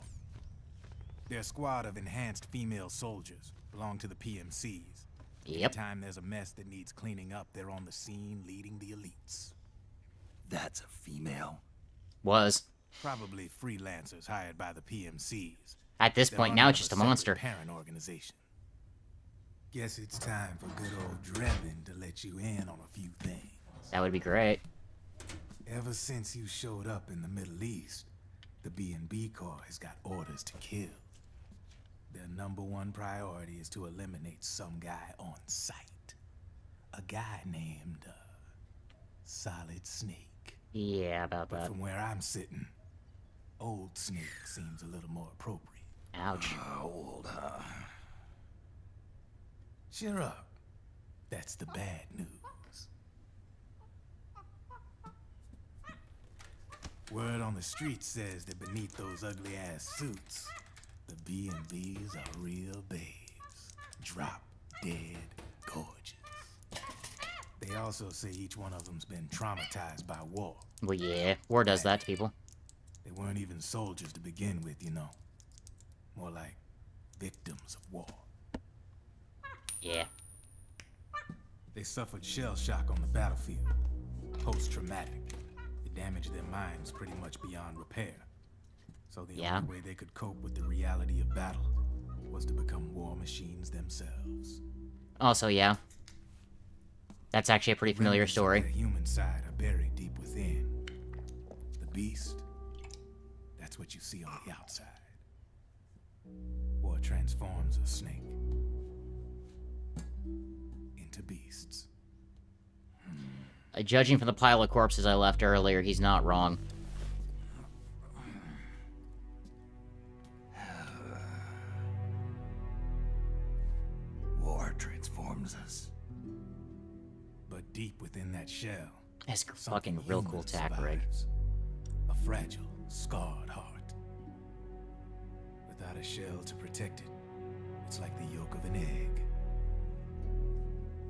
S13: They're a squad of enhanced female soldiers, belong to the PMCs.
S1: Yep.
S13: Anytime there's a mess that needs cleaning up, they're on the scene leading the elites.
S2: That's a female?
S1: Was.
S13: Probably freelancers hired by the PMCs.
S1: At this
S13: They're
S1: point,
S13: running
S1: now
S13: of
S1: it's just a
S13: separate
S1: monster.
S13: Parent organization. Guess it's time for good old Drebin to let you in on a few things.
S1: That would be great.
S13: Ever since you showed up in the Middle East, the B&B Corps has got orders to kill. Their #1 priority is to eliminate some guy on sight. A guy named, Solid Snake.
S1: Yeah, about
S13: But
S1: that.
S13: from where I'm sitting, Old Snake seems a little more appropriate.
S1: Ouch.
S2: Old, huh?
S13: Cheer up. That's the bad news. Word on the street says that beneath those ugly-ass suits, the B&Bs are real babes. Drop dead gorgeous. They also say each one of them's been traumatized by war.
S1: Well, yeah. War does that to people.
S13: They weren't even soldiers to begin with, you know. More like victims of war.
S1: Yeah.
S13: They suffered shell shock on the battlefield. Post-traumatic. It damaged their minds pretty much beyond repair. So the only way they could cope with the reality of battle was to become war machines themselves.
S1: Also, yeah. That's actually a pretty familiar story.
S13: The human side are buried deep within. The beast, that's what you see on the outside. War transforms a snake into beasts.
S1: Judging from the pile of corpses I left earlier, he's not wrong.
S2: War transforms us.
S13: But deep within that shell,
S1: that's fucking real cool tack rig.
S13: A fragile, scarred heart. Without a shell to protect it, it's like the yolk of an egg.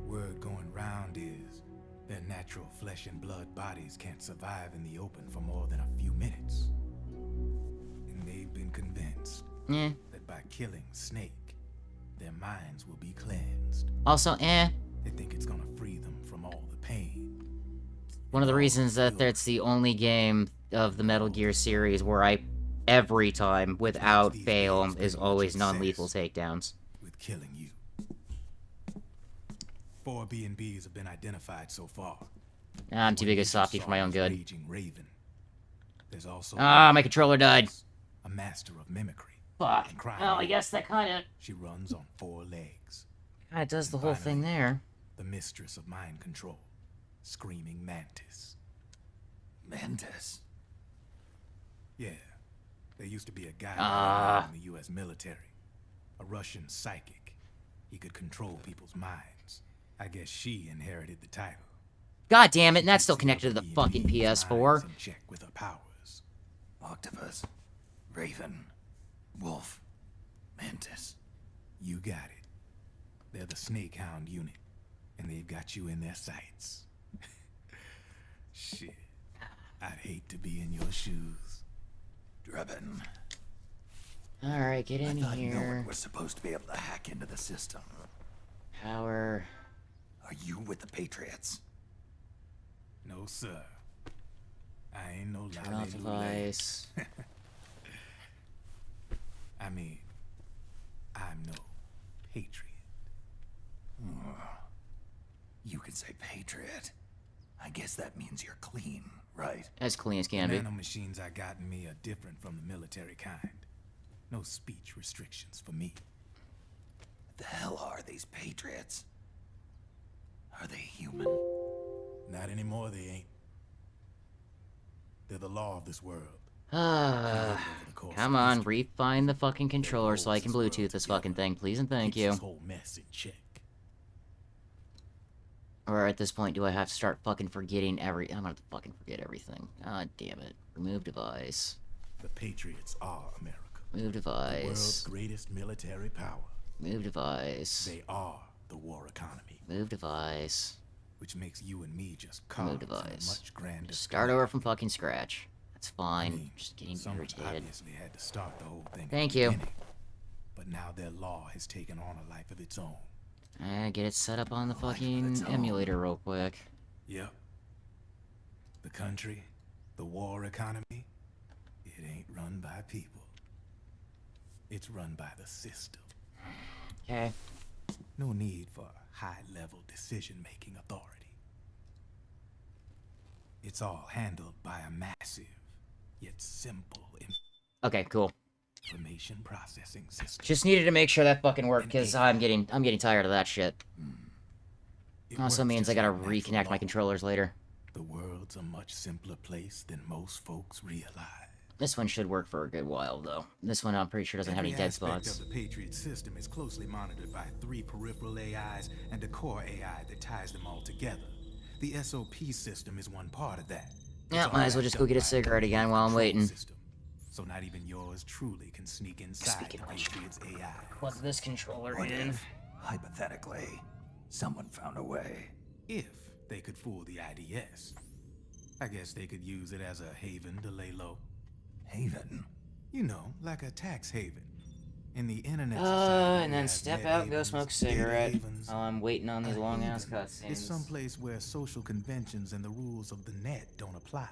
S13: Word going round is their natural flesh and blood bodies can't survive in the open for more than a few minutes. And they've been convinced that by killing Snake, their minds will be cleansed.
S1: Also,
S13: They think it's gonna free them from all the pain.
S1: one of the reasons that it's the only game of the Metal Gear series where I, every time, without fail, is always non-lethal takedowns.
S13: With killing you. 4 B&Bs have been identified so far.
S1: I'm too big a softie for my own good.
S13: Raging Raven. There's also
S1: my controller died.
S13: A master of mimicry.
S1: Fuck. Oh, I guess that kinda...
S13: She runs on 4 legs.
S1: Kinda does the whole thing there.
S13: The mistress of mind control. Screaming Mantis.
S2: Mantis?
S13: Yeah. There used to be a guy in the US military. A Russian psychic. He could control people's minds. I guess she inherited the title.
S1: God damn it, and that's still connected to the fucking PS4.
S13: In check with her powers.
S2: Octopus. Raven. Wolf. Mantis.
S13: You got it. They're the Snake Hound unit. And they've got you in their sights. Shit. I'd hate to be in your shoes.
S2: Drebin.
S1: Alright, get in
S2: I thought
S1: here.
S2: no one was supposed to be able to hack into the system.
S1: Power.
S2: Are you with the Patriots?
S13: No, sir. I ain't no
S1: Turn off device.
S13: I mean, I'm no patriot.
S2: You could say Patriot. I guess that means you're clean, right?
S1: As clean as can be.
S13: The nanomachines I got in me are different from the military kind. No speech restrictions for me.
S2: What the hell are these Patriots? Are they human?
S13: Not anymore, they ain't. They're the law of this world.
S1: Come on, refine the fucking controller so I can Bluetooth this fucking thing, please and thank you.
S13: This whole mess in check.
S1: Or at this point, do I have to start fucking forgetting I'm gonna have to fucking forget everything. God damn it. Remove device.
S13: The Patriots are America.
S1: Move device.
S13: The world's greatest military power.
S1: Move device.
S13: They are the war economy.
S1: Move device.
S13: Which makes you and me just cogs
S1: Move device.
S13: much grander.
S1: Start over from fucking scratch. That's fine.
S13: I mean,
S1: just getting
S13: someone
S1: irritated.
S13: obviously had to start the whole thing.
S1: Thank you.
S13: But now their law has taken on a life of its own.
S1: Get it set up on the fucking emulator real quick.
S13: Yep. The country, the war economy, it ain't run by people. It's run by the system.
S1: Okay.
S13: No need for high-level decision-making authority. It's all handled by a massive, yet simple
S1: Okay, cool.
S13: information processing system.
S1: Just needed to make sure that fucking worked, because I'm getting tired of that shit. Also means I gotta reconnect my controllers later.
S13: The world's a much simpler place than most folks realize.
S1: This one should work for a good while, though. This one I'm pretty sure doesn't have any dead spots.
S13: Every aspect of the Patriot system is closely monitored by 3 peripheral AIs and a core AI that ties them all together. The SOP system is one part of that.
S1: Yeah, might as well just go get a cigarette again while I'm waiting.
S13: So not even yours truly can sneak inside the Patriot's AI.
S1: What's this controller
S2: What
S1: in?
S2: if, hypothetically, someone found a way?
S13: If they could fool the IDS. I guess they could use it as a haven to lay low.
S2: Haven?
S13: You know, like a tax haven. In the internet
S1: And then step out and go smoke a cigarette while I'm waiting on these long-ass cutscenes.
S13: It's someplace where social conventions and the rules of the net don't apply.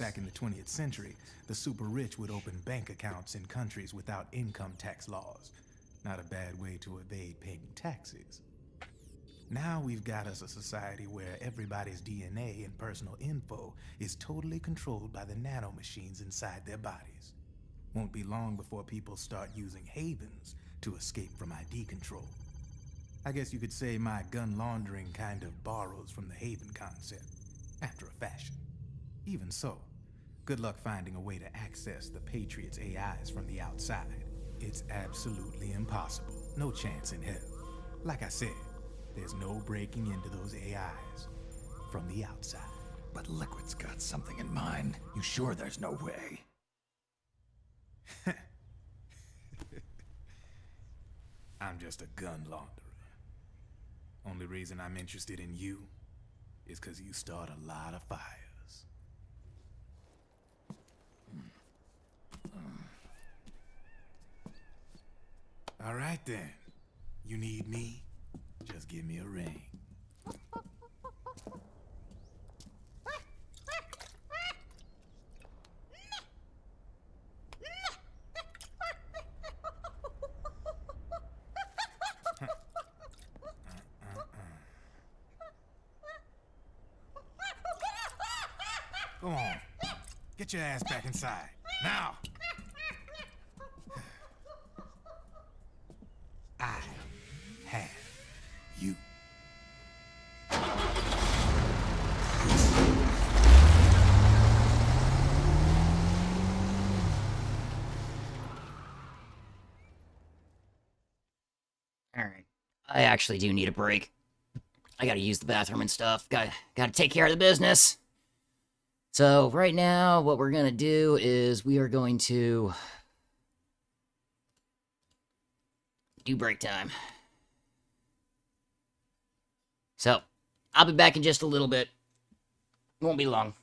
S13: Back in the 20th century, the super rich would open bank accounts in countries without income tax laws. Not a bad way to evade paying taxes. Now we've got us a society where everybody's DNA and personal info is totally controlled by the nanomachines inside their bodies. Won't be long before people start using havens to escape from ID control. I guess you could say my gun laundering kind of borrows from the haven concept, after a fashion. Even so, good luck finding a way to access the Patriots' AIs from the outside. It's absolutely impossible. No chance in hell. Like I said, there's no breaking into those AIs from the outside.
S2: But Liquid's got something in mind. You sure there's no way?
S13: I'm just a gun launderer. Only reason I'm interested in you is because you start a lot of fires. All right then. You need me? Just give me a ring. Go on. Get your ass back inside. Now! I have you.
S1: Alright. I actually do need a break. I gotta use the bathroom and stuff. Gotta take care of the business. So, right now, what we're gonna do is we are going to do break time. So, I'll be back in just a little bit. Won't be long.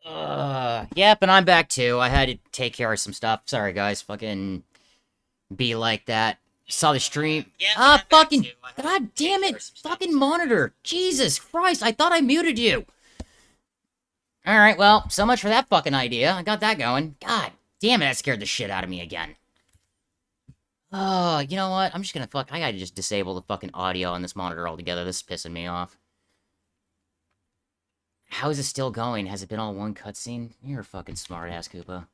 S1: Yep, and I'm back too. I had to take care of some stuff. Sorry, guys. Fucking be like that. Saw the stream. Fucking. God damn it. Fucking monitor. Jesus Christ, I thought I muted you. Alright, well, so much for that fucking idea. I got that going. God damn it, that scared the shit out of me again. Oh, you know what? I'm just gonna I gotta just disable the fucking audio on this monitor altogether. This is pissing me off. How is it still going? Has it been all one cutscene? You're a fucking smartass, Koopa.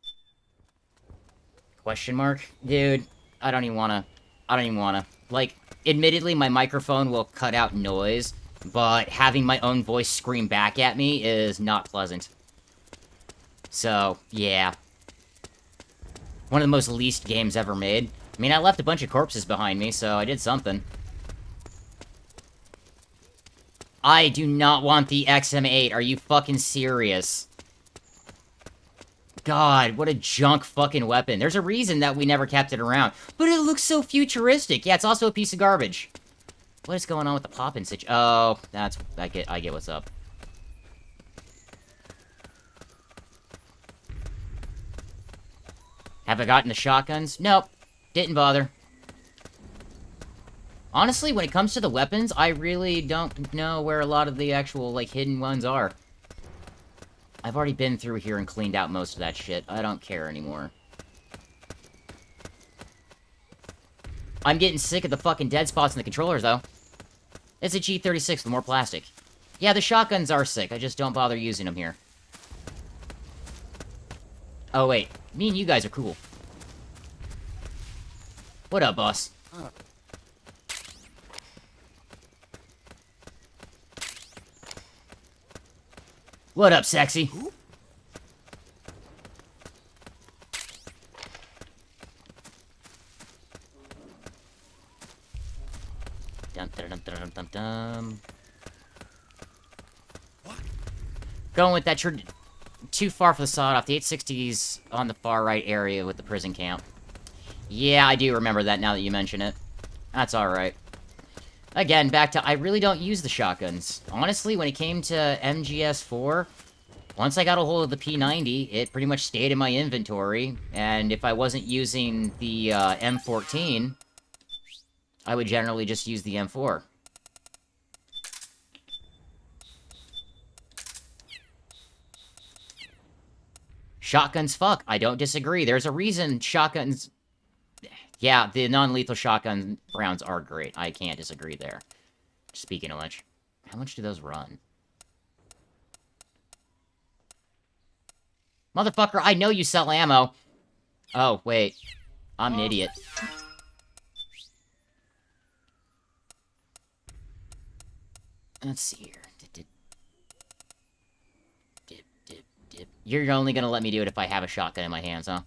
S1: Question mark? Dude, I don't even wanna. Like, admittedly, my microphone will cut out noise, but having my own voice scream back at me is not pleasant. So, yeah. One of the most least games ever made. I mean, I left a bunch of corpses behind me, so I did something. I do not want the XM8. Are you fucking serious? God, what a junk fucking weapon. There's a reason that we never kept it around. But it looks so futuristic. Yeah, it's also a piece of garbage. What is going on with the pop-in situation? Oh, that's... I get what's up. Have I gotten the shotguns? Nope. Didn't bother. Honestly, when it comes to the weapons, I really don't know where a lot of the actual, like, hidden ones are. I've already been through here and cleaned out most of that shit. I don't care anymore. I'm getting sick of the fucking dead spots in the controllers, though. It's a G36 with more plastic. Yeah, the shotguns are sick. I just don't bother using them here. Oh, wait. Me and you guys are cool. What up, boss? What up, sexy? Dum dum dum dum dum dum. Going with that too far for the sawed off. The 860's on the far right area with the prison camp. Yeah, I do remember that now that you mention it. That's alright. Again, back to, I really don't use the shotguns. Honestly, when it came to MGS4, once I got a hold of the P90, it pretty much stayed in my inventory, and if I wasn't using the M14, I would generally just use the M4. Shotguns fuck, I don't disagree. There's a reason shotguns... Yeah, the non-lethal shotgun rounds are great. I can't disagree there. Speaking of which, how much do those run? Motherfucker, I know you sell ammo. Oh, wait. I'm an idiot. Let's see here. Dip. You're only gonna let me do it if I have a shotgun in my hands, huh?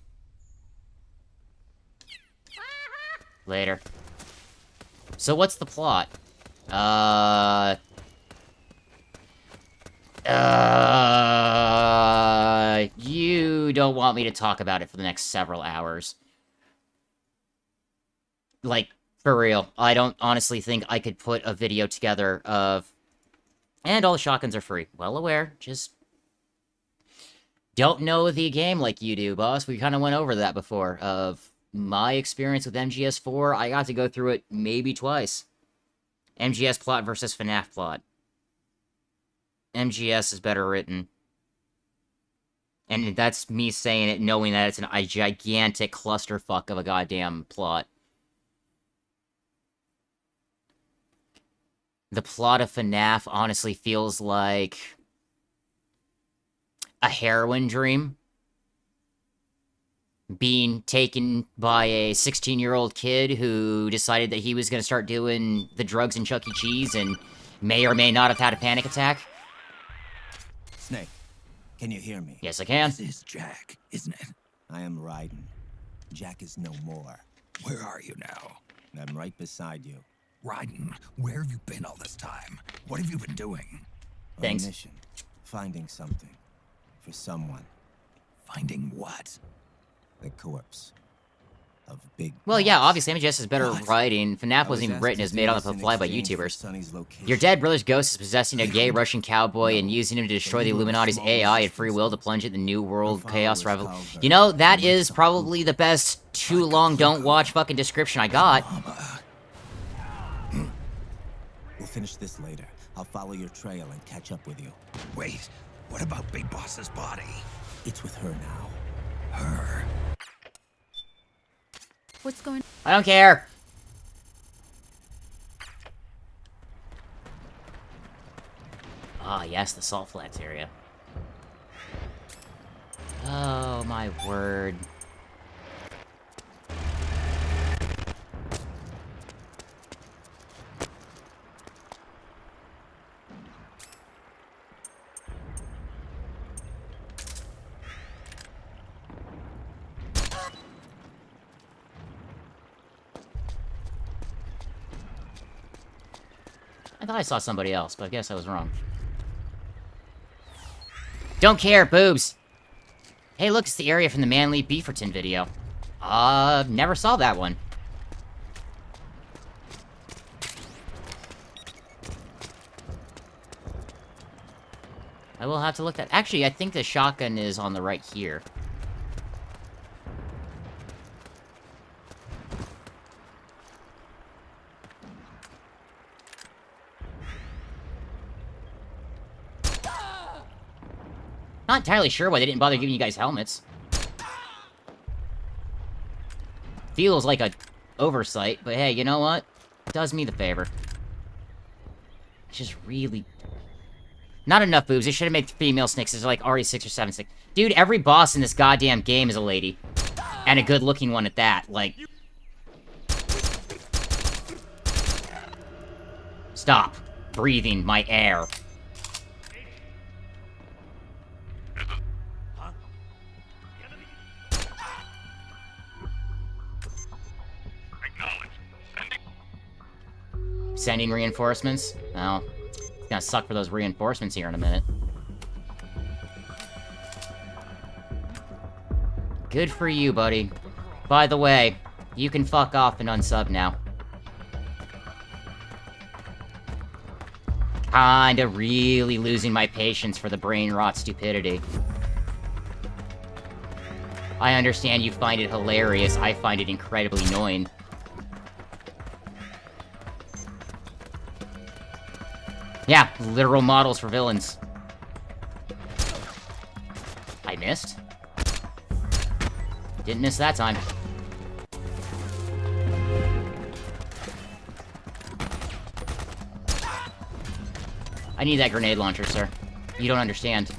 S1: Later. So what's the plot? You don't want me to talk about it for the next several hours. Like, for real. I don't honestly think I could put a video together of... And all the shotguns are free. Well aware, just... Don't know the game like you do, boss. We kind of went over that before, of... My experience with MGS4, I got to go through it maybe twice. MGS plot versus FNAF plot. MGS is better written. And that's me saying it knowing that it's a gigantic clusterfuck of a goddamn plot. The plot of FNAF honestly feels like... a heroin dream. Being taken by a 16-year-old kid who decided that he was going to start doing the drugs in Chuck E. Cheese and may or may not have had a panic attack.
S12: Snake, can you hear me?
S1: Yes, I can.
S2: This is Jack, isn't it?
S12: I am Raiden. Jack is no more.
S2: Where are you now?
S12: I'm right beside you.
S2: Raiden, where have you been all this time? What have you been doing?
S1: Thanks.
S12: On a mission. Finding something. For someone.
S2: Finding what?
S12: The corpse. of big.
S1: Well, yeah,
S12: boss.
S1: obviously MGS is better
S12: What?
S1: writing. FNAF
S12: I
S1: wasn't
S12: was
S1: even
S12: asked
S1: written
S12: to
S1: as
S12: do
S1: made on
S12: this
S1: the
S12: in
S1: fly by
S12: exchange for
S1: YouTubers.
S12: Sonny's location.
S1: Your dead brother's ghost is possessing a gay Russian cowboy and using him to destroy the Illuminati's AI at free will to plunge it in the new world chaos revel. You know, that is probably the best too long don't watch fucking description I got.
S12: We'll finish this later. I'll follow your trail and catch up with you.
S2: Wait, what about Big Boss's body?
S12: It's with her now.
S2: Her?
S9: What's going on?
S1: I don't care. Ah, yes, the Salt Flats area. Oh, my word. I thought I saw somebody else, but I guess I was wrong. Don't care, boobs! Hey, look, it's the area from the Manly Beaverton video. Never saw that one. I will have to look at... Actually, I think the shotgun is on the right here. Not entirely sure why they didn't bother giving you guys helmets. Feels like a oversight, but hey, you know what? Does me the favor. It's just really... Not enough boobs. They should have made female snakes. There's like already 6 or 7 snakes. Dude, every boss in this goddamn game is a lady. And a good-looking one at that. Like... Stop breathing my air. Sending reinforcements? Well, it's gonna suck for those reinforcements here in a minute. Good for you, buddy. By the way, you can fuck off and unsub now. Kinda really losing my patience for the brain rot stupidity. I understand you find it hilarious, I find it incredibly annoying. Yeah, literal models for villains. I missed. Didn't miss that time. I need that grenade launcher, sir. You don't understand.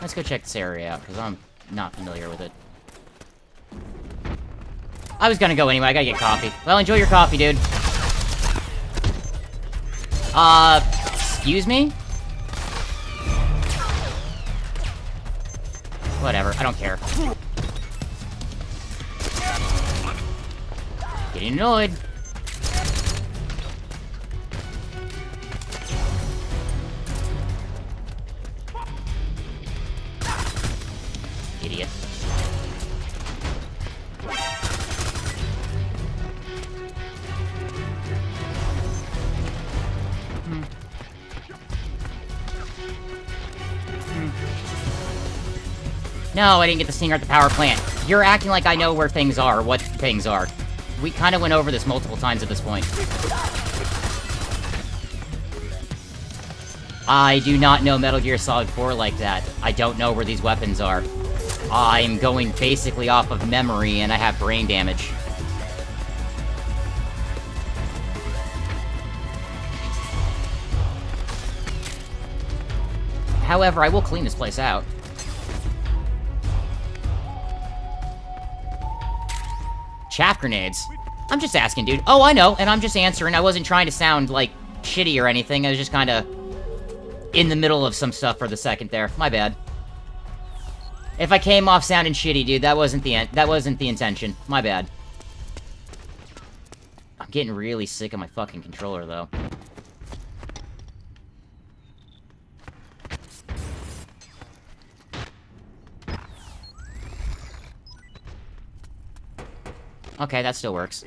S1: Let's go check this area out, because I'm not familiar with it. I was gonna go anyway, I gotta get coffee. Well, enjoy your coffee, dude. Excuse me? Whatever, I don't care. Getting annoyed. Idiot. No, I didn't get the stinger at the power plant. You're acting like I know where things are, what things are. We kind of went over this multiple times at this point. I do not know Metal Gear Solid 4 like that. I don't know where these weapons are. I'm going basically off of memory, and I have brain damage. However, I will clean this place out. Chaff grenades? I'm just asking, dude. Oh, I know, and I'm just answering. I wasn't trying to sound, like, shitty or anything. I was just kinda in the middle of some stuff for the second there. My bad. If I came off sounding shitty, dude, that wasn't the intention. My bad. I'm getting really sick of my fucking controller, though. Okay, that still works.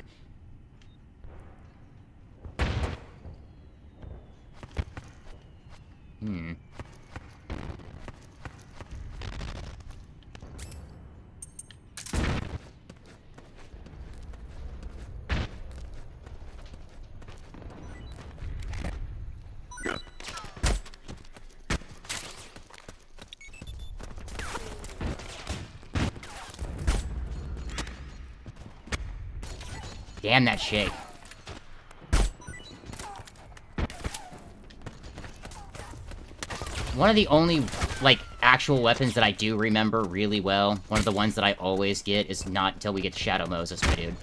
S1: Damn that shake. One of the only, like, actual weapons that I do remember really well, one of the ones that I always get, is not until we get to Shadow Moses, my dude.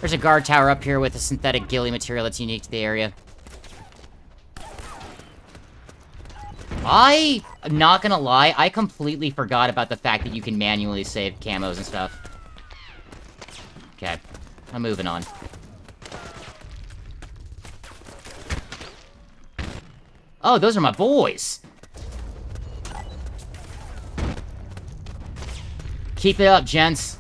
S1: There's a guard tower up here with a synthetic ghillie material that's unique to the area. I'm not gonna lie, I completely forgot about the fact that you can manually save camos and stuff. Okay, I'm moving on. Oh, those are my boys! Keep it up, gents.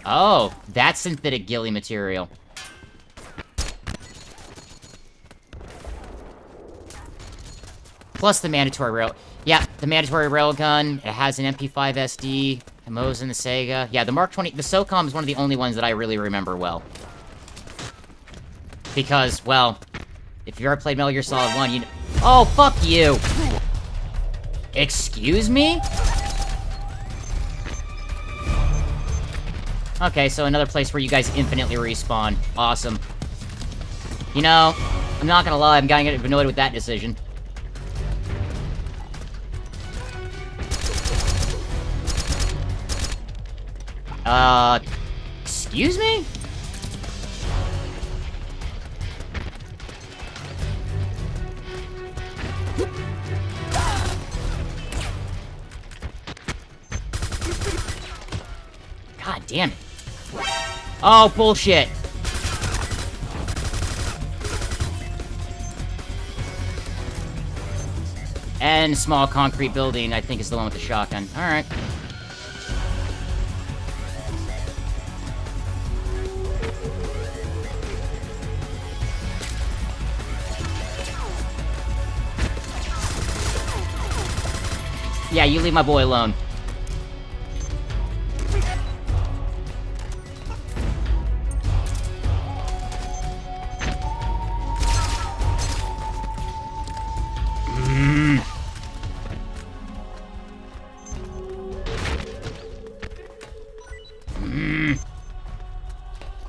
S1: Oh, that's synthetic ghillie material. Plus the mandatory rail. Yeah, the mandatory railgun. It has an MP5 SD. Mo's in the Sega. Yeah, the Mark 20. The SOCOM is one of the only ones that I really remember well. Because, well, if you ever played Metal Gear Solid 1, you know. Oh, fuck you! Excuse me? Okay, so another place where you guys infinitely respawn. Awesome. You know, I'm not gonna lie, I'm getting annoyed with that decision. Excuse me? God damn it. Oh, bullshit. And small concrete building, I think, is the one with the shotgun. Alright. Yeah, you leave my boy alone.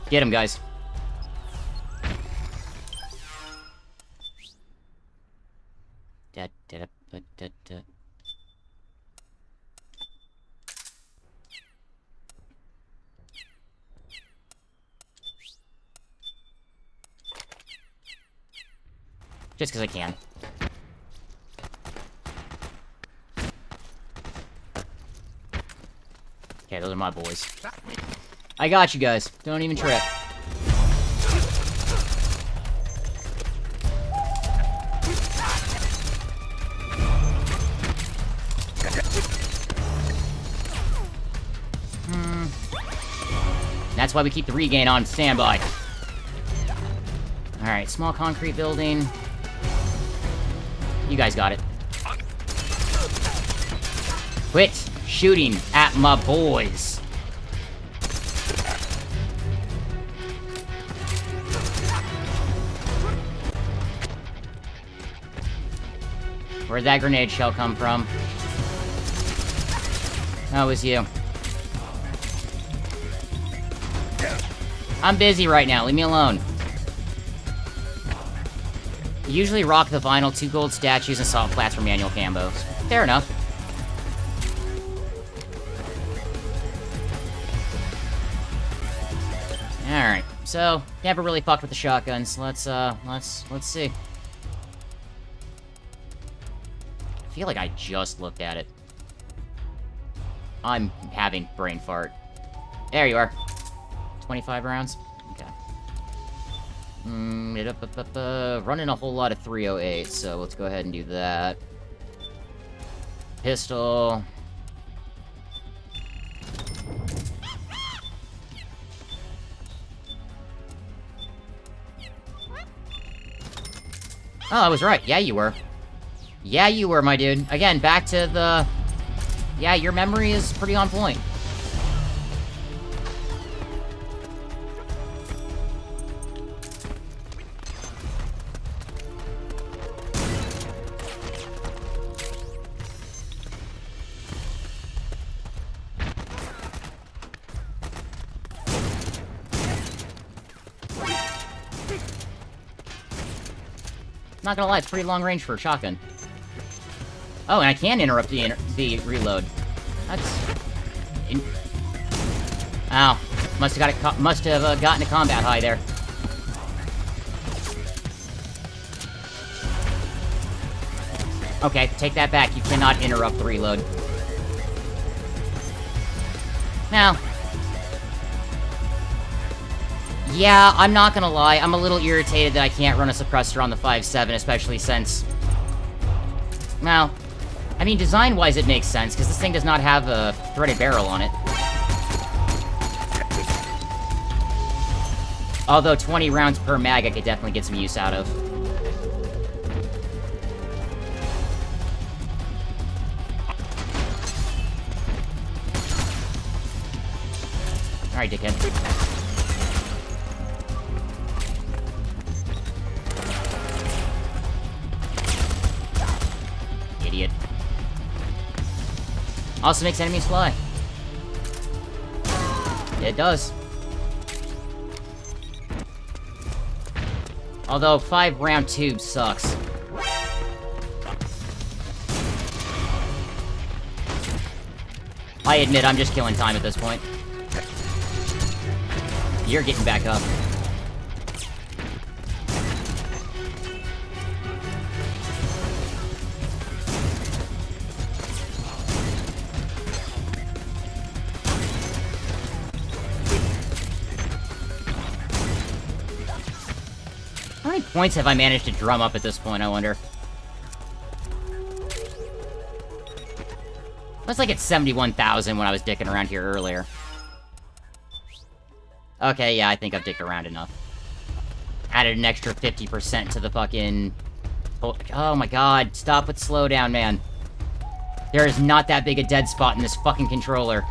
S1: Get him, guys. Just because I can. Okay, those are my boys. I got you guys. Don't even trip. That's why we keep the regain on standby. Alright, small concrete building. You guys got it. Quit shooting at my boys. Where'd that grenade shell come from? That was you. I'm busy right now, leave me alone. Usually rock the vinyl, 2 gold statues, and salt flats for manual combos. Fair enough. So, never really fucked with the shotguns. Let's see. I feel like I just looked at it. I'm having brain fart. There you are. 25 rounds? Okay. Running a whole lot of 308, so let's go ahead and do that. Pistol. Oh, I was right. Yeah, you were. Yeah, you were, my dude. Again, back to the... Yeah, your memory is pretty on point. Not gonna lie, it's pretty long range for a shotgun. Oh, and I can interrupt the reload. That's... Ow. Must have gotten a combat high there. Okay, take that back. You cannot interrupt the reload. Now... Yeah, I'm not gonna lie, I'm a little irritated that I can't run a suppressor on the 5.7, especially since... Well, I mean, design-wise it makes sense, because this thing does not have a threaded barrel on it. Although 20 rounds per mag I could definitely get some use out of. Alright, dickhead. Idiot. Also makes enemies fly. It does. Although 5-round tube sucks. I admit I'm just killing time at this point. You're getting back up. How many points have I managed to drum up at this point, I wonder? Looks like it's 71,000 when I was dicking around here earlier. Okay, yeah, I think I've dicked around enough. Added an extra 50% to the fucking... Oh my god, stop with slowdown, man. There is not that big a dead spot in this fucking controller.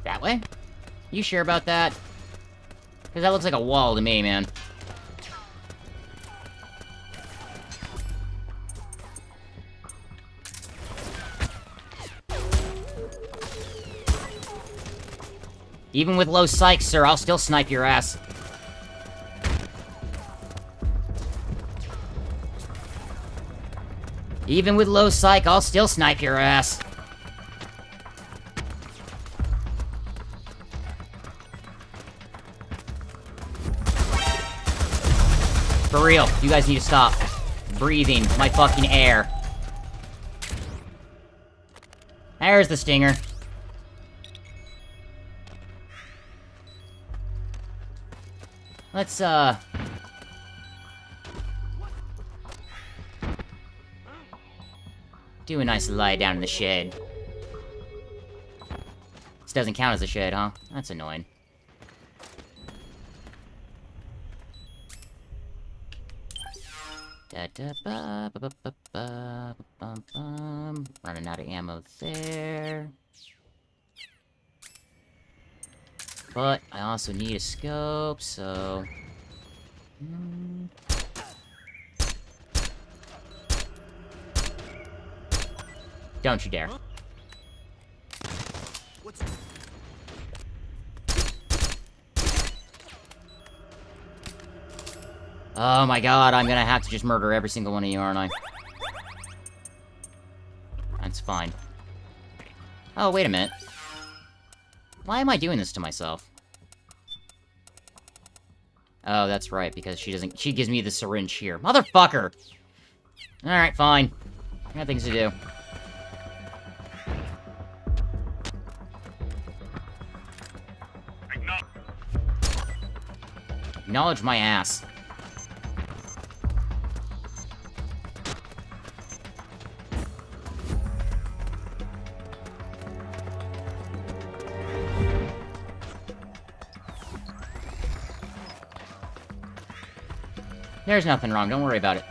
S1: That way? You sure about that? Because that looks like a wall to me, man. Even with low psych, sir, I'll still snipe your ass. Even with low psych, I'll still snipe your ass. For real, you guys need to stop breathing my fucking air. There's the stinger. Let's, do a nice lie down in the shed. This doesn't count as a shed, huh? That's annoying. Running out of ammo there. But I also need a scope, so... Don't you dare. Oh my god, I'm gonna have to just murder every single one of you, aren't I? That's fine. Oh, wait a minute. Why am I doing this to myself? Oh, that's right, because she gives me the syringe here. Motherfucker! Alright, fine. I got things to do. Acknowledge my ass. There's nothing wrong, don't worry about it.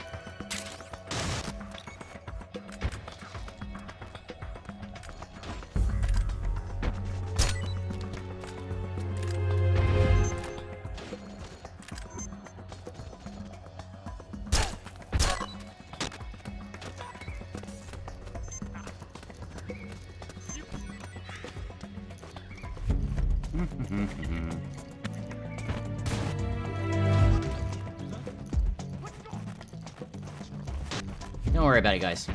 S1: Don't worry about it, guys.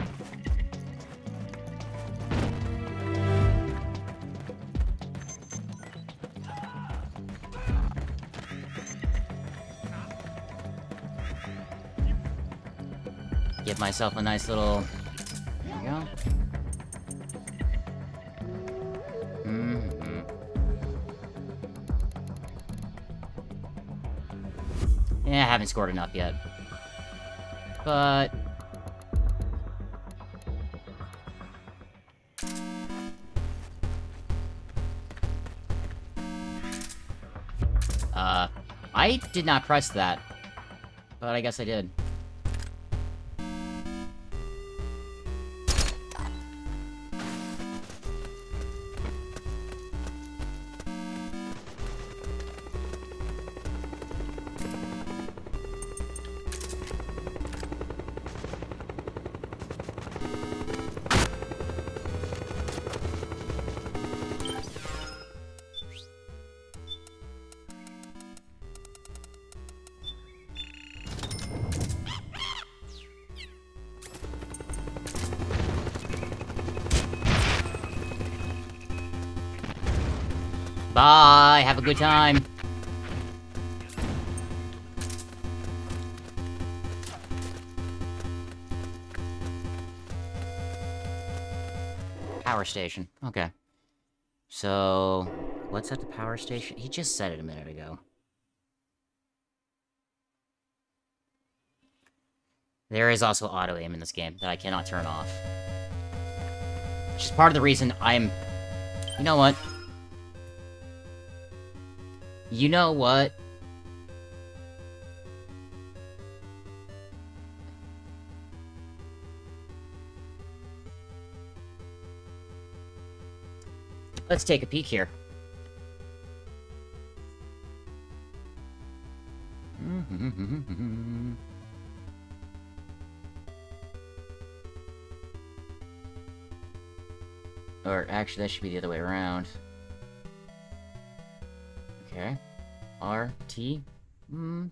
S1: Give myself a nice little... There we go. Yeah, I haven't scored enough yet. But... I did not press that. But I guess I did. Bye, have a good time. Power station, okay. So, what's at the power station? He just said it a minute ago. There is also auto-aim in this game that I cannot turn off. Which is part of the reason I'm... You know what? You know what? Let's take a peek here. Or actually, that should be the other way around. Okay. R, T.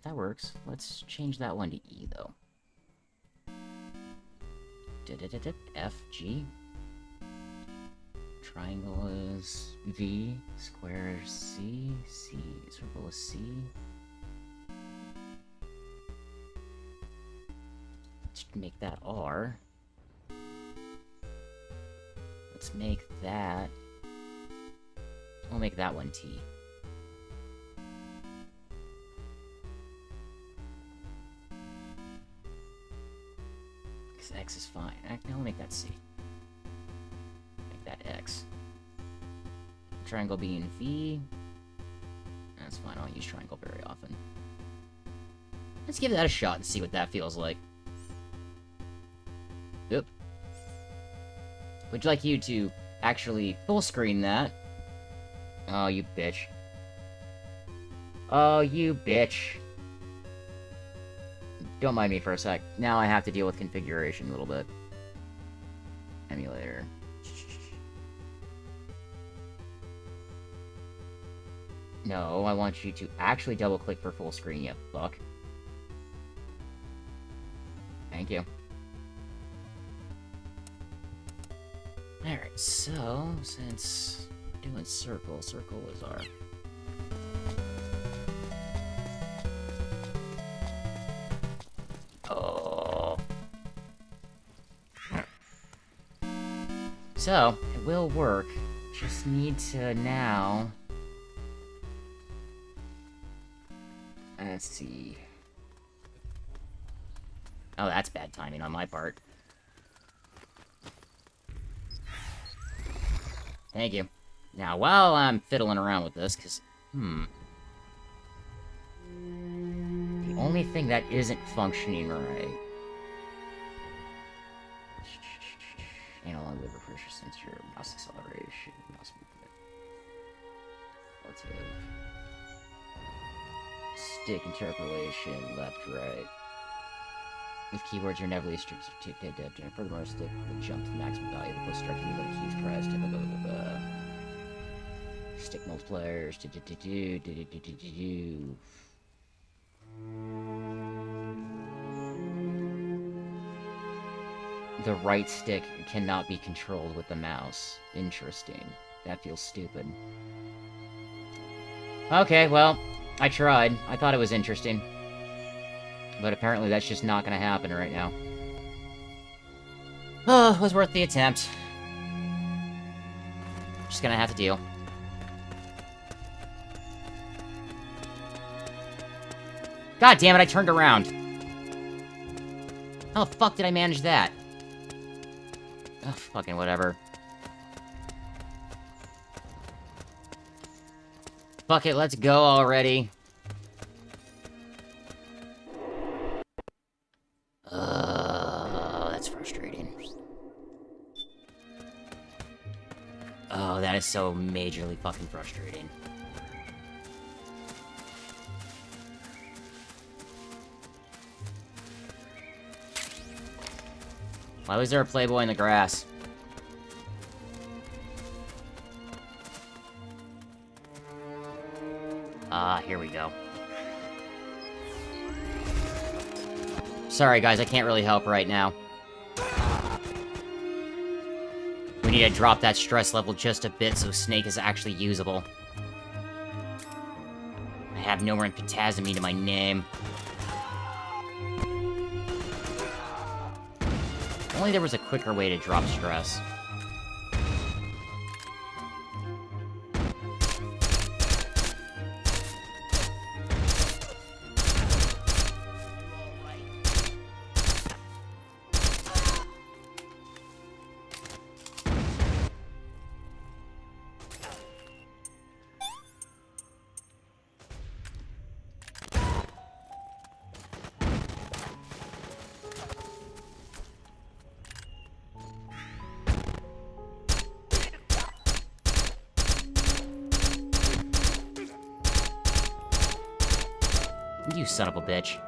S1: That works. Let's change that one to E, though. F, G. Triangle is V. Square is C. C. Circle is C. Let's make that R. Let's make that... We'll make that one T. Because X is fine. Now we'll make that C. Make that X. Triangle being V. That's fine, I don't use triangle very often. Let's give that a shot and see what that feels like. Oop. Would you like you to actually full screen that? Oh, you bitch. Oh, you bitch. Don't mind me for a sec. Now I have to deal with configuration a little bit. Emulator. No, I want you to actually double-click for full screen, you fuck. Thank you. Alright, so, since doing circle is our... Oh. So, it will work. Just need to now... Let's see... Oh, that's bad timing on my part. Thank you. Now, while I'm fiddling around with this, because... The only thing that isn't functioning right... Analog liver pressure sensor, mouse acceleration, mouse movement... Relative... Stick interpolation, left, right... With keyboards, you're never restricted to and furthermore, stick will jump to the maximum value of the structure when the keys pressed. Stick multipliers. The right stick cannot be controlled with the mouse. Interesting. That feels stupid. Okay, well, I tried. I thought it was interesting. But apparently that's just not gonna happen right now. Oh, it was worth the attempt. Just gonna have to deal. God damn it, I turned around! How the fuck did I manage that? Oh, fucking whatever. Fuck it, let's go already. That's frustrating. Oh, that is so majorly fucking frustrating. Why was there a Playboy in the grass? Here we go. Sorry, guys, I can't really help right now. We need to drop that stress level just a bit so Snake is actually usable. I have no more phantasmy to my name. If only there was a quicker way to drop stress. You son of a bitch.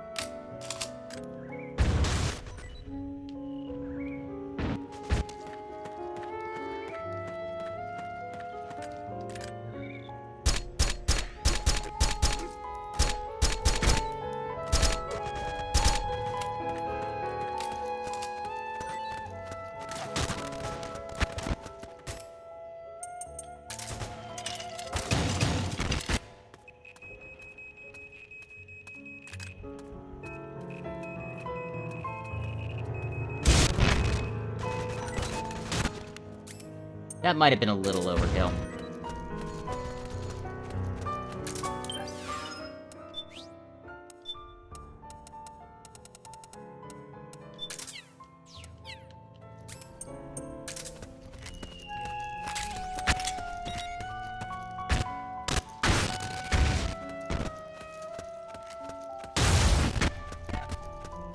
S1: That might have been a little overkill.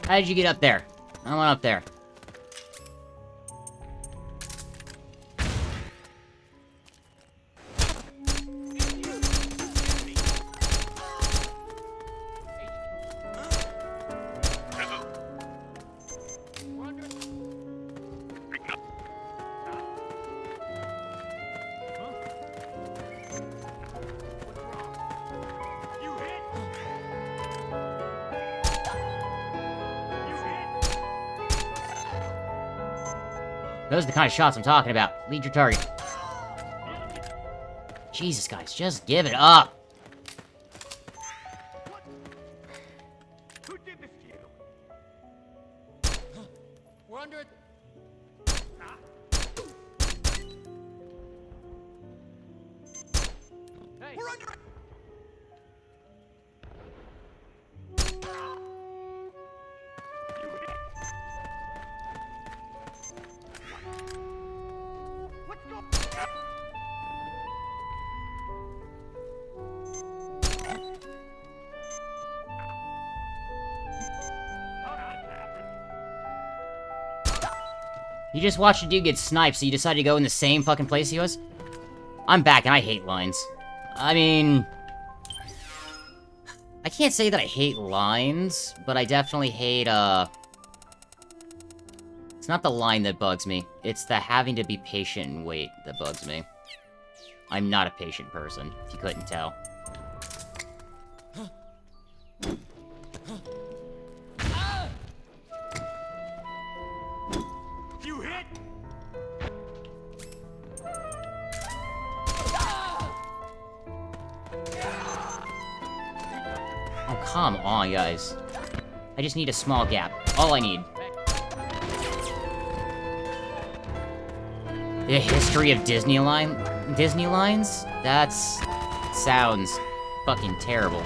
S1: How did you get up there? I went up there. Those are the kind of shots I'm talking about. Lead your target. Jesus, guys, just give it up.
S10: Who did this to you?
S6: We're under it. Hey. We're under it.
S1: You just watched a dude get sniped, so you decided to go in the same fucking place he was? I'm back, and I hate lines. I mean... I can't say that I hate lines, but I definitely hate, It's not the line that bugs me. It's the having to be patient and wait that bugs me. I'm not a patient person, if you couldn't tell.
S10: You hit?
S1: Oh, come on, guys. I just need a small gap. All I need. The history of Disney lines? That's... sounds fucking terrible.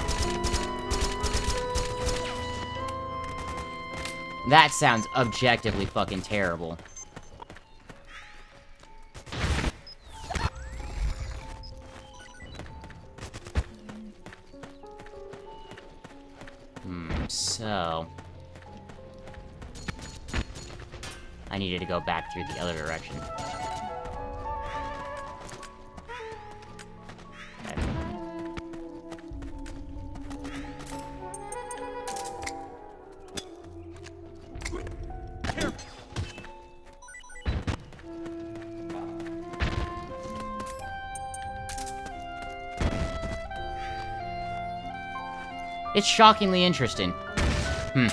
S1: That sounds objectively fucking terrible. So... I needed to go back through the other direction. It's shockingly interesting. Hmm.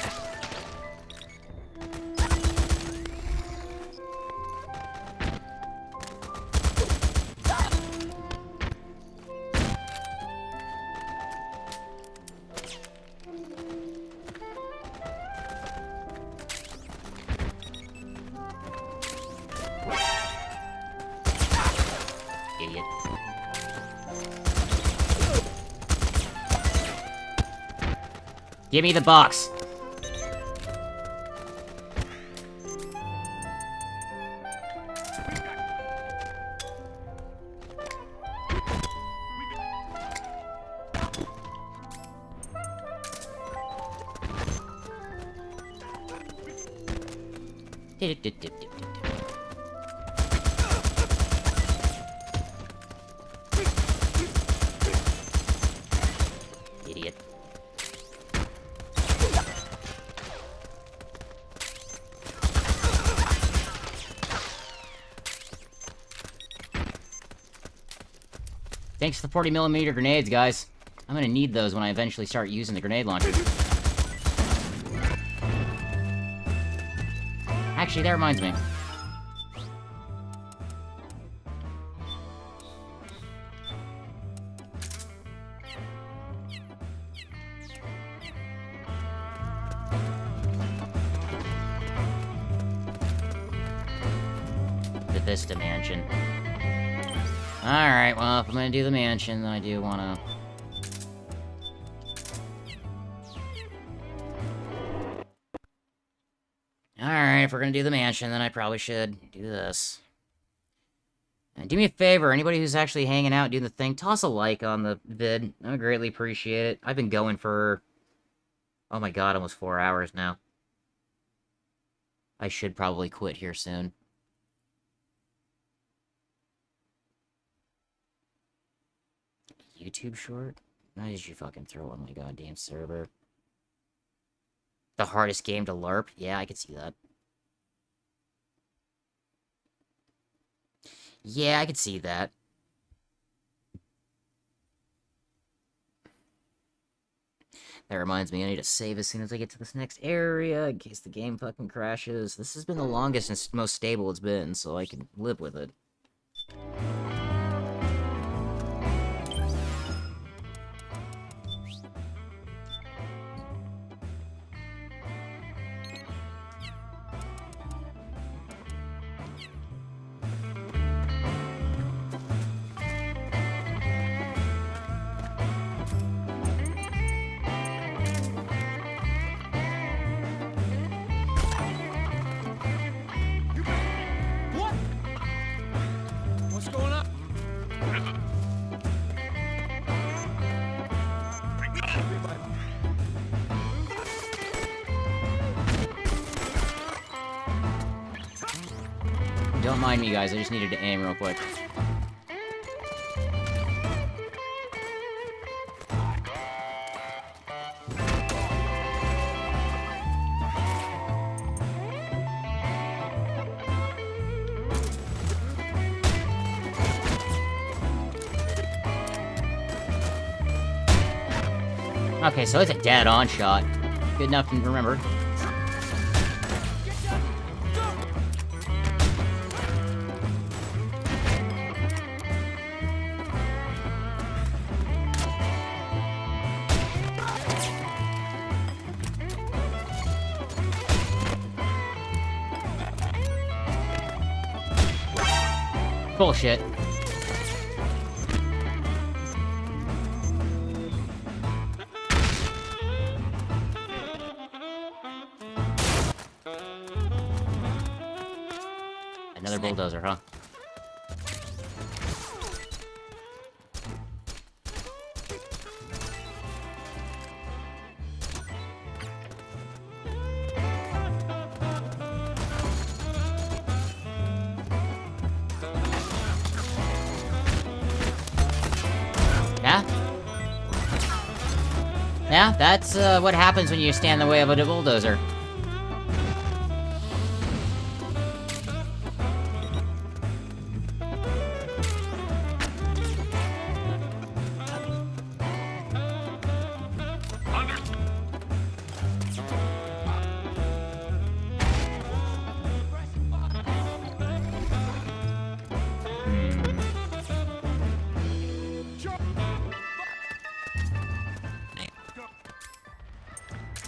S1: Idiot. Give me the box. Idiot. Thanks for the 40mm grenades, guys. I'm gonna need those when I eventually start using the grenade launcher. Actually, that reminds me. The Vista Mansion. Alright, well, if I'm gonna do the mansion, then I do wanna... Alright, if we're gonna do the mansion, then I probably should do this. And do me a favor, anybody who's actually hanging out doing the thing, toss a like on the vid. I would greatly appreciate it. I've been going for... oh my god, almost 4 hours now. I should probably quit here soon. YouTube short? Why did you fucking throw on my goddamn server? The hardest game to LARP? Yeah, I could see that. Yeah, I could see that. That reminds me, I need to save as soon as I get to this next area, in case the game fucking crashes. This has been the longest and most stable it's been, so I can live with it.
S6: What's going on?
S1: Don't mind me, guys. I just needed to aim real quick. Okay, so it's a dead-on shot. Good enough to remember. Bullshit. Another bulldozer, huh? Yeah? Yeah, that's what happens when you stand in the way of a bulldozer.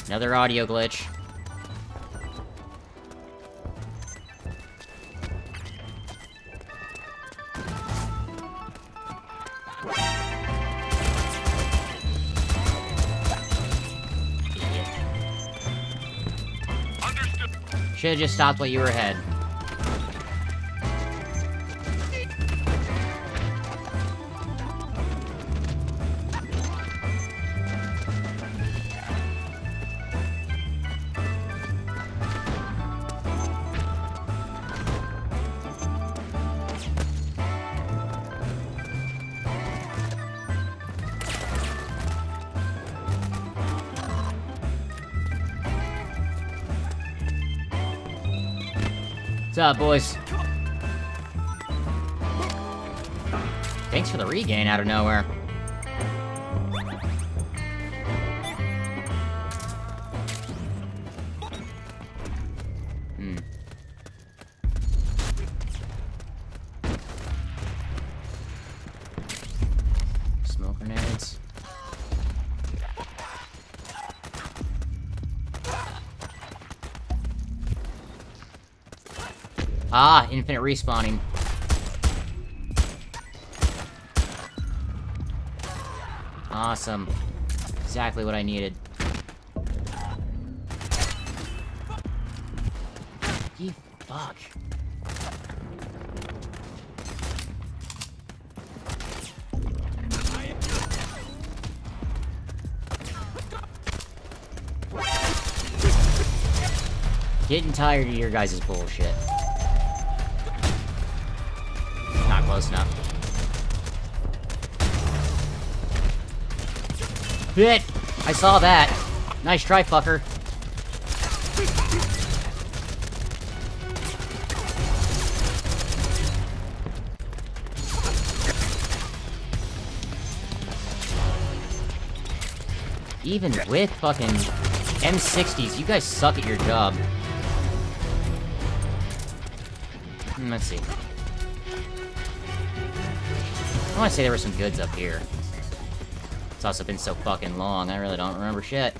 S1: Another audio glitch. Should've just stopped while you were ahead. What's up, boys? Thanks for the regain out of nowhere. Smoke grenades. Ah, infinite respawning. Awesome. Exactly what I needed. You fuck. Getting tired of your guys' bullshit. Not close enough. Hit! I saw that. Nice try, fucker. Even with fucking M60s, you guys suck at your job. Let's see. I want to say there were some goods up here. It's also been so fucking long, I really don't remember shit.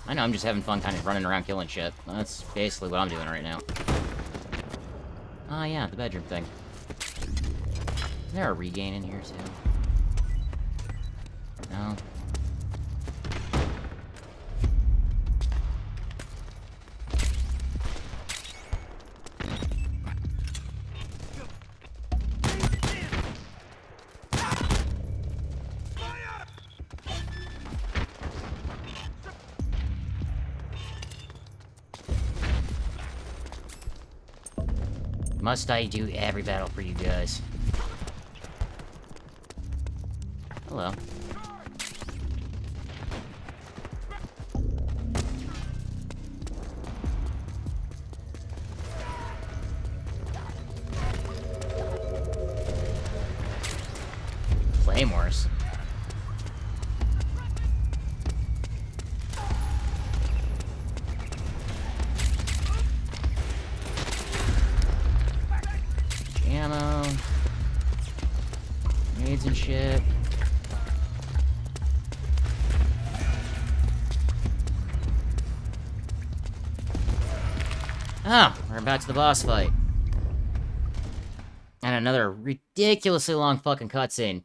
S1: I know, I'm just having fun kind of running around killing shit. That's basically what I'm doing right now. Ah, yeah, the bedroom thing. Is there a regain in here, too? No. Must I do every battle for you guys? Hello. Claymores. Ammo. Grenades and shit. Oh, we're about to the boss fight. And another ridiculously long fucking cutscene.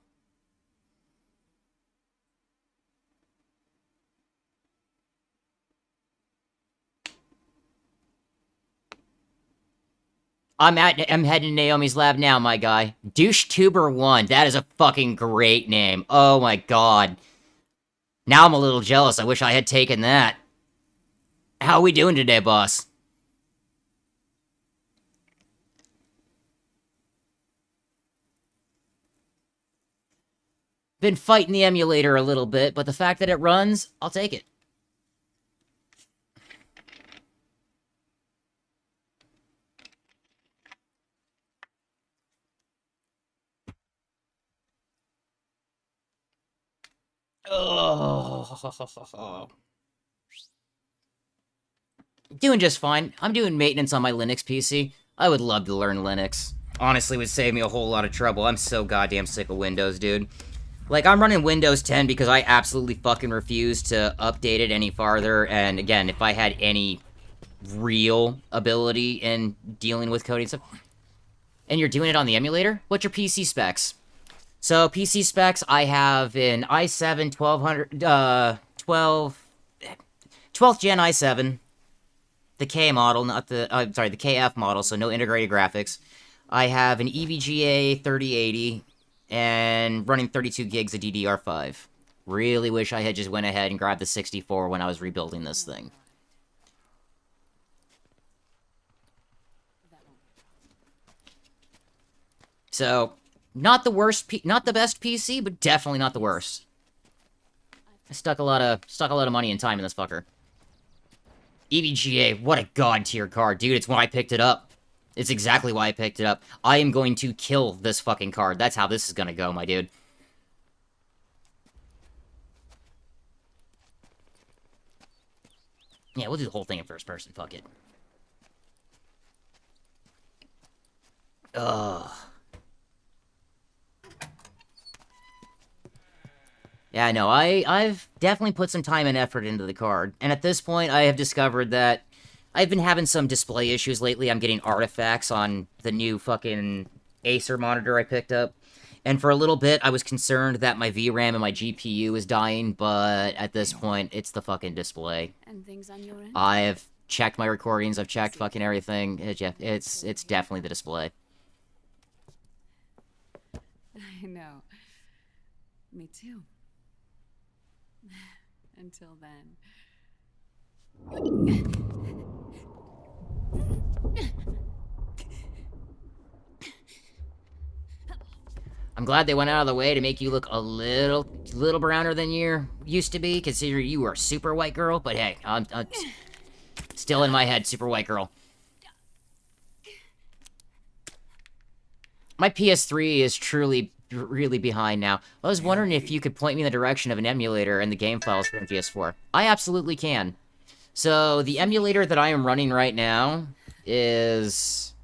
S1: I'm heading to Naomi's lab now, my guy. DoucheTuber1. That is a fucking great name. Oh my god. Now I'm a little jealous. I wish I had taken that. How are we doing today, boss? Been fighting the emulator a little bit, but the fact that it runs, I'll take it. Oh. Doing just fine. I'm doing maintenance on my Linux PC. I would love to learn Linux. Honestly, would save me a whole lot of trouble. I'm so goddamn sick of Windows, dude. Like, I'm running Windows 10 because I absolutely fucking refuse to update it any farther, and again, if I had any real ability in dealing with coding stuff... And you're doing it on the emulator? What's your PC specs? So, PC specs, I have an i7 12th gen i7, the K model, not the, the KF model, so no integrated graphics. I have an EVGA 3080, and running 32 gigs of DDR5. Really wish I had just went ahead and grabbed the 64 when I was rebuilding this thing. So, not the worst, not the best PC, but definitely not the worst. I stuck a lot of money and time in this fucker. EVGA, what a god tier card, dude. It's why I picked it up. It's exactly why I picked it up. I am going to kill this fucking card. That's how this is gonna go, my dude. Yeah, we'll do the whole thing in first person. Fuck it. Ugh. Yeah, no, I've definitely put some time and effort into the card. And at this point, I have discovered that I've been having some display issues lately. I'm getting artifacts on the new fucking Acer monitor I picked up. And for a little bit, I was concerned that my VRAM and my GPU was dying, but at this point, it's the fucking display.
S9: And things on your end?
S1: I've checked my recordings, I've checked fucking everything. It's definitely the display.
S9: I know. Me too. Until then.
S1: I'm glad they went out of the way to make you look a little browner than you used to be, considering you were a super white girl, but hey, I'm still in my head, super white girl. My PS3 is truly really behind now. I was wondering if you could point me in the direction of an emulator and the game files from PS4. I absolutely can. So, the emulator that I am running right now is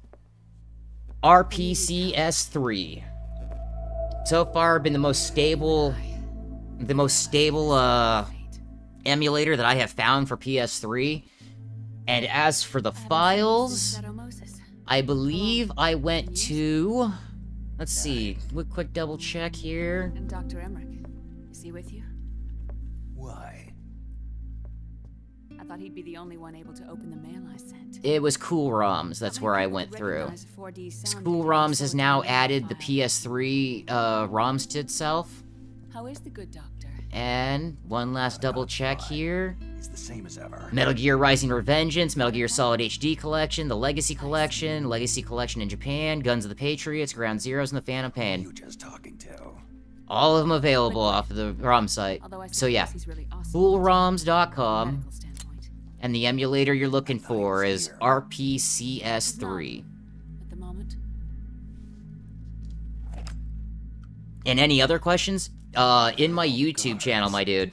S1: RPCS3. So far, been the most stable emulator that I have found for PS3. And as for the files, I believe I went to... Let's see, quick double check here.
S9: And Dr. Emmerich, is he with you?
S2: Why?
S9: I thought he'd be the only one able to open the mail I sent.
S1: It was Cool ROMs, that's where I went through. Cool ROMs has now added the PS3 ROMs to itself.
S9: How is the good doctor?
S1: And one last double check here.
S2: It's the same as ever.
S1: Metal Gear Rising Revengeance, Metal Gear Solid HD Collection, the Legacy Collection in Japan, Guns of the Patriots, Ground Zeroes, and the Phantom Pain.
S2: You just talking to?
S1: All of them available off of the ROM site. So yeah, coolroms.com. And the emulator you're looking for is RPCS3.
S9: At the moment.
S1: And any other questions? In my YouTube channel, my dude.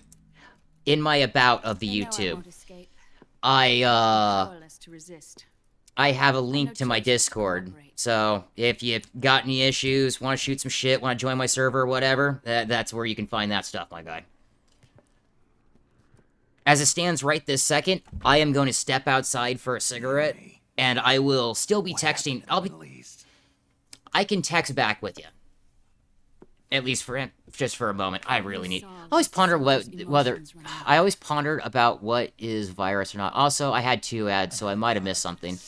S1: In my about of the YouTube. I have a link to my Discord. So, if you've got any issues, want to shoot some shit, want to join my server, whatever, that's where you can find that stuff, my guy. As it stands right this second, I am going to step outside for a cigarette, and I will still be texting. I can text back with you. At least for just for a moment. I really need... I always ponder I always pondered about what is virus or not. Also, I had 2 ads, so I might have missed something.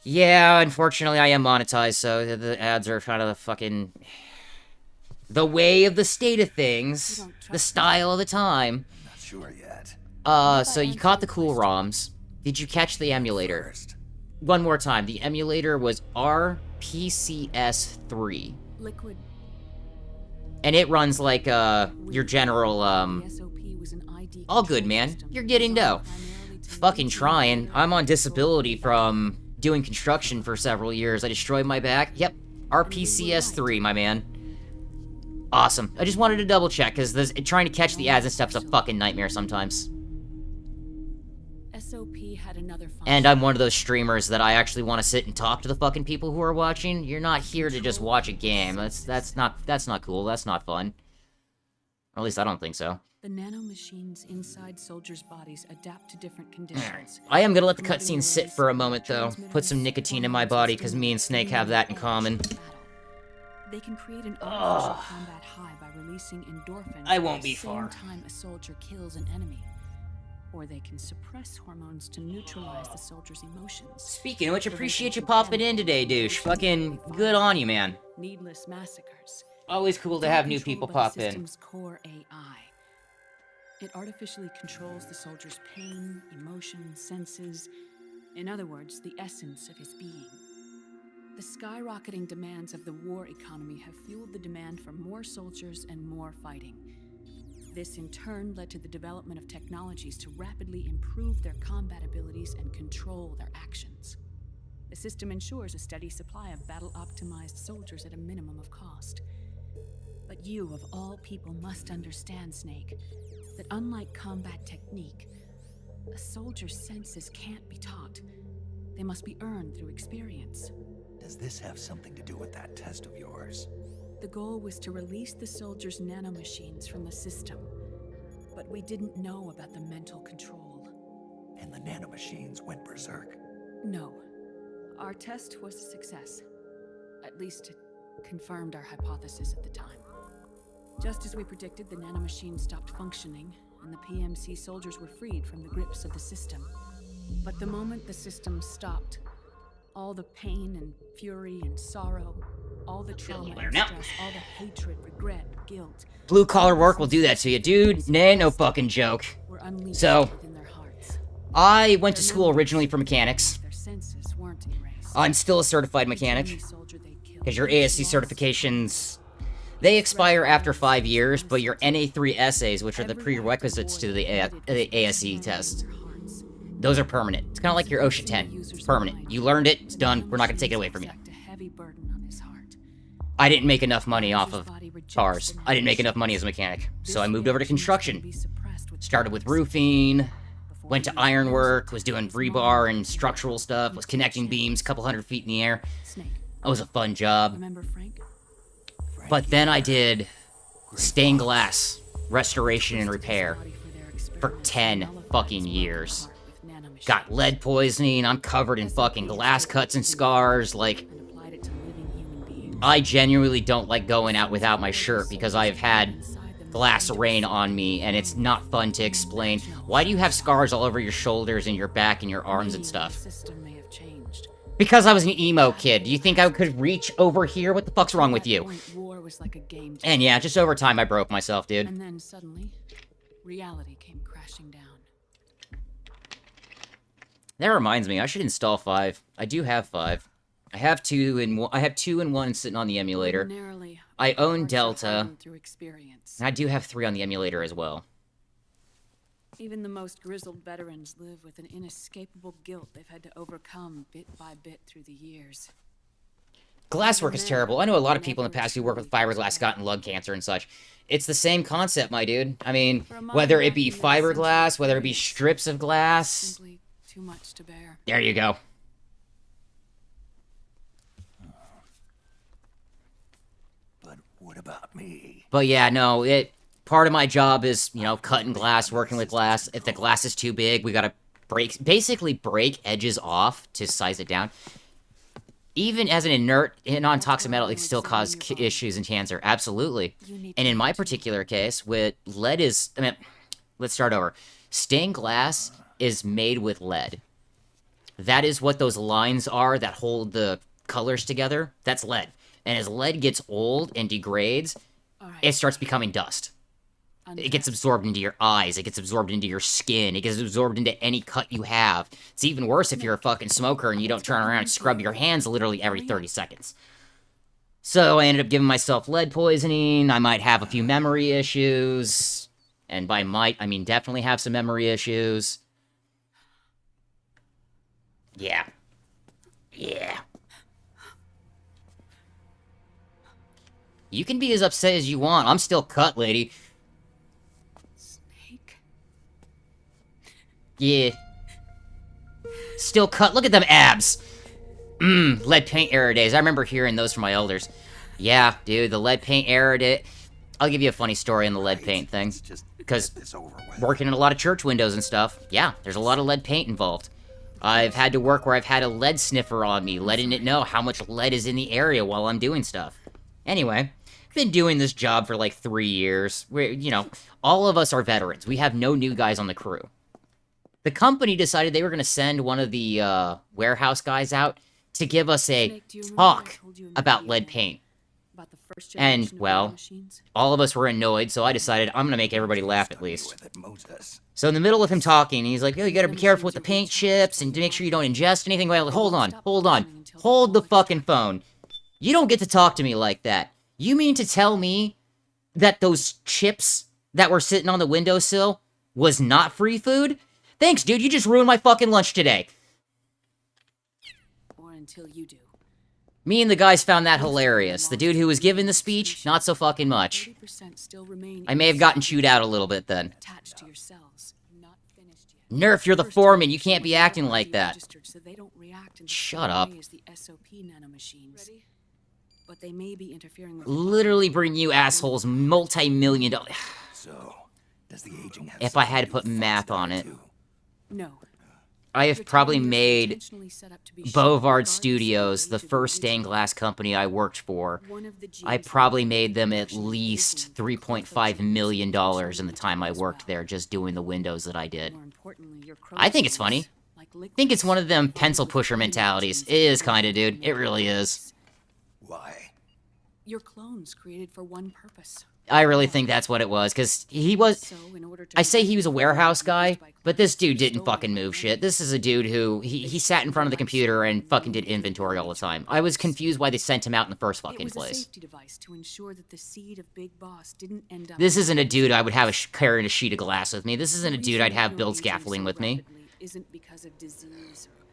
S1: Yeah, unfortunately, I am monetized, so the ads are kind of the fucking... the way of the state of things. The style of the time.
S2: Not sure yet.
S1: So you caught the cool ROMs. Did you catch the emulator? One more time. The emulator was RPCS3.
S9: Liquid.
S1: And it runs like, your general, all good, man. You're getting dough. Fucking trying. I'm on disability from doing construction for several years. I destroyed my back. Yep. RPCS3, my man. Awesome. I just wanted to double check, because trying to catch the ads and stuff's a fucking nightmare sometimes.
S9: SOP had another function.
S1: And I'm one of those streamers that I actually want to sit and talk to the fucking people who are watching. You're not here to just watch a game. That's not cool. That's not fun. Or at least I don't think so.
S9: The nanomachines inside soldiers' bodies adapt to different conditions.
S1: I am gonna let the cutscene sit for a moment, though. Put some nicotine in my body, because me and Snake have that in common.
S9: They can create an artificial combat high by releasing endorphins.
S1: I won't be far.
S9: At the same time a soldier kills an enemy. Or they can suppress hormones to neutralize the soldier's emotions.
S1: Speaking of which, appreciate you popping in today, douche. Fucking good on you, man.
S9: Needless massacres.
S1: Always cool to have new people pop in.
S9: System's core AI. It artificially controls the soldier's pain, emotion, senses. In other words, the essence of his being. The skyrocketing demands of the war economy have fueled the demand for more soldiers and more fighting. This in turn led to the development of technologies to rapidly improve their combat abilities and control their actions. The system ensures a steady supply of battle-optimized soldiers at a minimum of cost. But you, of all people, must understand, Snake, that unlike combat technique, a soldier's senses can't be taught. They must be earned through experience.
S2: Does this have something to do with that test of yours?
S9: The goal was to release the soldiers' nanomachines from the system, but we didn't know about the mental control.
S2: And the nanomachines went berserk?
S9: No. Our test was a success. At least it confirmed our hypothesis at the time. Just as we predicted, the nanomachines stopped functioning, and the PMC soldiers were freed from the grips of the system. But the moment the system stopped, all the pain and fury and sorrow, all the trauma and stress, all the hatred, regret, guilt.
S1: Blue collar work will do that to you, dude. Nah, no fucking joke. So, I went to school originally for mechanics. I'm still a certified mechanic. Because your ASC certifications, they expire after 5 years, but your NA3 essays, which are the prerequisites to the ASC test, those are permanent. It's kind of like your OSHA 10. It's permanent. You learned it, it's done, we're not going to take it away from you. I didn't make enough money off of cars. I didn't make enough money as a mechanic. So I moved over to construction. Started with roofing, went to ironwork, was doing rebar and structural stuff, was connecting beams a couple 100 feet in the air. That was a fun job. But then I did stained glass restoration and repair for 10 fucking years. Got lead poisoning, I'm covered in fucking glass cuts and scars, like... I genuinely don't like going out without my shirt because I've had glass rain on me, and it's not fun to explain. Why do you have scars all over your shoulders and your back and your arms and stuff? Because I was an emo kid. Do you think I could reach over here? What the fuck's wrong with you? And yeah, just over time I broke myself, dude.
S9: And then suddenly, reality came crashing down.
S1: That reminds me, I should install 5. I do have 5. I have 2 and 1 sitting on the emulator. I own Delta. And I do have 3 on the emulator as well.
S9: Even the most grizzled veterans live with an inescapable guilt they've had to overcome bit by bit through the years.
S1: Glasswork is terrible. I know a lot of people in the past who work with fiberglass gotten lung cancer and such. It's the same concept, my dude. I mean, whether it be fiberglass, whether it be strips of glass...
S9: Simply too much to bear.
S1: There you go.
S2: But what about me?
S1: But yeah, no, part of my job is, you know, cutting glass, working with glass. If the glass is too big, we gotta basically break edges off to size it down. Even as an inert, non-toxic metal, it still causes issues and cancer. Absolutely. And in my particular case, with lead is... I mean, let's start over. Stained glass is made with lead. That is what those lines are that hold the colors together. That's lead. And as lead gets old and degrades, it starts becoming dust. It gets absorbed into your eyes. It gets absorbed into your skin. It gets absorbed into any cut you have. It's even worse if you're a fucking smoker and you don't turn around and scrub your hands literally every 30 seconds. So I ended up giving myself lead poisoning. I might have a few memory issues. And by might, I mean definitely have some memory issues. Yeah. Yeah. You can be as upset as you want. I'm still cut, lady. Yeah. Still cut. Look at them abs. Lead paint era days. I remember hearing those from my elders. Yeah, dude, the lead paint era day. I'll give you a funny story on the lead paint thing. Because working in a lot of church windows and stuff, yeah, there's a lot of lead paint involved. I've had to work where I've had a lead sniffer on me, letting it know how much lead is in the area while I'm doing stuff. Anyway, I've been doing this job for like 3 years. You know, all of us are veterans. We have no new guys on the crew. The company decided they were going to send one of the warehouse guys out to give us a talk about lead paint. And, well, all of us were annoyed, so I decided I'm going to make everybody laugh at least. So in the middle of him talking, he's like, oh, you got to be careful with the paint chips and to make sure you don't ingest anything. Well, hold on. Hold the fucking phone. You don't get to talk to me like that. You mean to tell me that those chips that were sitting on the windowsill was not free food? Thanks, dude. You just ruined my fucking lunch today.
S9: Or until you do.
S1: Me and the guys found that hilarious. The dude who was giving the speech, not so fucking much. I may have gotten chewed out a little bit then. Nerf, you're the foreman. You can't be acting like that. Shut up.
S9: But they may be interfering with
S1: literally bring you assholes multi-million-dollar...
S2: So, does the aging have
S1: if I had to put math on it.
S9: No.
S1: I have probably made Bovard Studios, the first stained glass company I worked for. I probably made them at least $3.5 million in the time I worked there just doing the windows that I did. I think it's funny. I think it's one of them pencil pusher mentalities. It is kinda, dude. It really is.
S2: Why?
S9: Your clones created for one purpose.
S1: I really think that's what it was, because he was... I say he was a warehouse guy, but this dude didn't fucking move shit. This is a dude who... He sat in front of the computer and fucking did inventory all the time. I was confused why they sent him out in the first fucking place. This isn't a dude I would have carrying a sheet of glass with me. This isn't a dude I'd have build scaffolding with me.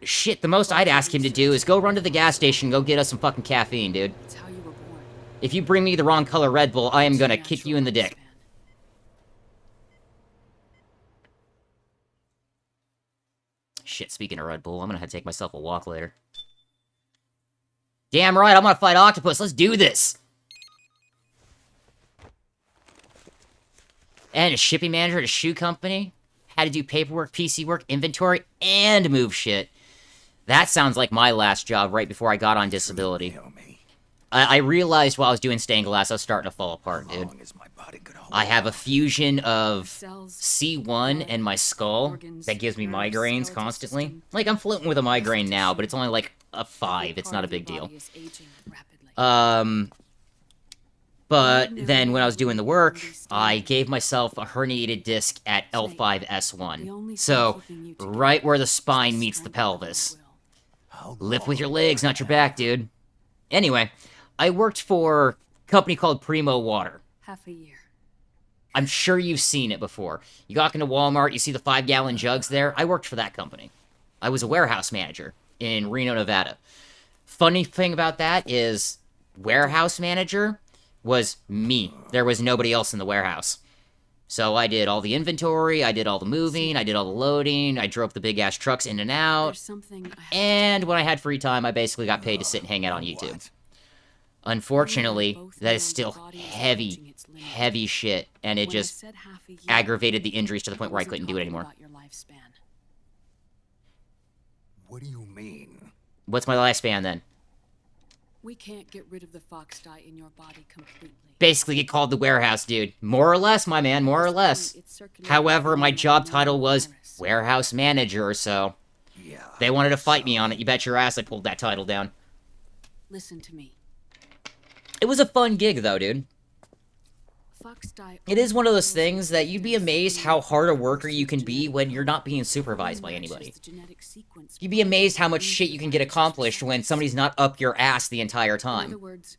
S1: Shit, the most I'd ask him to do is go run to the gas station and go get us some fucking caffeine, dude. If you bring me the wrong color Red Bull, I am gonna kick you in the dick. Shit, speaking of Red Bull, I'm gonna have to take myself a walk later. Damn right, I'm gonna fight Octopus. Let's do this! And a shipping manager at a shoe company. Had to do paperwork, PC work, inventory, and move shit. That sounds like my last job right before I got on disability. I realized while I was doing stained glass, I was starting to fall apart, dude. I have a fusion of C1 and my skull that gives me migraines constantly. Like, I'm floating with a migraine now, but it's only like a 5. It's not a big deal. But then when I was doing the work, I gave myself a herniated disc at L5-S1. So, right where the spine meets the pelvis. Lift with your legs, not your back, dude. Anyway, I worked for a company called Primo Water.
S9: Half a year.
S1: I'm sure you've seen it before. You walk into Walmart, you see the 5-gallon jugs there. I worked for that company. I was a warehouse manager in Reno, Nevada. Funny thing about that is, warehouse manager was me. There was nobody else in the warehouse. So I did all the inventory, I did all the moving, I did all the loading, I drove the big-ass trucks in and out, and when I had free time, I basically got paid to sit and hang out on YouTube. Unfortunately, that is still heavy, heavy shit, and it just aggravated the injuries to the point where I couldn't do it anymore.
S2: What do you mean?
S1: What's my lifespan, then?
S9: We can't get rid of the fox dye in your body completely.
S1: Basically get called the warehouse dude. More or less, my man, more or less. However, my job title was warehouse manager, so they wanted to fight me on it. You bet your ass I pulled that title down.
S9: Listen to me.
S1: It was a fun gig, though, dude. It is one of those things that you'd be amazed how hard a worker you can be when you're not being supervised by anybody. You'd be amazed how much shit you can get accomplished when somebody's not up your ass the entire time.
S9: In other words,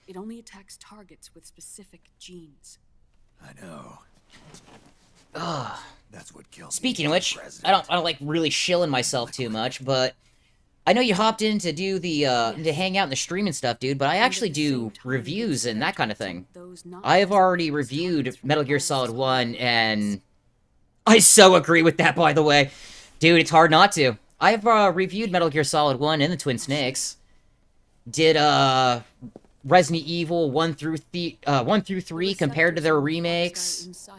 S9: it only attacks targets with specific genes.
S2: I know.
S1: Ugh.
S2: That's what kills.
S1: Speaking of which, I don't like really shilling myself too much, but I know you hopped in to do the, to hang out in the stream and stuff, dude, but I actually do reviews and that kind of thing. I have already reviewed Metal Gear Solid 1, and I so agree with that, by the way. Dude, it's hard not to. I've, reviewed Metal Gear Solid 1 and the Twin Snakes. Did, Resident Evil 1 through 3 compared to their remakes.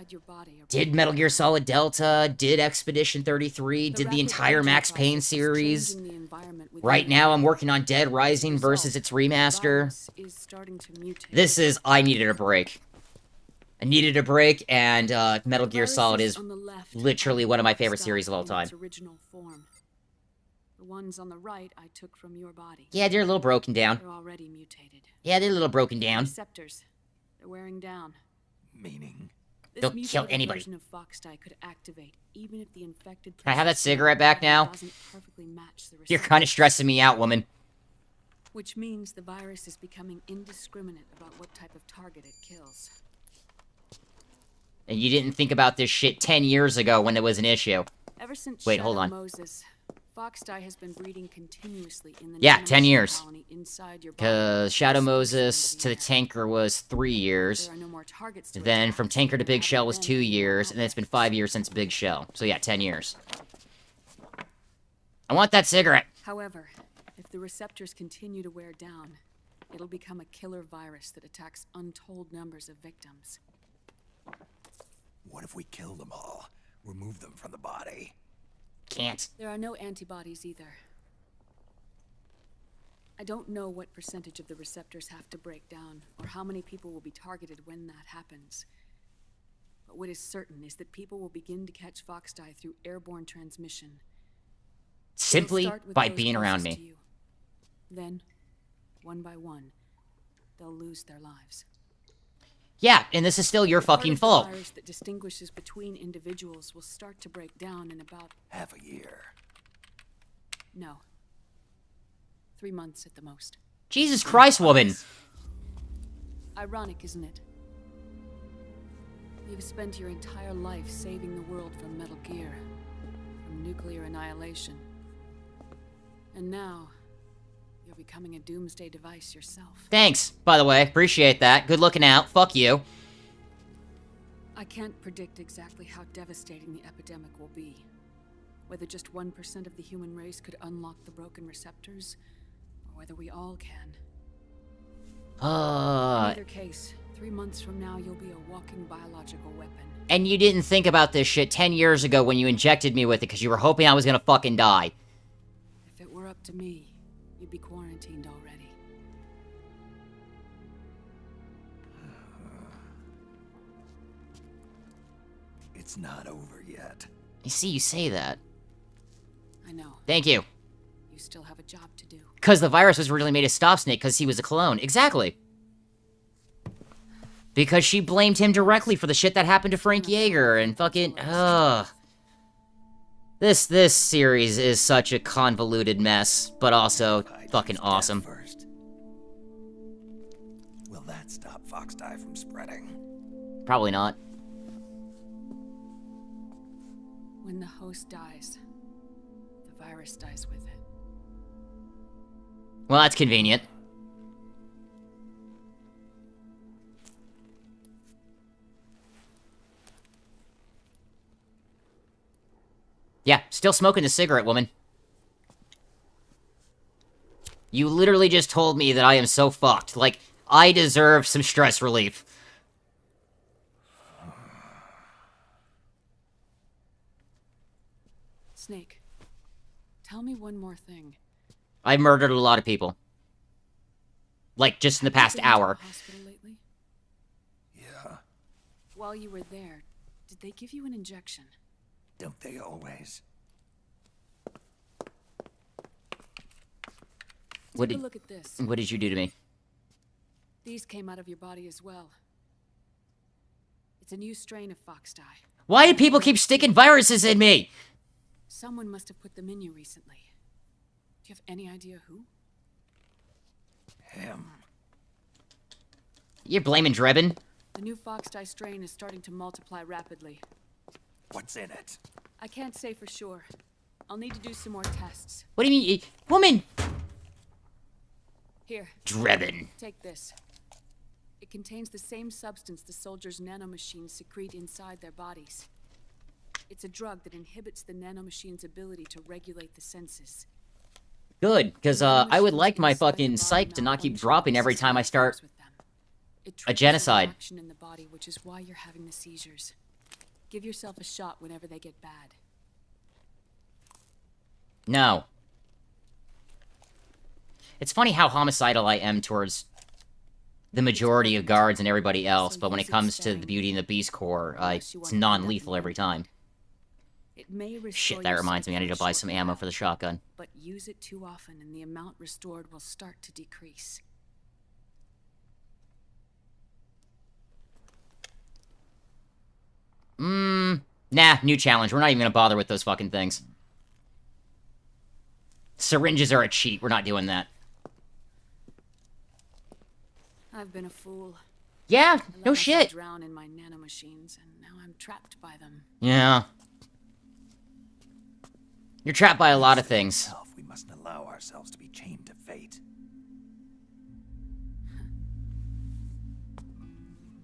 S1: Did Metal Gear Solid Delta, did Expedition 33, did the entire Max Payne series. Right now I'm working on Dead Rising versus its remaster. I needed a break. I needed a break, and Metal Gear Solid is literally one of my favorite series of all time.
S9: The ones on the right I took from your body.
S1: Yeah, they're a little broken down.
S9: They're already mutated.
S1: Yeah, they're a little broken down.
S9: Receptors. They're wearing down.
S2: Meaning?
S1: They'll kill anybody.
S9: Version of fox dye could activate, even if the infected
S1: Can I have that cigarette back now? You're kind of stressing me out, woman.
S9: Which means the virus is becoming indiscriminate about what type of target it kills.
S1: And you didn't think about this shit 10 years ago when it was an issue.
S9: Ever since
S1: Wait, hold on.
S9: Moses, fox dye has been breeding continuously in the
S1: 10 years.
S9: Inside your body.
S1: Because Shadow Moses to the Tanker was 3 years.
S9: There are no more targets to
S1: Then from Tanker to Big Shell was 2 years. And then it's been 5 years since Big Shell. So yeah, 10 years. I want that cigarette.
S9: However, if the receptors continue to wear down, it'll become a killer virus that attacks untold numbers of victims.
S2: What if we kill them all? Remove them from the body?
S1: Can't.
S9: There are no antibodies either. I don't know what percentage of the receptors have to break down, or how many people will be targeted when that happens. But what is certain is that people will begin to catch fox dye through airborne transmission.
S1: Simply by being around me.
S9: Then, one by one, they'll lose their lives.
S1: Yeah, and this is still your fucking fault.
S9: The virus that distinguishes between individuals will start to break down in about
S2: half a year.
S9: No. 3 months at the most.
S1: Jesus Christ, woman!
S9: Ironic, isn't it? You've spent your entire life saving the world from Metal Gear, from nuclear annihilation. And now, You're becoming a doomsday device yourself.
S1: Thanks, by the way. Appreciate that. Good looking out. Fuck you.
S9: I can't predict exactly how devastating the epidemic will be. Whether just 1% of the human race could unlock the broken receptors, or whether we all can. In either case, 3 months from now, you'll be a walking biological weapon.
S1: And you didn't think about this shit 10 years ago when you injected me with it because you were hoping I was gonna fucking die.
S9: If it were up to me, you'd be quarantined already.
S2: It's not over yet.
S1: I see you say that.
S9: I know.
S1: Thank you.
S9: You still have a job to do.
S1: Because the virus was originally made as Stop Snake because he was a clone. Exactly. Because she blamed him directly for the shit that happened to Frank Yeager and fucking... Ugh. This series is such a convoluted mess, but also fucking awesome.
S2: First. Will that stop Foxdie from spreading?
S1: Probably not.
S9: When the host dies, the virus dies with it.
S1: Well, that's convenient. Yeah, still smoking a cigarette, woman. You literally just told me that I am so fucked. Like, I deserve some stress relief.
S9: Snake, tell me one more thing.
S1: I murdered a lot of people. Like, just in the past hour.
S9: Hospital lately?
S2: Yeah.
S9: While you were there, did they give you an injection?
S2: Don't they always?
S1: What
S9: Take
S1: did,
S9: a look at this.
S1: What did you do to me?
S9: These came out of your body as well. It's a new strain of Foxdie.
S1: Why do people keep sticking viruses in me?
S9: Someone must have put them in you recently. Do you have any idea who?
S2: Him.
S1: You're blaming Drebin?
S9: The new Foxdie strain is starting to multiply rapidly.
S2: What's in it?
S9: I can't say for sure. I'll need to do some more tests.
S1: What do you mean? Woman!
S9: Here.
S1: Drebin.
S9: Take this. It contains the same substance the soldiers' nanomachines secrete inside their bodies. It's a drug that inhibits the nanomachine's ability to regulate the senses.
S1: Good, because I would like my fucking psych to not keep dropping every time I start a genocide.
S9: Action in the body, which is why you're having the seizures. Give yourself a shot whenever they get bad.
S1: No. It's funny how homicidal I am towards the majority of guards and everybody else, but when it comes to the Beauty and the Beast Corps, it's non-lethal every time. Shit, that reminds me, I need to buy some ammo for the shotgun.
S9: But use it too often and the amount restored will start to decrease.
S1: Nah, new challenge. We're not even gonna bother with those fucking things. Syringes are a cheat. We're not doing that.
S9: I've been a fool.
S1: Yeah,
S9: I
S1: no
S9: let
S1: shit.
S9: myself drown in my nanomachines, and now I'm trapped by them.
S1: Yeah. You're trapped by a lot of things.
S2: We mustn't allow ourselves to be chained to fate.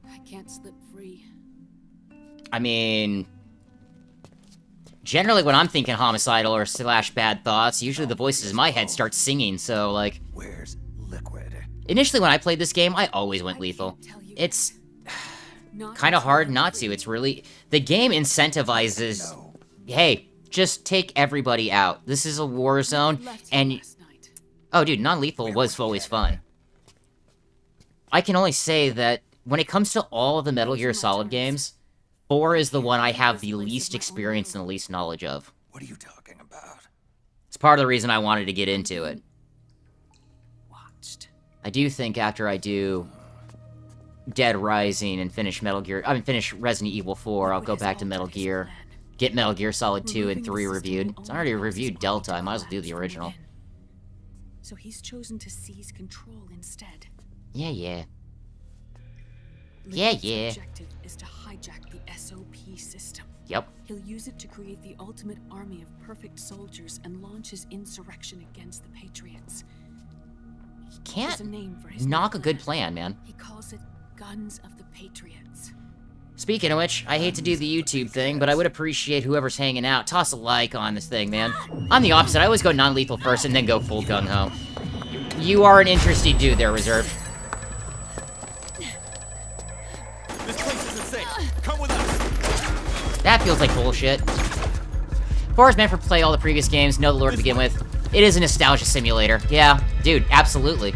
S9: I can't slip free.
S1: I mean, generally when I'm thinking homicidal or slash bad thoughts, usually the voices in my head start singing, so like...
S2: Where's Liquid?
S1: Initially when I played this game, I always went lethal. It's kind of hard not to. It's really... The game incentivizes... Hey, just take everybody out. This is a war zone, and... Oh, dude, non-lethal was always fun. I can only say that when it comes to all of the Metal Gear Solid games, 4 is the one I have the least experience and the least knowledge of.
S2: What are you talking about?
S1: It's part of the reason I wanted to get into it. I do think after I do Dead Rising and finish finish Resident Evil 4, I'll go back to Metal Gear, get Metal Gear Solid 2 and 3 reviewed. It's already reviewed Delta, I might as well do the original.
S9: So he's chosen to seize control instead.
S1: Yeah.
S9: Liquid's objective is to hijack the SOP system.
S1: Yep.
S9: He'll use it to create the ultimate army of perfect soldiers and launch his insurrection against the Patriots.
S1: Can't
S9: There's a name for his
S1: knock a
S9: new
S1: good plan, man.
S9: He calls it Guns of the Patriots.
S1: Speaking of which, I hate to do the YouTube thing, but I would appreciate whoever's hanging out. Toss a like on this thing, man. I'm the opposite. I always go non-lethal first and then go full gung-ho. You are an interesting dude there, Reserve.
S14: This place isn't safe. Come with us.
S1: That feels like bullshit. Forest meant for play all the previous games, know the lore to begin with. It is a nostalgia simulator. Yeah, dude, absolutely.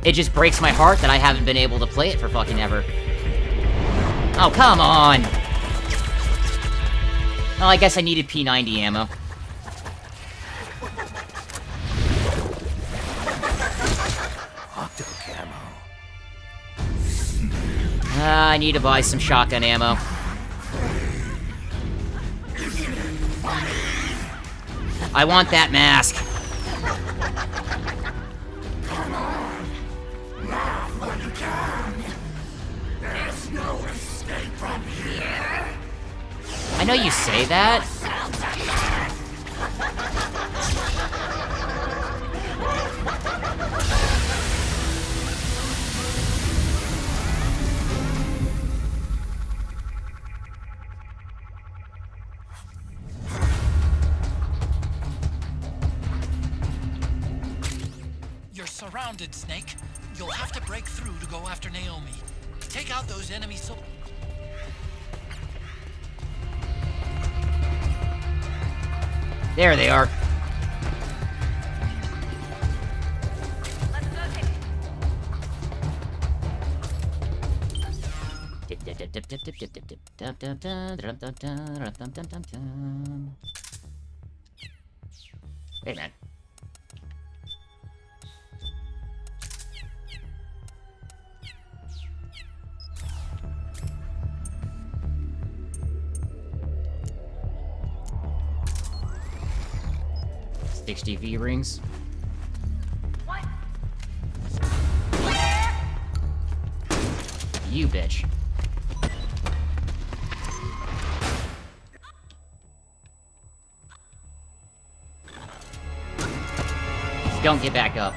S1: It just breaks my heart that I haven't been able to play it for fucking ever. Oh, come on! Well, I guess I needed P90 ammo.
S2: Octo camo.
S1: I need to buy some shotgun ammo. I want that mask.
S10: Come on. Laugh when you can. There's no escape from here.
S1: I know you say that.
S3: You're surrounded, Snake. You'll have to break through to go after Naomi. Take out those enemy
S1: There they are. Hey, man. V rings.
S10: What?
S1: You bitch. Don't get back up.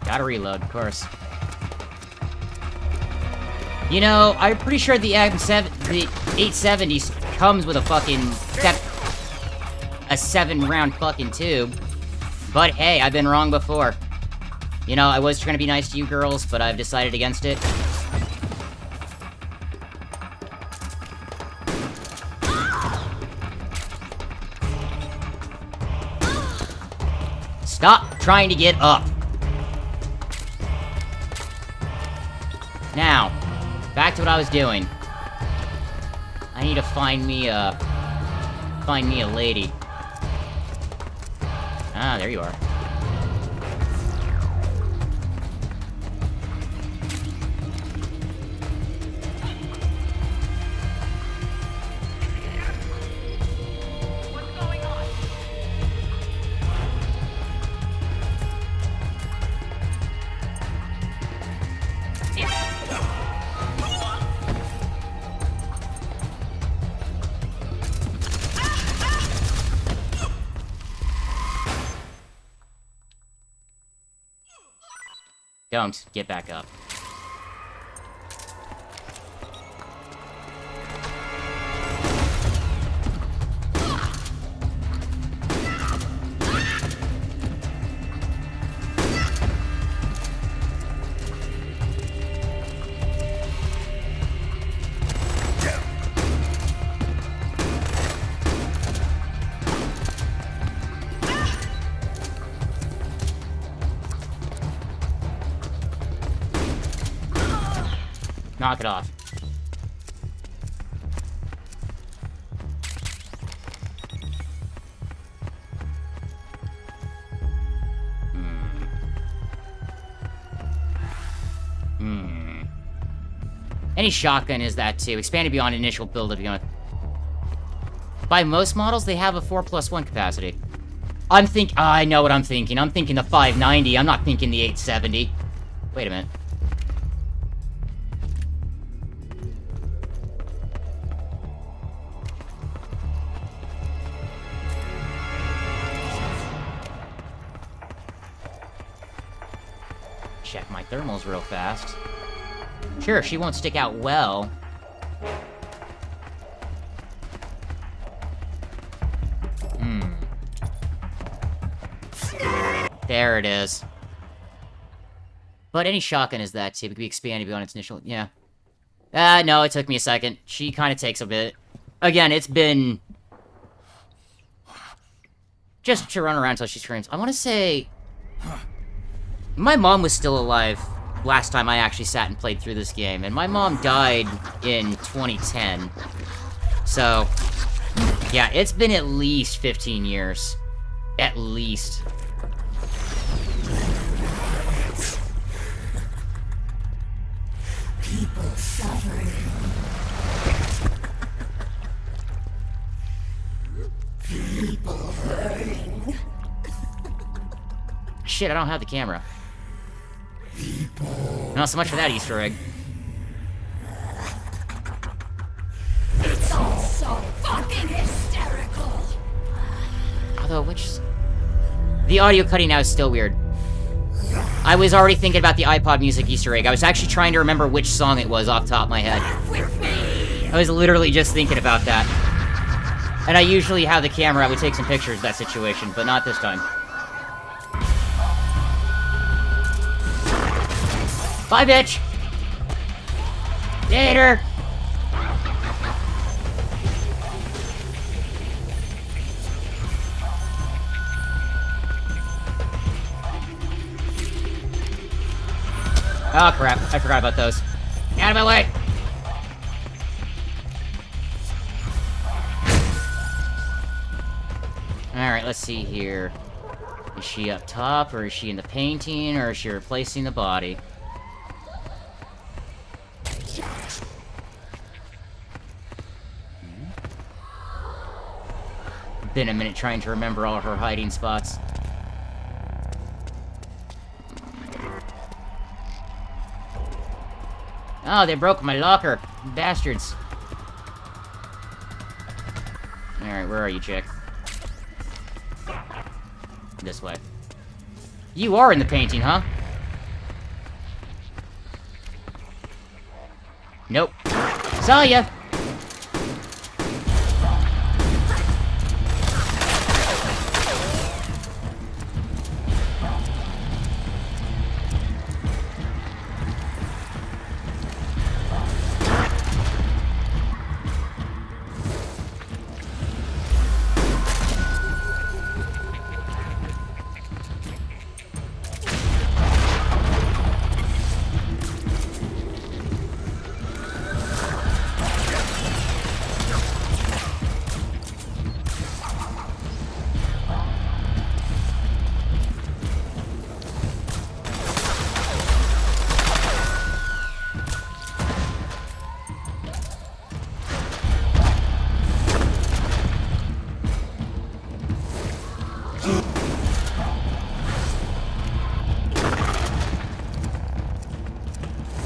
S1: Gotta reload, of course. You know, I'm pretty sure the 870 comes with a fucking a 7-round fucking tube. But hey, I've been wrong before. You know, I was trying to be nice to you girls, but I've decided against it. Stop trying to get up. Now, back to what I was doing. I need to find me a lady. Ah, there you are.
S10: What's going on?
S1: Don't get back up. Knock it off. Any shotgun is that too. Expanded beyond initial build to begin with. By most models, they have a 4+1 capacity. I know what I'm thinking. I'm thinking the 590. I'm not thinking the 870. Wait a minute. Check my thermals real fast. Sure, she won't stick out well. There it is. But any shotgun is that too. It could be expanded beyond its initial... Yeah. No, it took me a second. She kind of takes a bit. Again, it's been... just to run around until she screams. I want to say... my mom was still alive last time I actually sat and played through this game. And my mom died in 2010. So... yeah, it's been at least 15 years. At least.
S10: People suffering. People hurting.
S1: Shit, I don't have the camera.
S10: People.
S1: Not so much for that Easter egg.
S10: It's all so fucking hysterical.
S1: Although, the audio cutting out is still weird. I was already thinking about the iPod music Easter egg. I was actually trying to remember which song it was off the top of my head. I was literally just thinking about that. And I usually have the camera, I would take some pictures of that situation, but not this time. Bye, bitch! Later! Oh, crap. I forgot about those. Out of my way! Alright, let's see here. Is she up top, or is she in the painting, or is she replacing the body? Been a minute trying to remember all her hiding spots. Oh, they broke my locker. Bastards. Alright, where are you, chick? This way. You are in the painting, huh? Nope. Saw ya!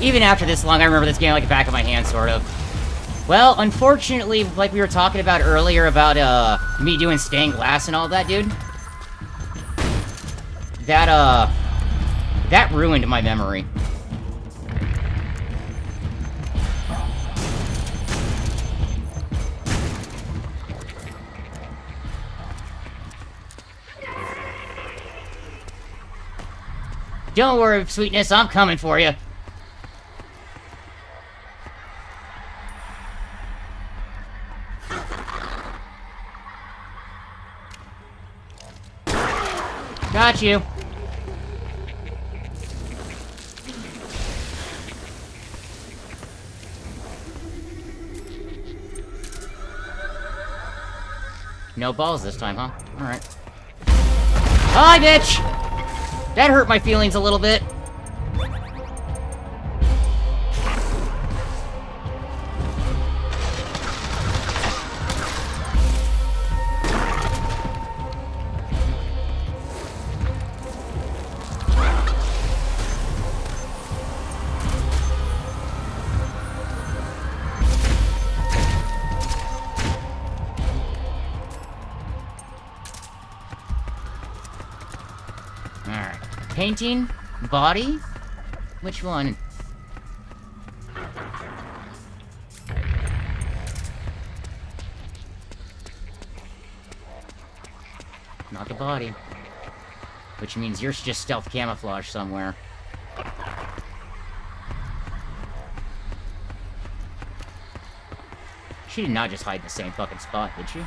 S1: Even after this long, I remember this game like the back of my hand, sort of. Well, unfortunately, like we were talking about earlier about, me doing stained glass and all that, dude. That ruined my memory. Don't worry, sweetness, I'm coming for you. Got you. No balls this time, huh? Alright. Hi, bitch! That hurt my feelings a little bit. painting? Body? Which one? Not the body. Which means you're just stealth camouflage somewhere. She did not just hide in the same fucking spot, did she?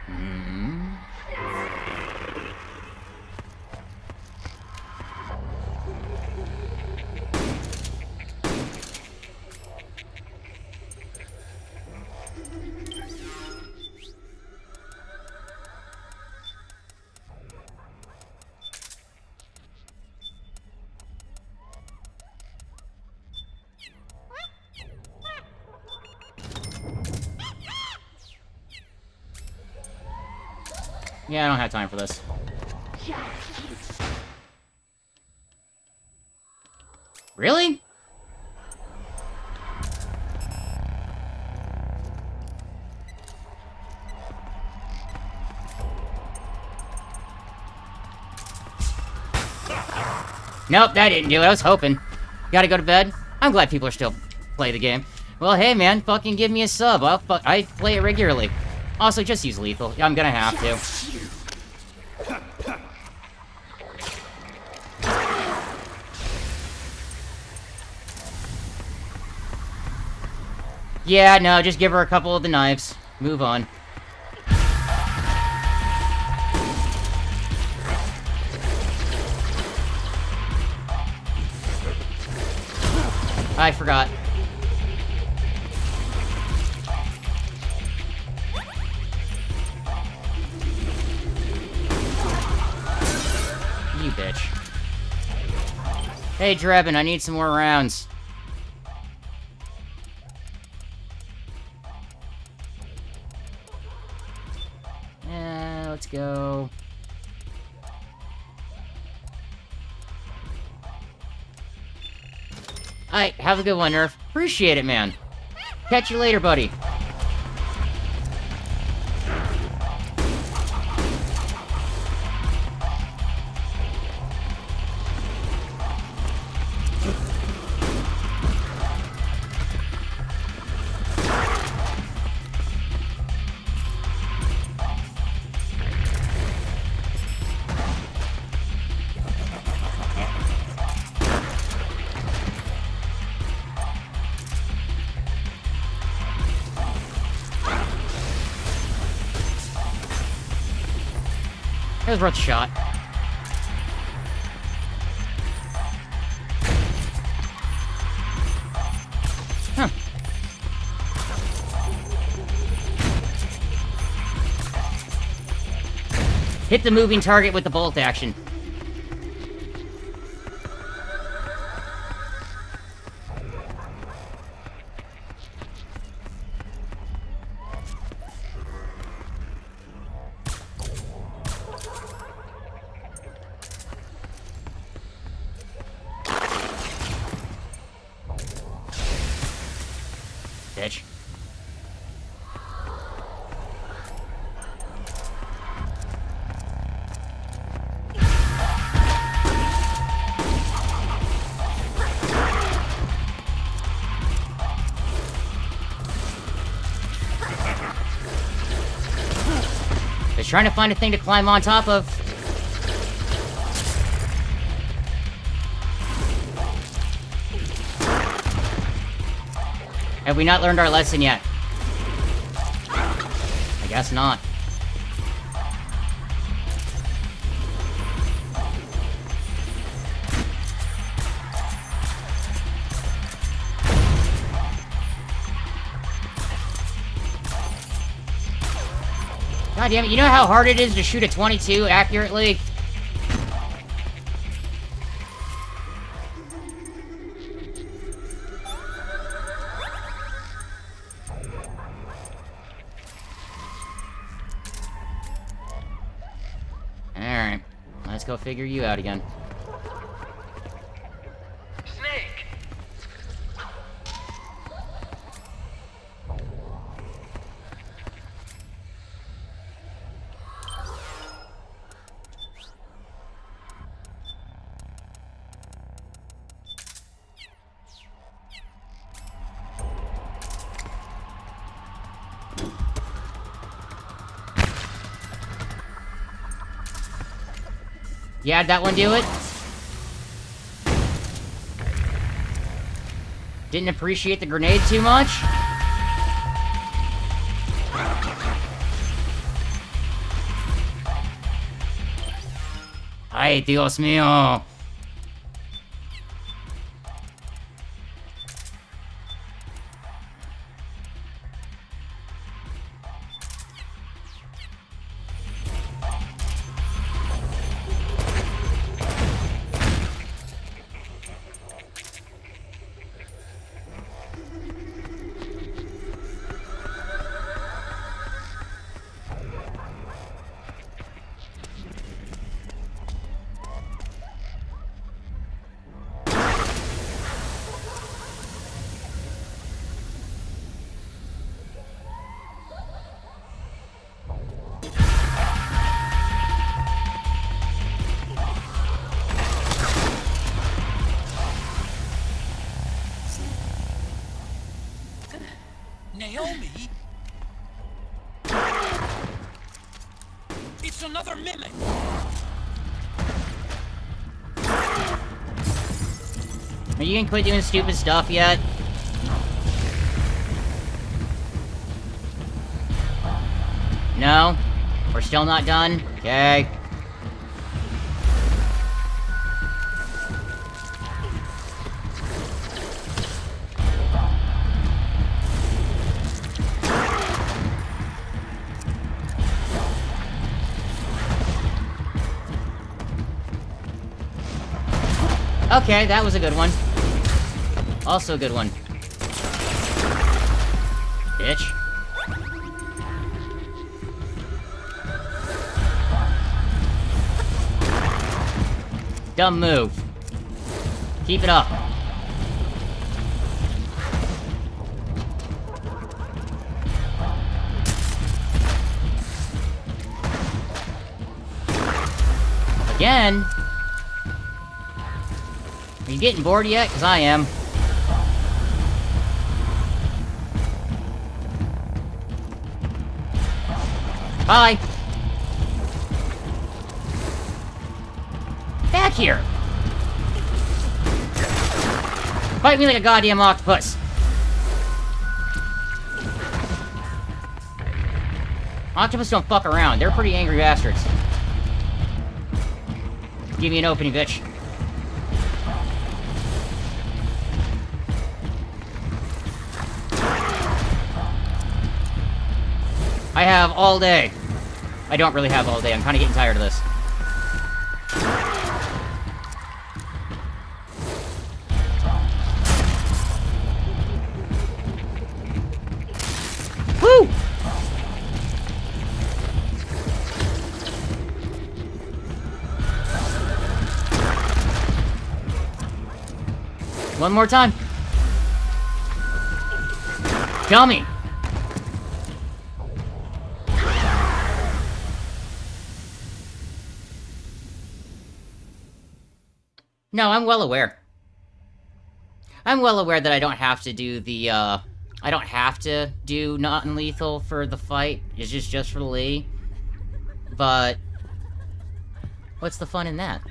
S1: Hmm. Yeah, I don't have time for this. Really? Nope, that didn't do it. I was hoping. Gotta go to bed? I'm glad people are still play the game. Well, hey man, fucking give me a sub. I play it regularly. Also, just use lethal. I'm gonna have to. Yeah, no, just give her a couple of the knives. Move on. I forgot. You bitch. Hey, Drebin, I need some more rounds. Let's go. Alright, have a good one, Nerf. Appreciate it, man. Catch you later, buddy. It was worth a shot. Huh. Hit the moving target with the bolt action. Bitch. Just trying to find a thing to climb on top of. Have we not learned our lesson yet? I guess not. God damn it, you know how hard it is to shoot a 22 accurately? Alright, let's go figure you out again.
S4: Snake!
S1: Yeah, that one do it? Didn't appreciate the grenade too much? Ay, Dios mío.
S3: Naomi? It's another mimic!
S1: Are you gonna quit doing stupid stuff yet? No? We're still not done? Okay. Okay, that was a good one. Also a good one. Bitch. Dumb move. Keep it up. Again? Are you getting bored yet? Because I am. Bye! Back here! Fight me like a goddamn octopus! Octopus don't fuck around. They're pretty angry bastards. Give me an opening, bitch. I have all day. I don't really have all day. I'm kind of getting tired of this. Woo! One more time. Dummy. No, I'm well aware. I'm well aware that I don't have to do the, I don't have to do non-lethal for the fight. It's just for Lee. But... what's the fun in that?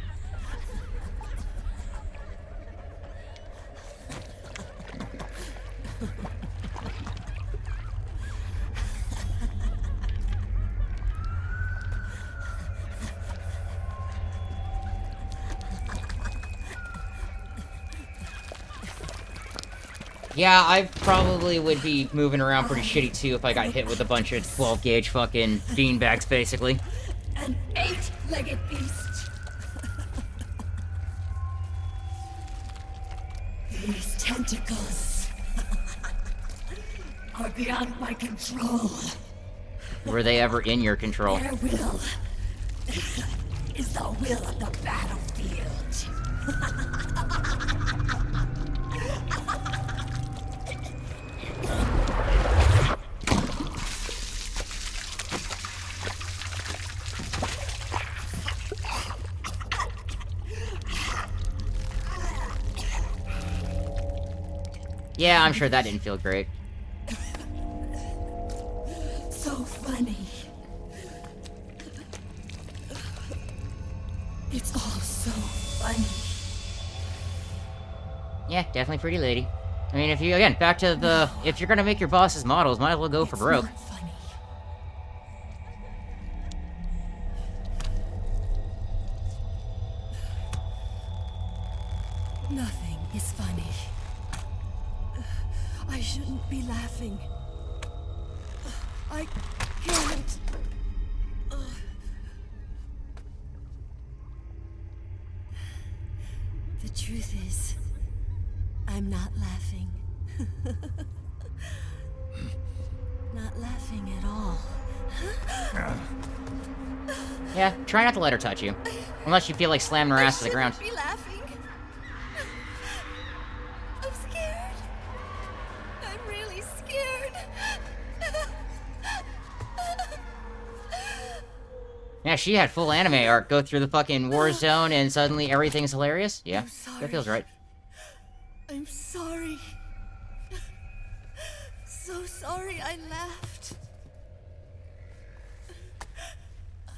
S1: Yeah, I probably would be moving around pretty shitty too if I got hit with a bunch of 12-gauge fucking beanbags, basically.
S10: An 8-legged beast. These tentacles are beyond my control.
S1: Were they ever in your control?
S10: Their will is the will of the battlefield.
S1: Yeah, I'm sure that didn't feel great.
S10: So funny. It's all
S1: Yeah, definitely pretty lady. I mean, if you, again, back to the... If you're gonna make your bosses models, might as well go for broke.
S7: Not funny. Nothing is funny. I shouldn't be laughing. I can't. The truth is, I'm not laughing. Not laughing at all.
S1: Yeah, try not to let her touch you. Unless you feel like slamming her ass to the ground.
S7: Be laughing. I'm scared. I'm really scared.
S1: Yeah, she had full anime arc. Go through the fucking war zone and suddenly everything's hilarious. Yeah, that feels right.
S7: I'm sorry. So sorry I laughed.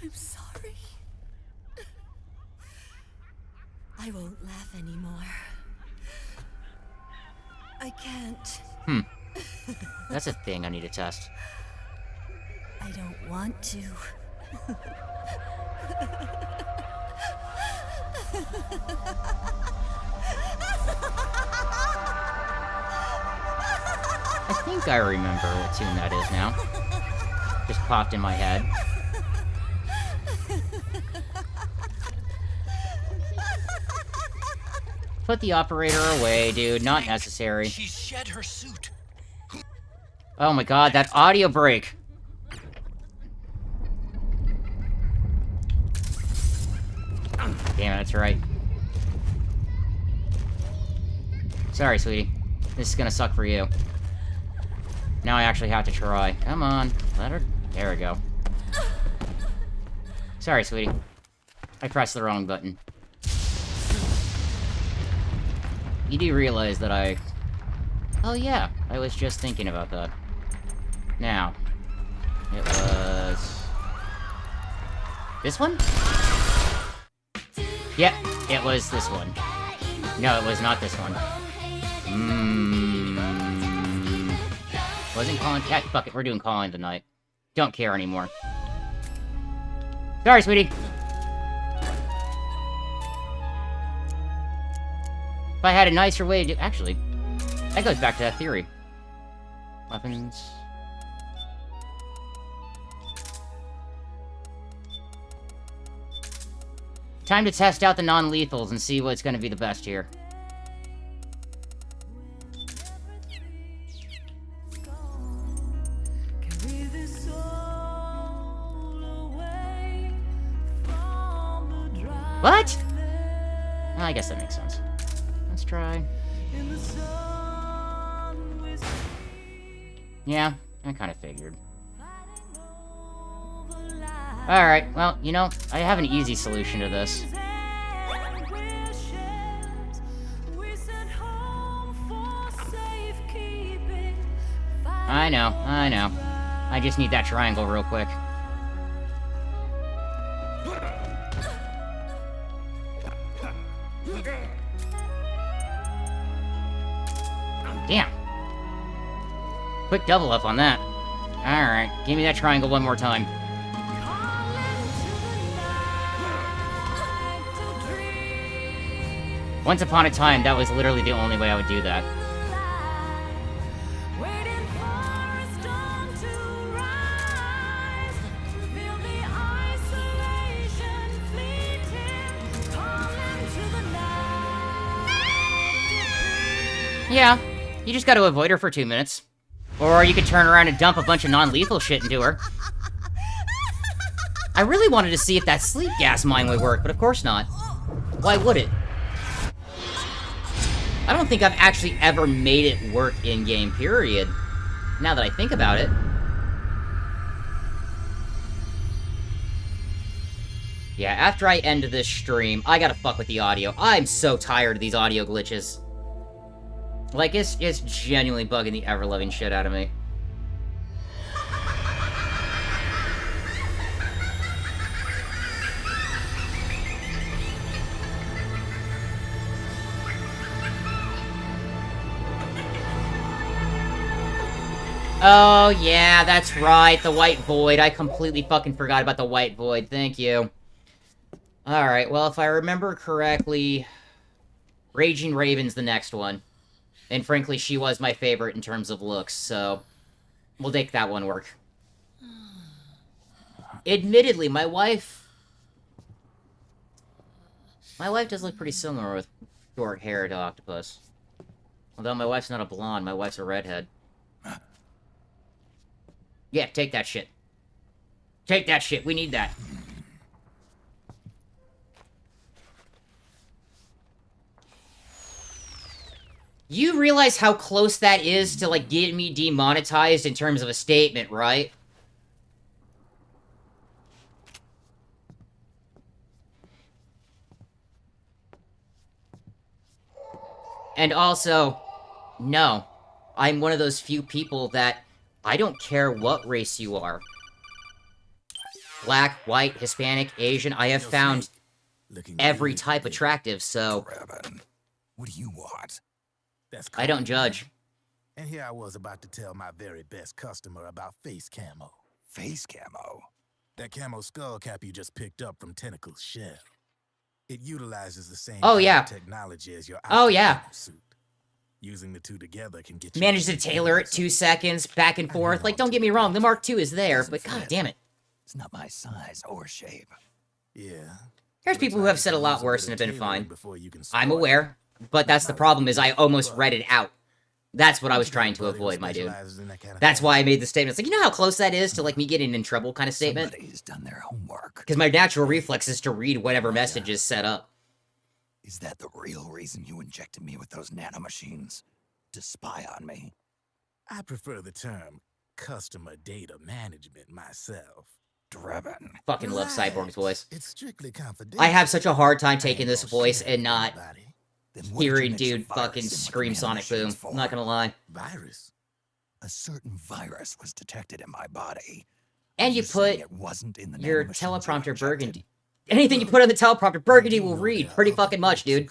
S7: I'm sorry. I won't laugh anymore. I can't.
S1: That's a thing I need to test.
S7: I don't want to.
S1: I think I remember what tune that is now. Just popped in my head. Put the operator away, dude. Not necessary.
S5: She shed her suit.
S1: Oh my god, that audio break! Damn, that's right. Sorry, sweetie. This is gonna suck for you. Now I actually have to try. Come on. Let her... There we go. Sorry, sweetie. I pressed the wrong button. You do realize that I... Oh yeah, I was just thinking about that. Now. It was... This one? Yep, it was this one. No, it was not this one. Wasn't Colin... Yeah, fuck it, we're doing Colin tonight. Don't care anymore. Sorry, sweetie. If I had a nicer way to do... Actually, that goes back to that theory. Weapons... Time to test out the non-lethals and see what's gonna be the best here. What? I guess that makes sense. Let's try. Yeah, I kind of figured. Alright, well, you know, I have an easy solution to this. I know. I just need that triangle real quick. Damn. Quick double up on that. Alright, give me that triangle one more time. Once upon a time, that was literally the only way I would do that. Yeah, you just gotta avoid her for 2 minutes. Or you could turn around and dump a bunch of non-lethal shit into her. I really wanted to see if that sleep gas mine would work, but of course not. Why would it? I don't think I've actually ever made it work in-game, period. Now that I think about it. Yeah, after I end this stream, I gotta fuck with the audio. I'm so tired of these audio glitches. Like, it's genuinely bugging the ever-loving shit out of me. Oh, yeah, that's right. The White Void. I completely fucking forgot about the White Void. Thank you. Alright, well, if I remember correctly, Raging Raven's the next one. And frankly, she was my favorite in terms of looks, so we'll make that one work. Admittedly, my wife does look pretty similar with short hair to Octopus. Although my wife's not a blonde, my wife's a redhead. Yeah, take that shit. Take that shit, we need that. You realize how close that is to, like, getting me demonetized in terms of a statement, right? And also, no. I'm one of those few people that I don't care what race you are. Black, white, Hispanic, Asian, I have found every type attractive, so...
S2: What do you want?
S1: I don't judge.
S13: And here I was about to tell my very best customer about face camo.
S2: Face camo?
S13: That camo skull cap you just picked up from Tentacle's shell. It utilizes the same technology as your suit. Using the two together can get you...
S1: Managed to tailor it 2 seconds, back and forth. Like, don't get me wrong, the Mark II is there, but god damn it.
S2: It's not my size or shape.
S13: Yeah.
S1: There's people who have said a lot worse and have been fine. I'm aware, but that's the problem, is I almost read it out. That's what I was trying to avoid, my dude. That's why I made the statement. It's like, you know how close that is to, like, me getting in trouble kind of statement?
S2: Somebody's done their homework.
S1: Because my natural reflex is to read whatever message is set up.
S2: Is that the real reason you injected me with those nanomachines? To spy on me?
S13: I prefer the term customer data management myself.
S2: Drebin.
S1: Fucking love Cyborg's voice.
S13: It's strictly confidential.
S1: I have such a hard time taking this voice and not hearing dude fucking scream Sonic Boom. I'm not gonna lie.
S13: Virus?
S2: A certain virus was detected in my body.
S1: And you put
S2: it wasn't in the
S1: your teleprompter burgundy. Anything you put on the teleprompter burgundy will read pretty fucking much, dude.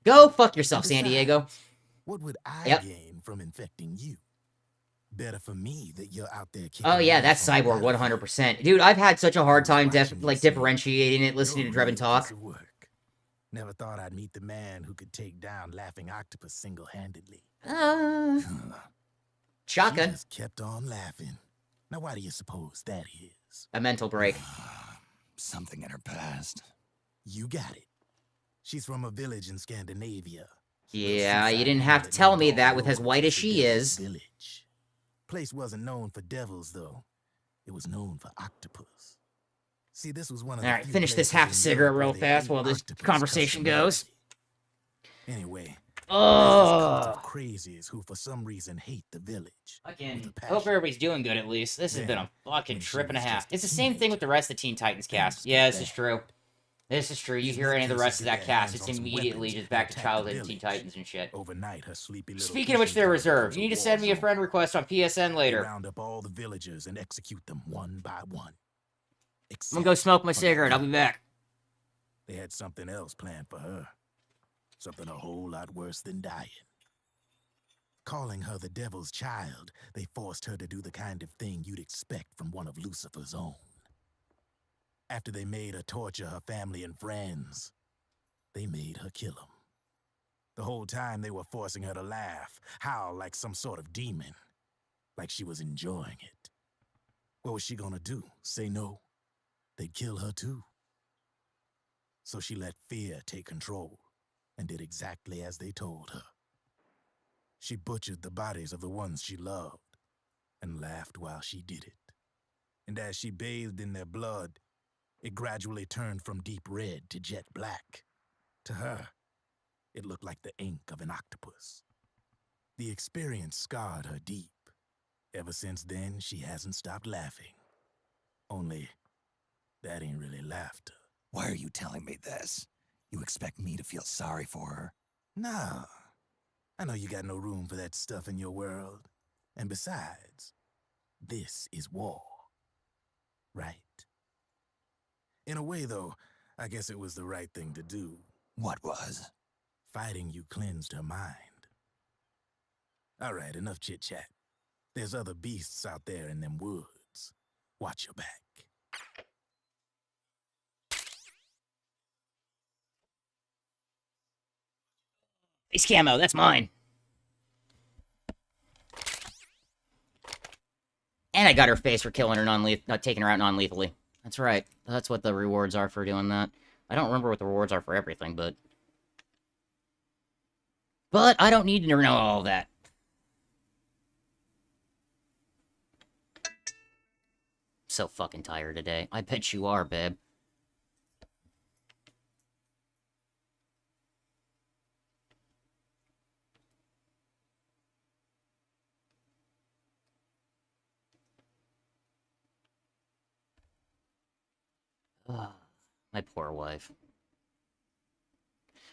S1: Go fuck yourself, San Diego.
S13: What would I gain from infecting you? Better for me that you're out there kicking.
S1: Oh yeah, that's Cyborg 100%. Dude, I've had such a hard time differentiating it listening to Drebin talk.
S13: Never thought I'd meet the man who could take down Laughing Octopus single-handedly.
S1: Shotgun.
S13: She just kept on laughing. Now why do you suppose that is?
S1: A mental break.
S2: Something in her past.
S13: You got it. She's from a village in Scandinavia.
S1: Yeah, you didn't have to tell me that with as white as she is.
S13: Village. Place wasn't known for devils, though. It was known for octopus. See, this was one of the
S1: Alright, finish this half cigarette real fast while this conversation goes.
S13: Anyway, crazies who for some reason hate the village.
S1: Fucking hope everybody's doing good at least. This has been a fucking trip and a half. It's the same thing with the rest of the Teen Titans cast. Yeah, this is true. This is true. You hear any of the rest of that cast, it's immediately just back to childhood and Teen Titans and shit.
S13: Overnight, her sleepy little
S1: Speaking of which, they're reserved. You need to send me a friend request on PSN later.
S13: Round up all the villagers and execute them one by one.
S1: I'm gonna go smoke my cigarette. I'll be back.
S13: They had something else planned for her. Something a whole lot worse than dying. Calling her the devil's child, they forced her to do the kind of thing you'd expect from one of Lucifer's own. After they made her torture her family and friends, they made her kill them. The whole time they were forcing her to laugh, howl like some sort of demon, like she was enjoying it. What was she gonna do? Say no? They'd kill her too. So she let fear take control and did exactly as they told her. She butchered the bodies of the ones she loved and laughed while she did it. And as she bathed in their blood, it gradually turned from deep red to jet black. To her, it looked like the ink of an octopus. The experience scarred her deep. Ever since then, she hasn't stopped laughing. Only, that ain't really laughter.
S2: Why are you telling me this? You expect me to feel sorry for her?
S13: Nah. I know you got no room for that stuff in your world. And besides, this is war. Right? In a way, though, I guess it was the right thing to do.
S2: What was?
S13: Fighting you cleansed her mind. All right, enough chit-chat. There's other beasts out there in them woods. Watch your back.
S1: Face camo, that's mine. And I got her face for killing her not taking her out non-lethally. That's right. That's what the rewards are for doing that. I don't remember what the rewards are for everything, but... But I don't need to know all that. So fucking tired today. I bet you are, babe. My poor wife.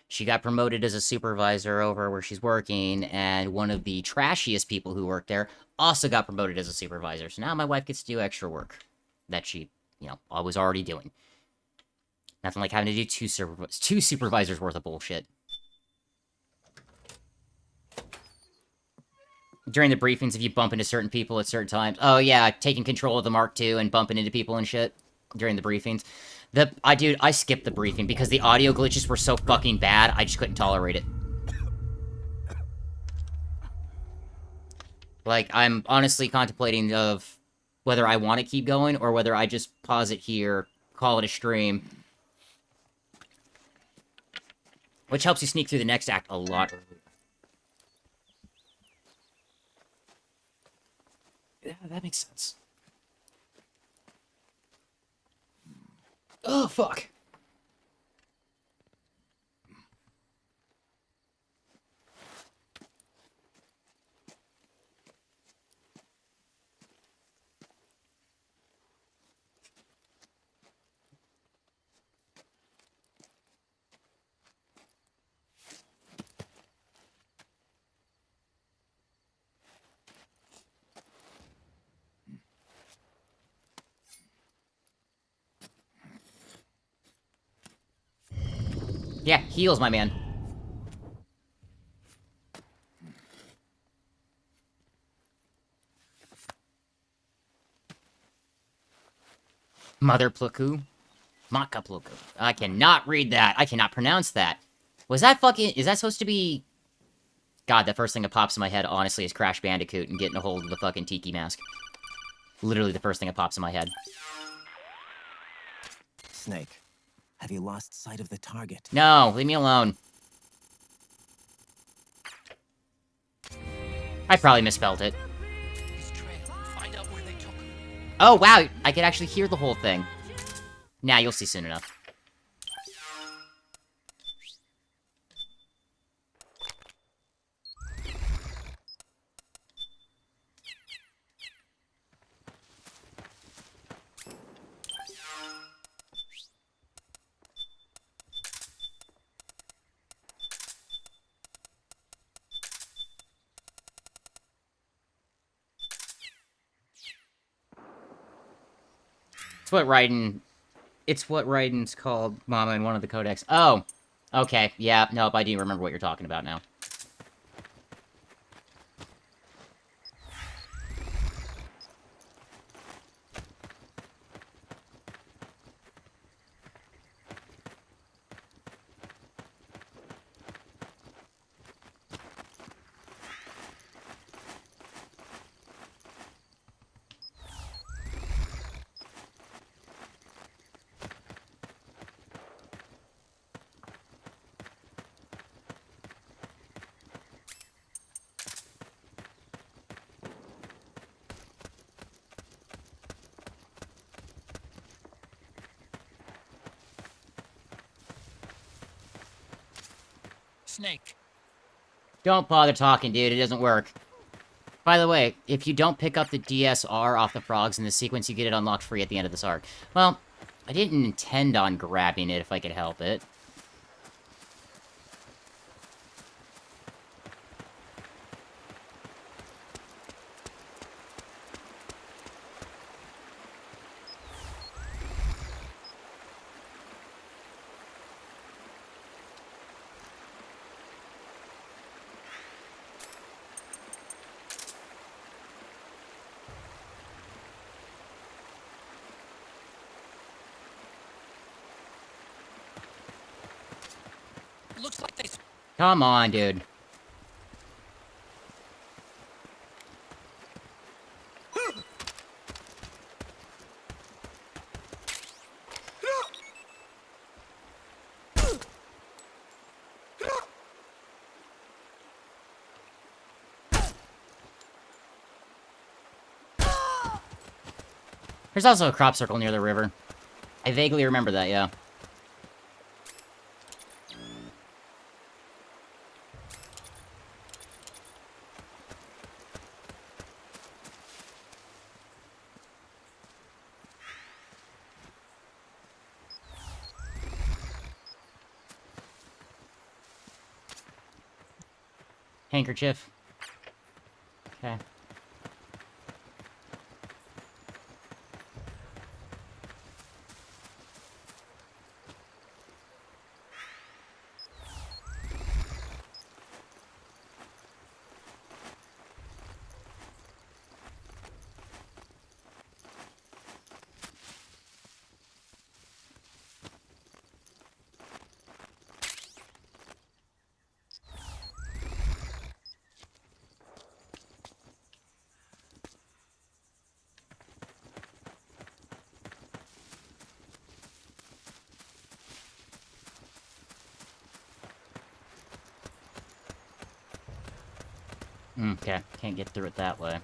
S1: She got promoted as a supervisor over where she's working, and one of the trashiest people who worked there also got promoted as a supervisor. So now my wife gets to do extra work that she, was already doing. Nothing like having to do two supervisors worth of bullshit. During the briefings, if you bump into certain people at certain times... Oh, yeah, taking control of the Mark II and bumping into people and shit during the briefings. I skipped the briefing because the audio glitches were so fucking bad, I just couldn't tolerate it. Like, I'm honestly contemplating of whether I want to keep going or whether I just pause it here, call it a stream. Which helps you sneak through the next act a lot earlier. Yeah, that makes sense. Oh, fuck. Yeah, heals, my man. Mother Pluku? Maka Pluku. I cannot read that. I cannot pronounce that. Was that fucking... Is that supposed to be... God, the first thing that pops in my head, honestly, is Crash Bandicoot and getting a hold of the fucking Tiki Mask. Literally the first thing that pops in my head.
S12: Snake, have you lost sight of the target?
S1: No, leave me alone. I probably misspelled it. Oh, wow, I could actually hear the whole thing. Nah, you'll see soon enough. It's what Raiden's called Mama in one of the codex. Oh, okay, yeah, nope, I do remember what you're talking about now.
S3: Snake.
S1: Don't bother talking, dude. It doesn't work. By the way, if you don't pick up the DSR off the frogs in the sequence, you get it unlocked free at the end of this arc. Well, I didn't intend on grabbing it if I could help it.
S3: Looks like they...
S1: Come on, dude. There's also a crop circle near the river. I vaguely remember that, yeah. Handkerchief. Okay. Okay, can't get through it that way.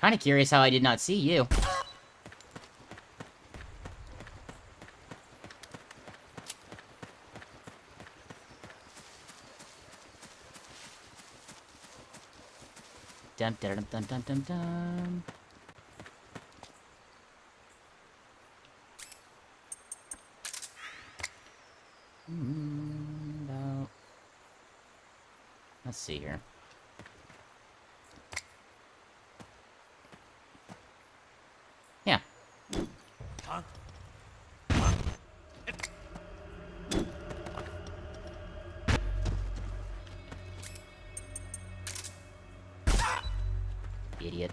S1: Kinda curious how I did not see you. Dun dun dun dun dun dun. No. Let's see here. Yeah. Idiot.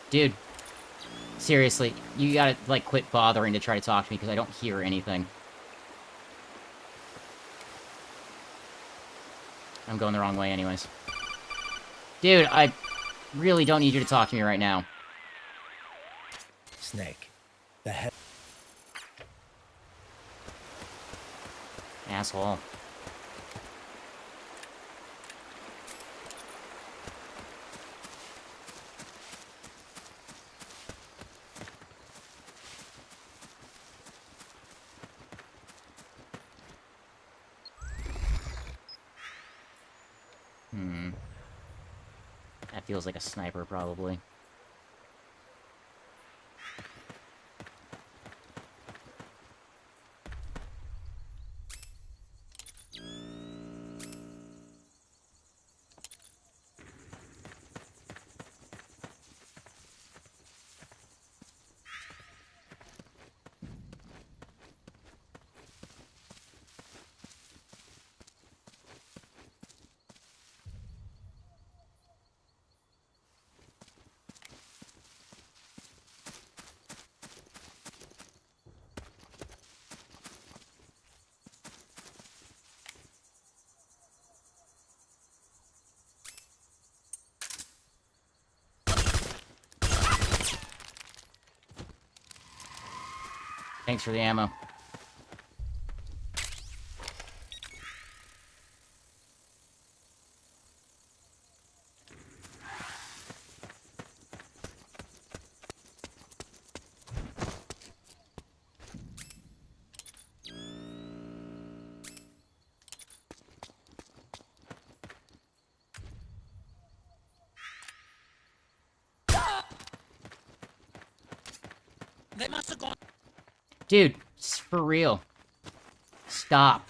S1: Dude, seriously, you gotta, like, quit bothering to try to talk to me because I don't hear anything. I'm going the wrong way anyways. Dude, I really don't need you to talk to me right now.
S12: Snake, the head...
S1: Asshole. That feels like a sniper, probably. Thanks for the ammo.
S3: They must have gone...
S1: Dude, it's for real. Stop.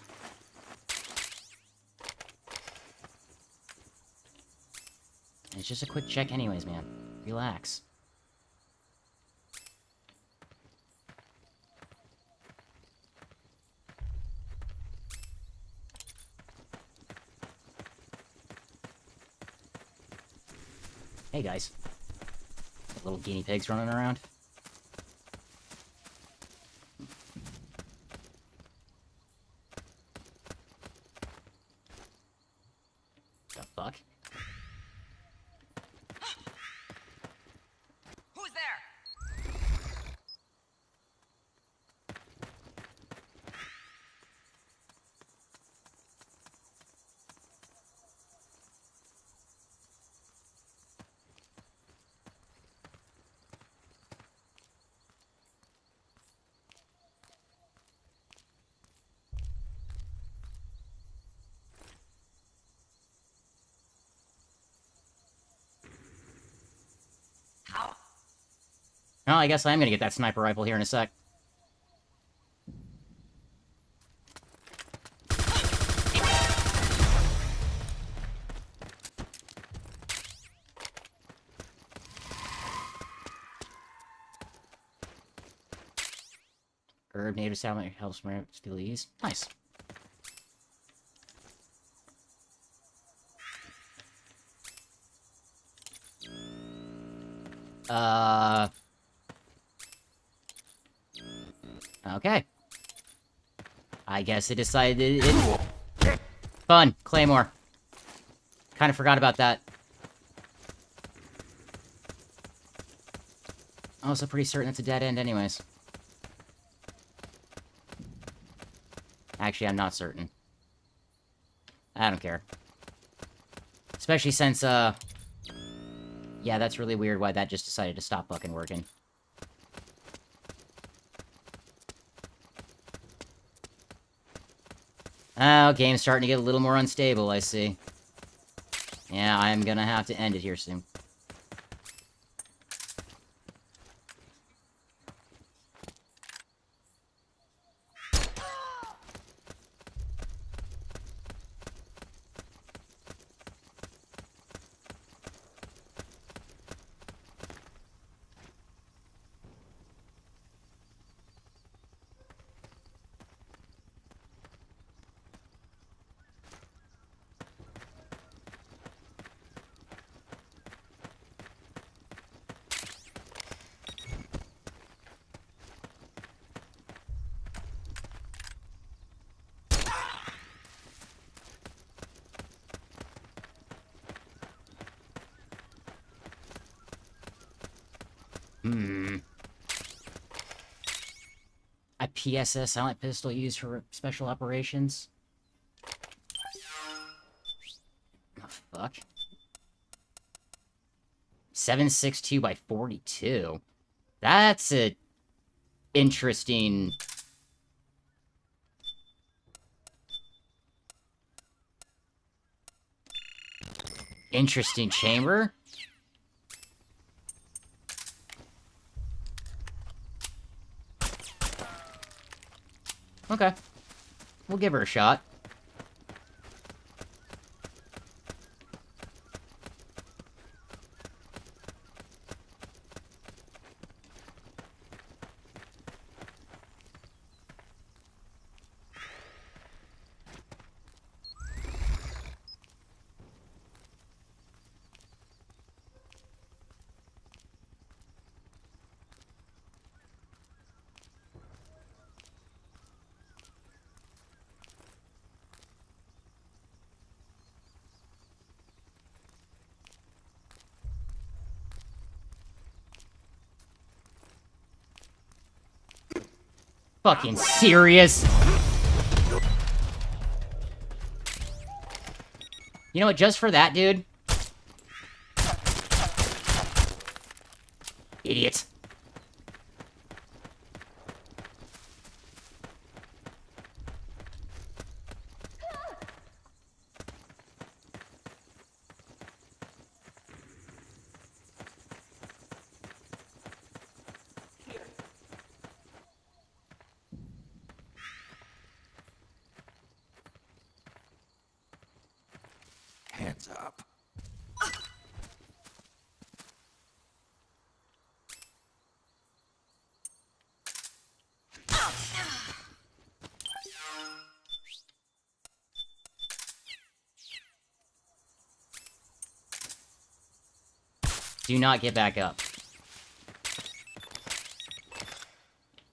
S1: It's just a quick check anyways, man. Relax. Hey, guys. Little guinea pigs running around. The fuck?
S10: Who's there?
S1: Oh, I guess I am gonna get that sniper rifle here in a sec. Herb native salmon helps steal these. Nice. Okay. I guess it decided it... Fun. Claymore. Kind of forgot about that. Also pretty certain it's a dead end anyways. Actually, I'm not certain. I don't care. Especially since, yeah, that's really weird why that just decided to stop fucking working. Oh, game's starting to get a little more unstable, I see. Yeah, I'm gonna have to end it here soon. A PSS silent pistol used for special operations? Oh, fuck. 7.62 by 42. That's a... interesting... interesting chamber? Okay. We'll give her a shot. Fucking serious? You know what, just for that, dude? Idiot.
S2: Hands up.
S1: Do not get back up.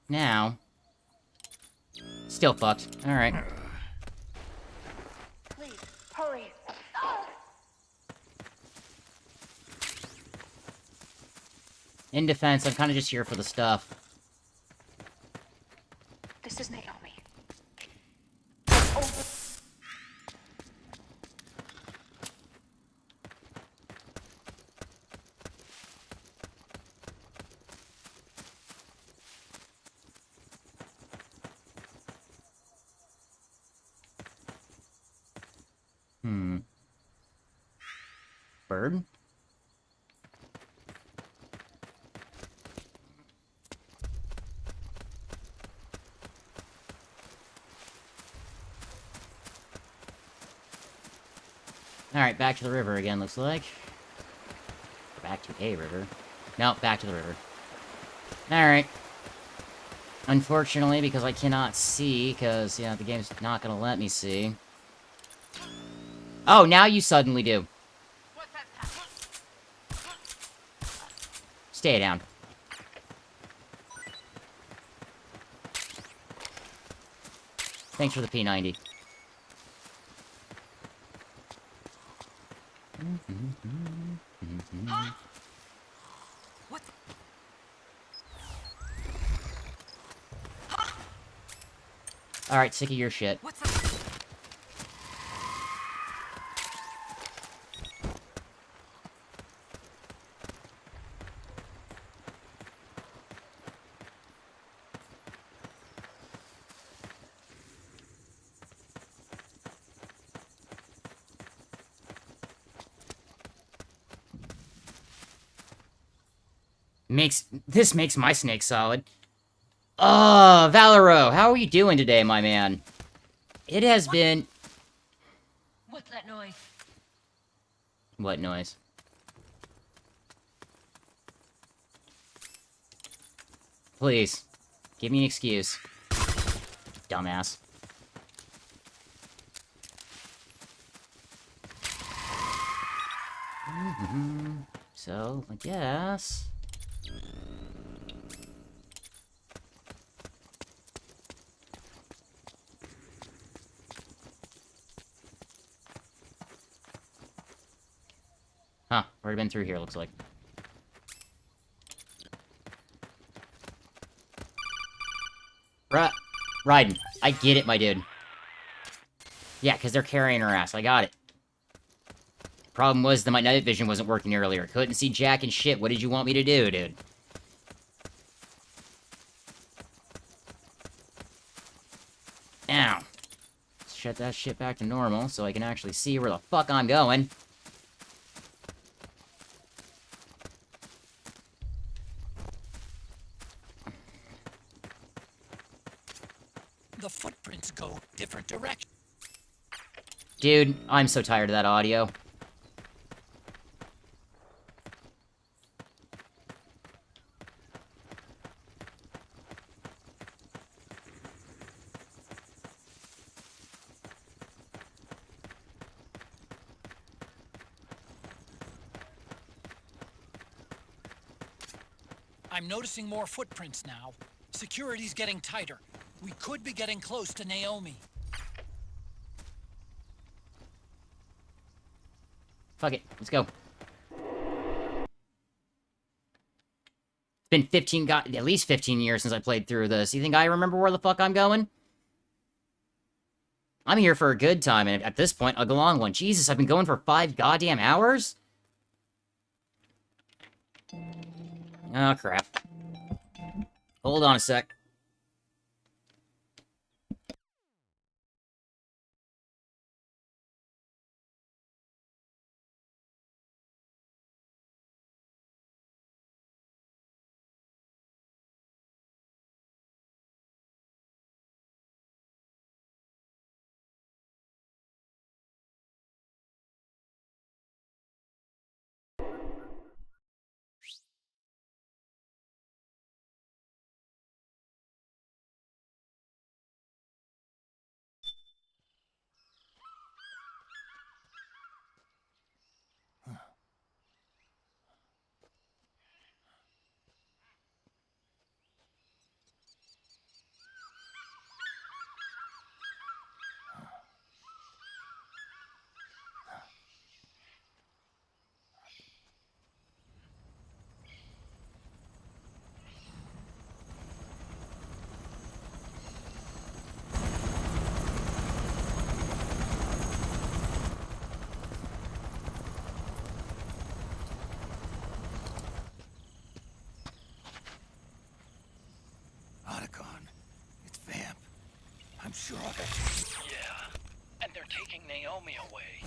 S1: Now. Still fucked. Alright.
S10: Please, hurry.
S1: In defense, I'm kind of just here for the stuff.
S10: This is Naomi.
S1: Bird? Alright, back to the river again, looks like. Back to a river. No, back to the river. Alright. Unfortunately, because I cannot see, because, yeah, the game's not gonna let me see. Oh, now you suddenly do. Stay down. Thanks for the P90.
S10: What?
S1: Alright, sick of your shit.
S10: What's up?
S1: This makes my snake solid. Oh, Valero, how are you doing today, my man? It has been...
S10: What's that noise?
S1: What noise? Please, give me an excuse. Dumbass. So, I guess... Huh, already been through here, looks like. Raiden, I get it, my dude. Yeah, because they're carrying her ass, I got it. Problem was that my night vision wasn't working earlier. Couldn't see jack and shit. What did you want me to do, dude? Ow. Let's shut that shit back to normal so I can actually see where the fuck I'm going.
S3: The footprints go different directions.
S1: Dude, I'm so tired of that audio.
S3: I'm noticing more footprints now. Security's getting tighter. We could be getting close to Naomi.
S1: Fuck it, let's go. It's been at least 15 years since I played through this. You think I remember where the fuck I'm going? I'm here for a good time, and at this point, a long one. Jesus, I've been going for 5 goddamn hours? Oh, crap. Hold on a sec.
S5: I'm sure of it.
S4: Yeah, and they're taking Naomi away.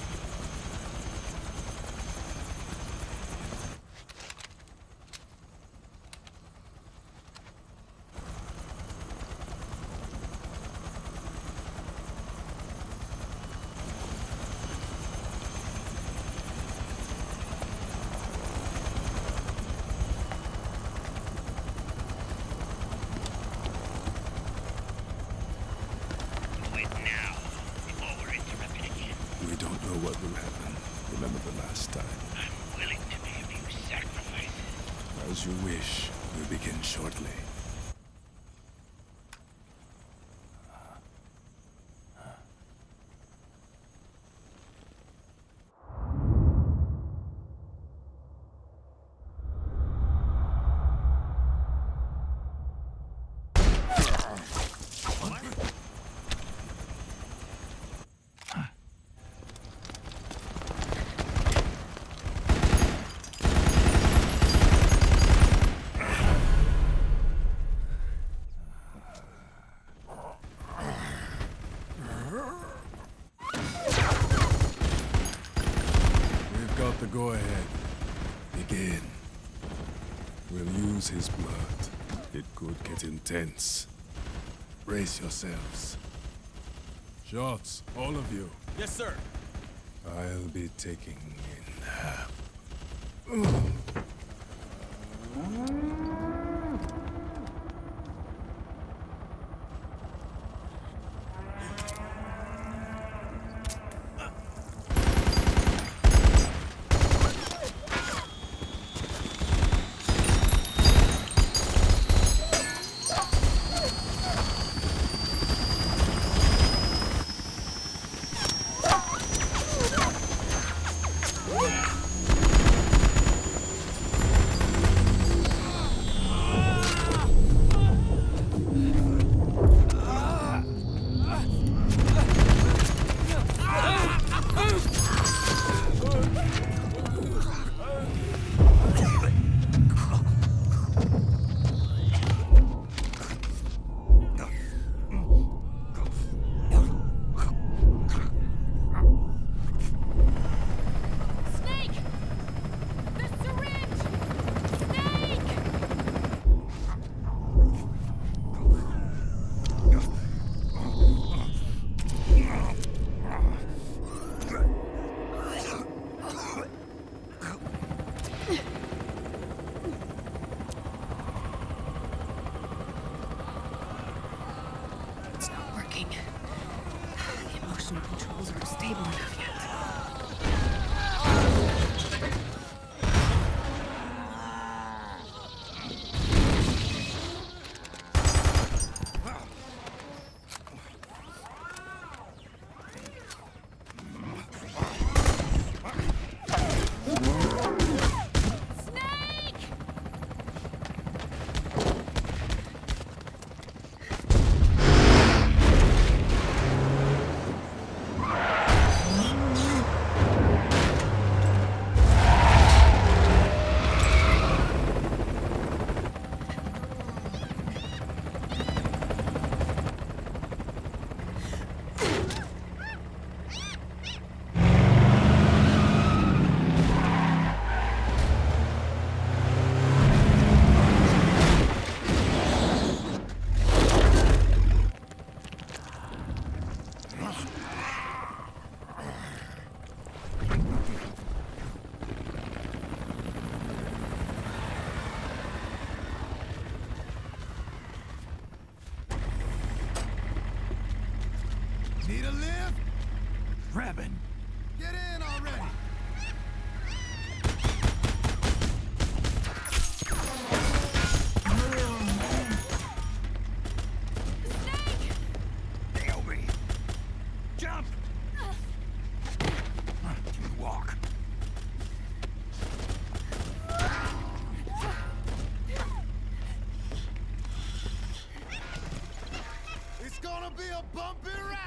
S11: We don't know what will happen. Remember the last time.
S10: I'm willing to make a few sacrifices.
S11: As you wish. We'll begin shortly. We've got the go-ahead. Begin. We'll use his blood. It could get intense. Brace yourselves. Shots, all of you.
S14: Yes, sir.
S11: I'll be taking in.
S9: It's not working. The emotional controls aren't stable enough yet.
S5: Need a lift? Grabbing. Get in already. Naomi! Jump! Walk. It's gonna be a bumpy ride!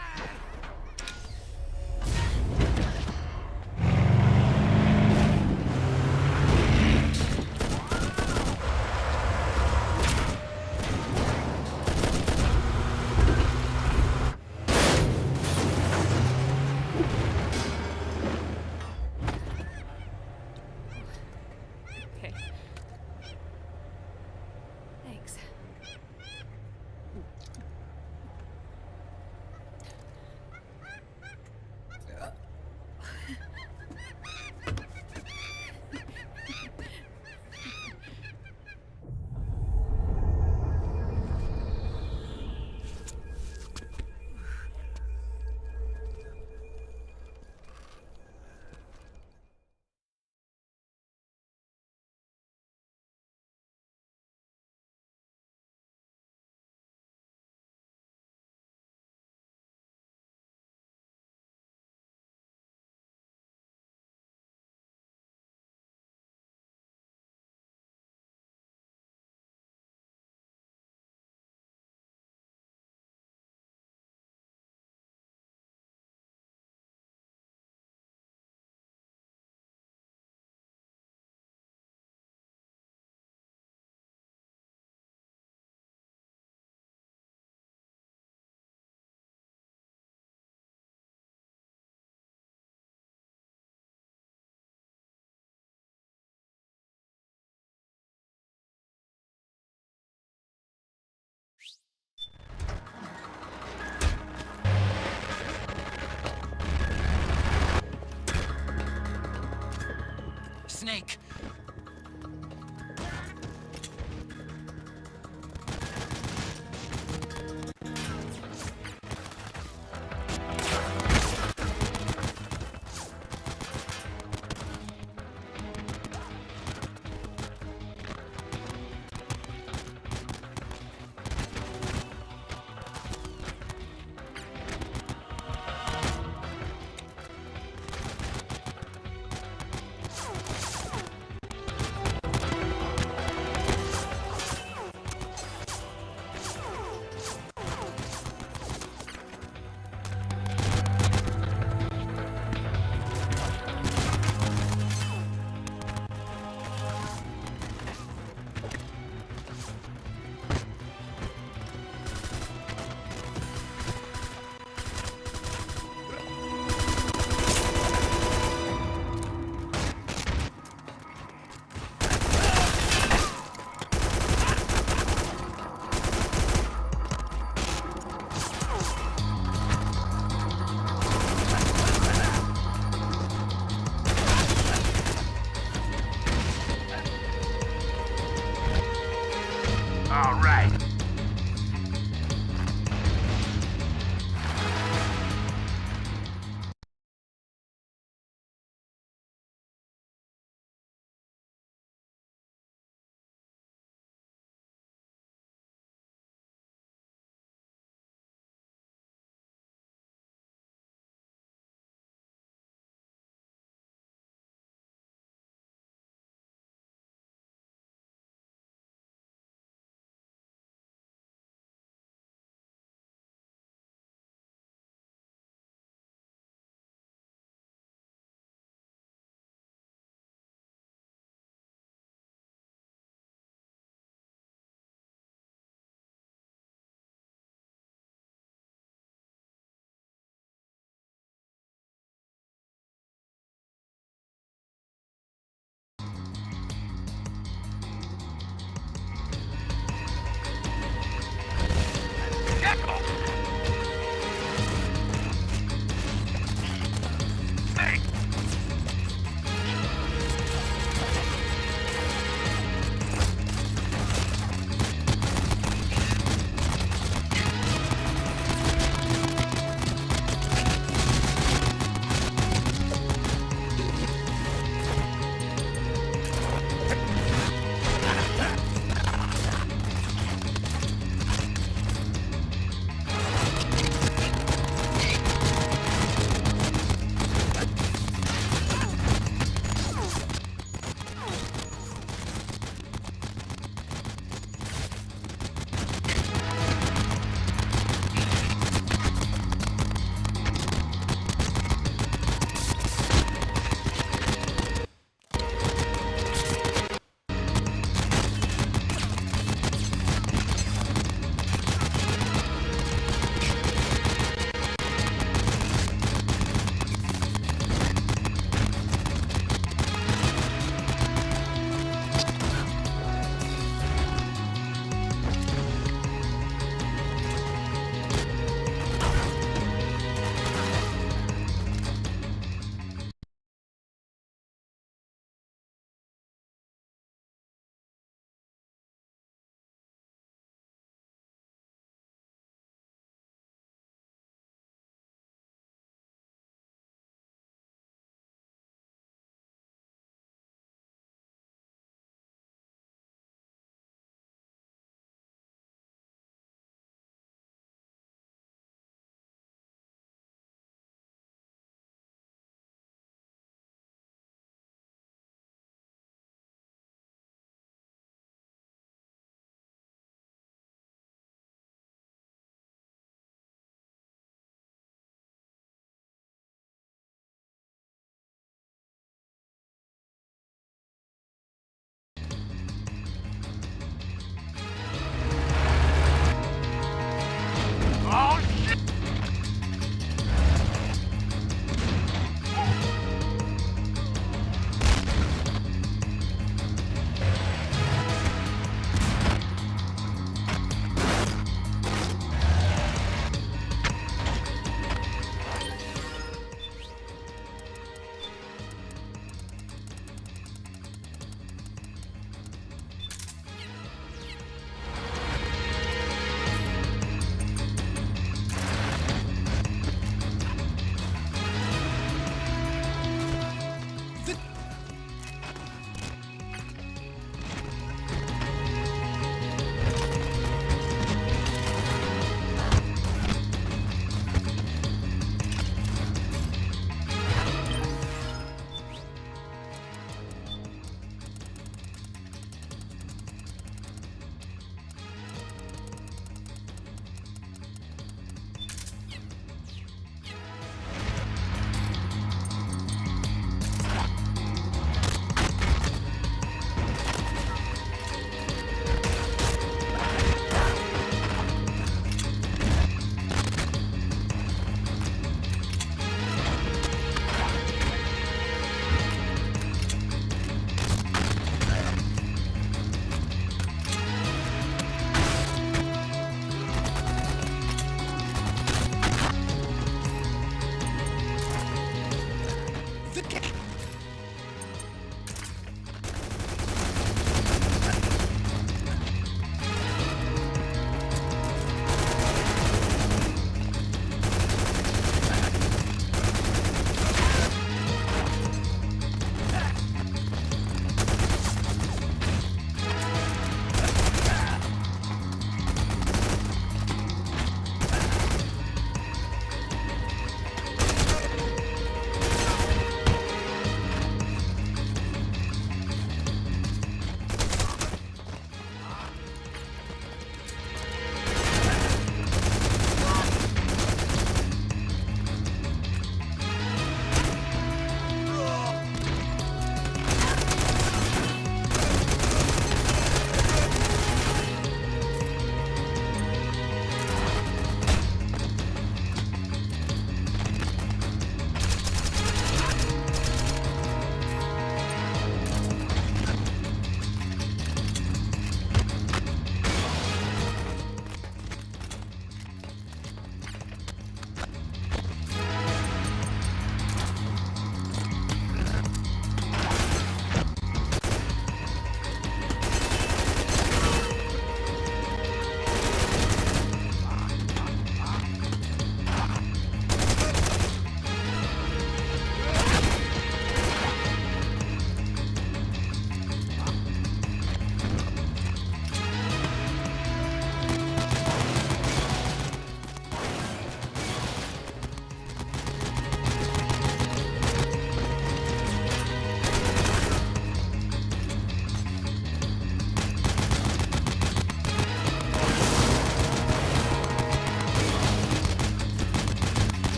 S3: snake.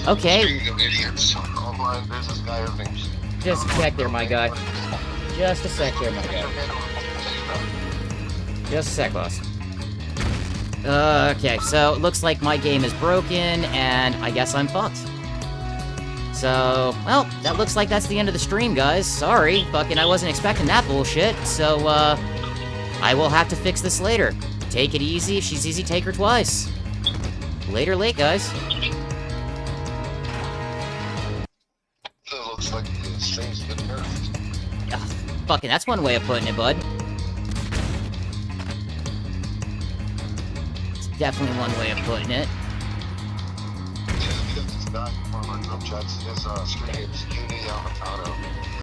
S1: Okay.
S15: Speaking of idiots, online business guy everything's...
S1: Just a sec there, my guy. Just a sec there, my guy. Just a sec, boss. Okay, so it looks like my game is broken, and I guess I'm fucked. So, well, that looks like that's the end of the stream, guys. Sorry, fucking I wasn't expecting that bullshit. So, I will have to fix this later. Take it easy. If she's easy, take her twice. Later, late, guys.
S15: It looks like the stream's been nerfed.
S1: Ugh, fucking, that's one way of putting it, bud. It's definitely one way of putting it.
S15: Yeah, we got this guy in one of our group chats. His screen name is Uni Yamamoto.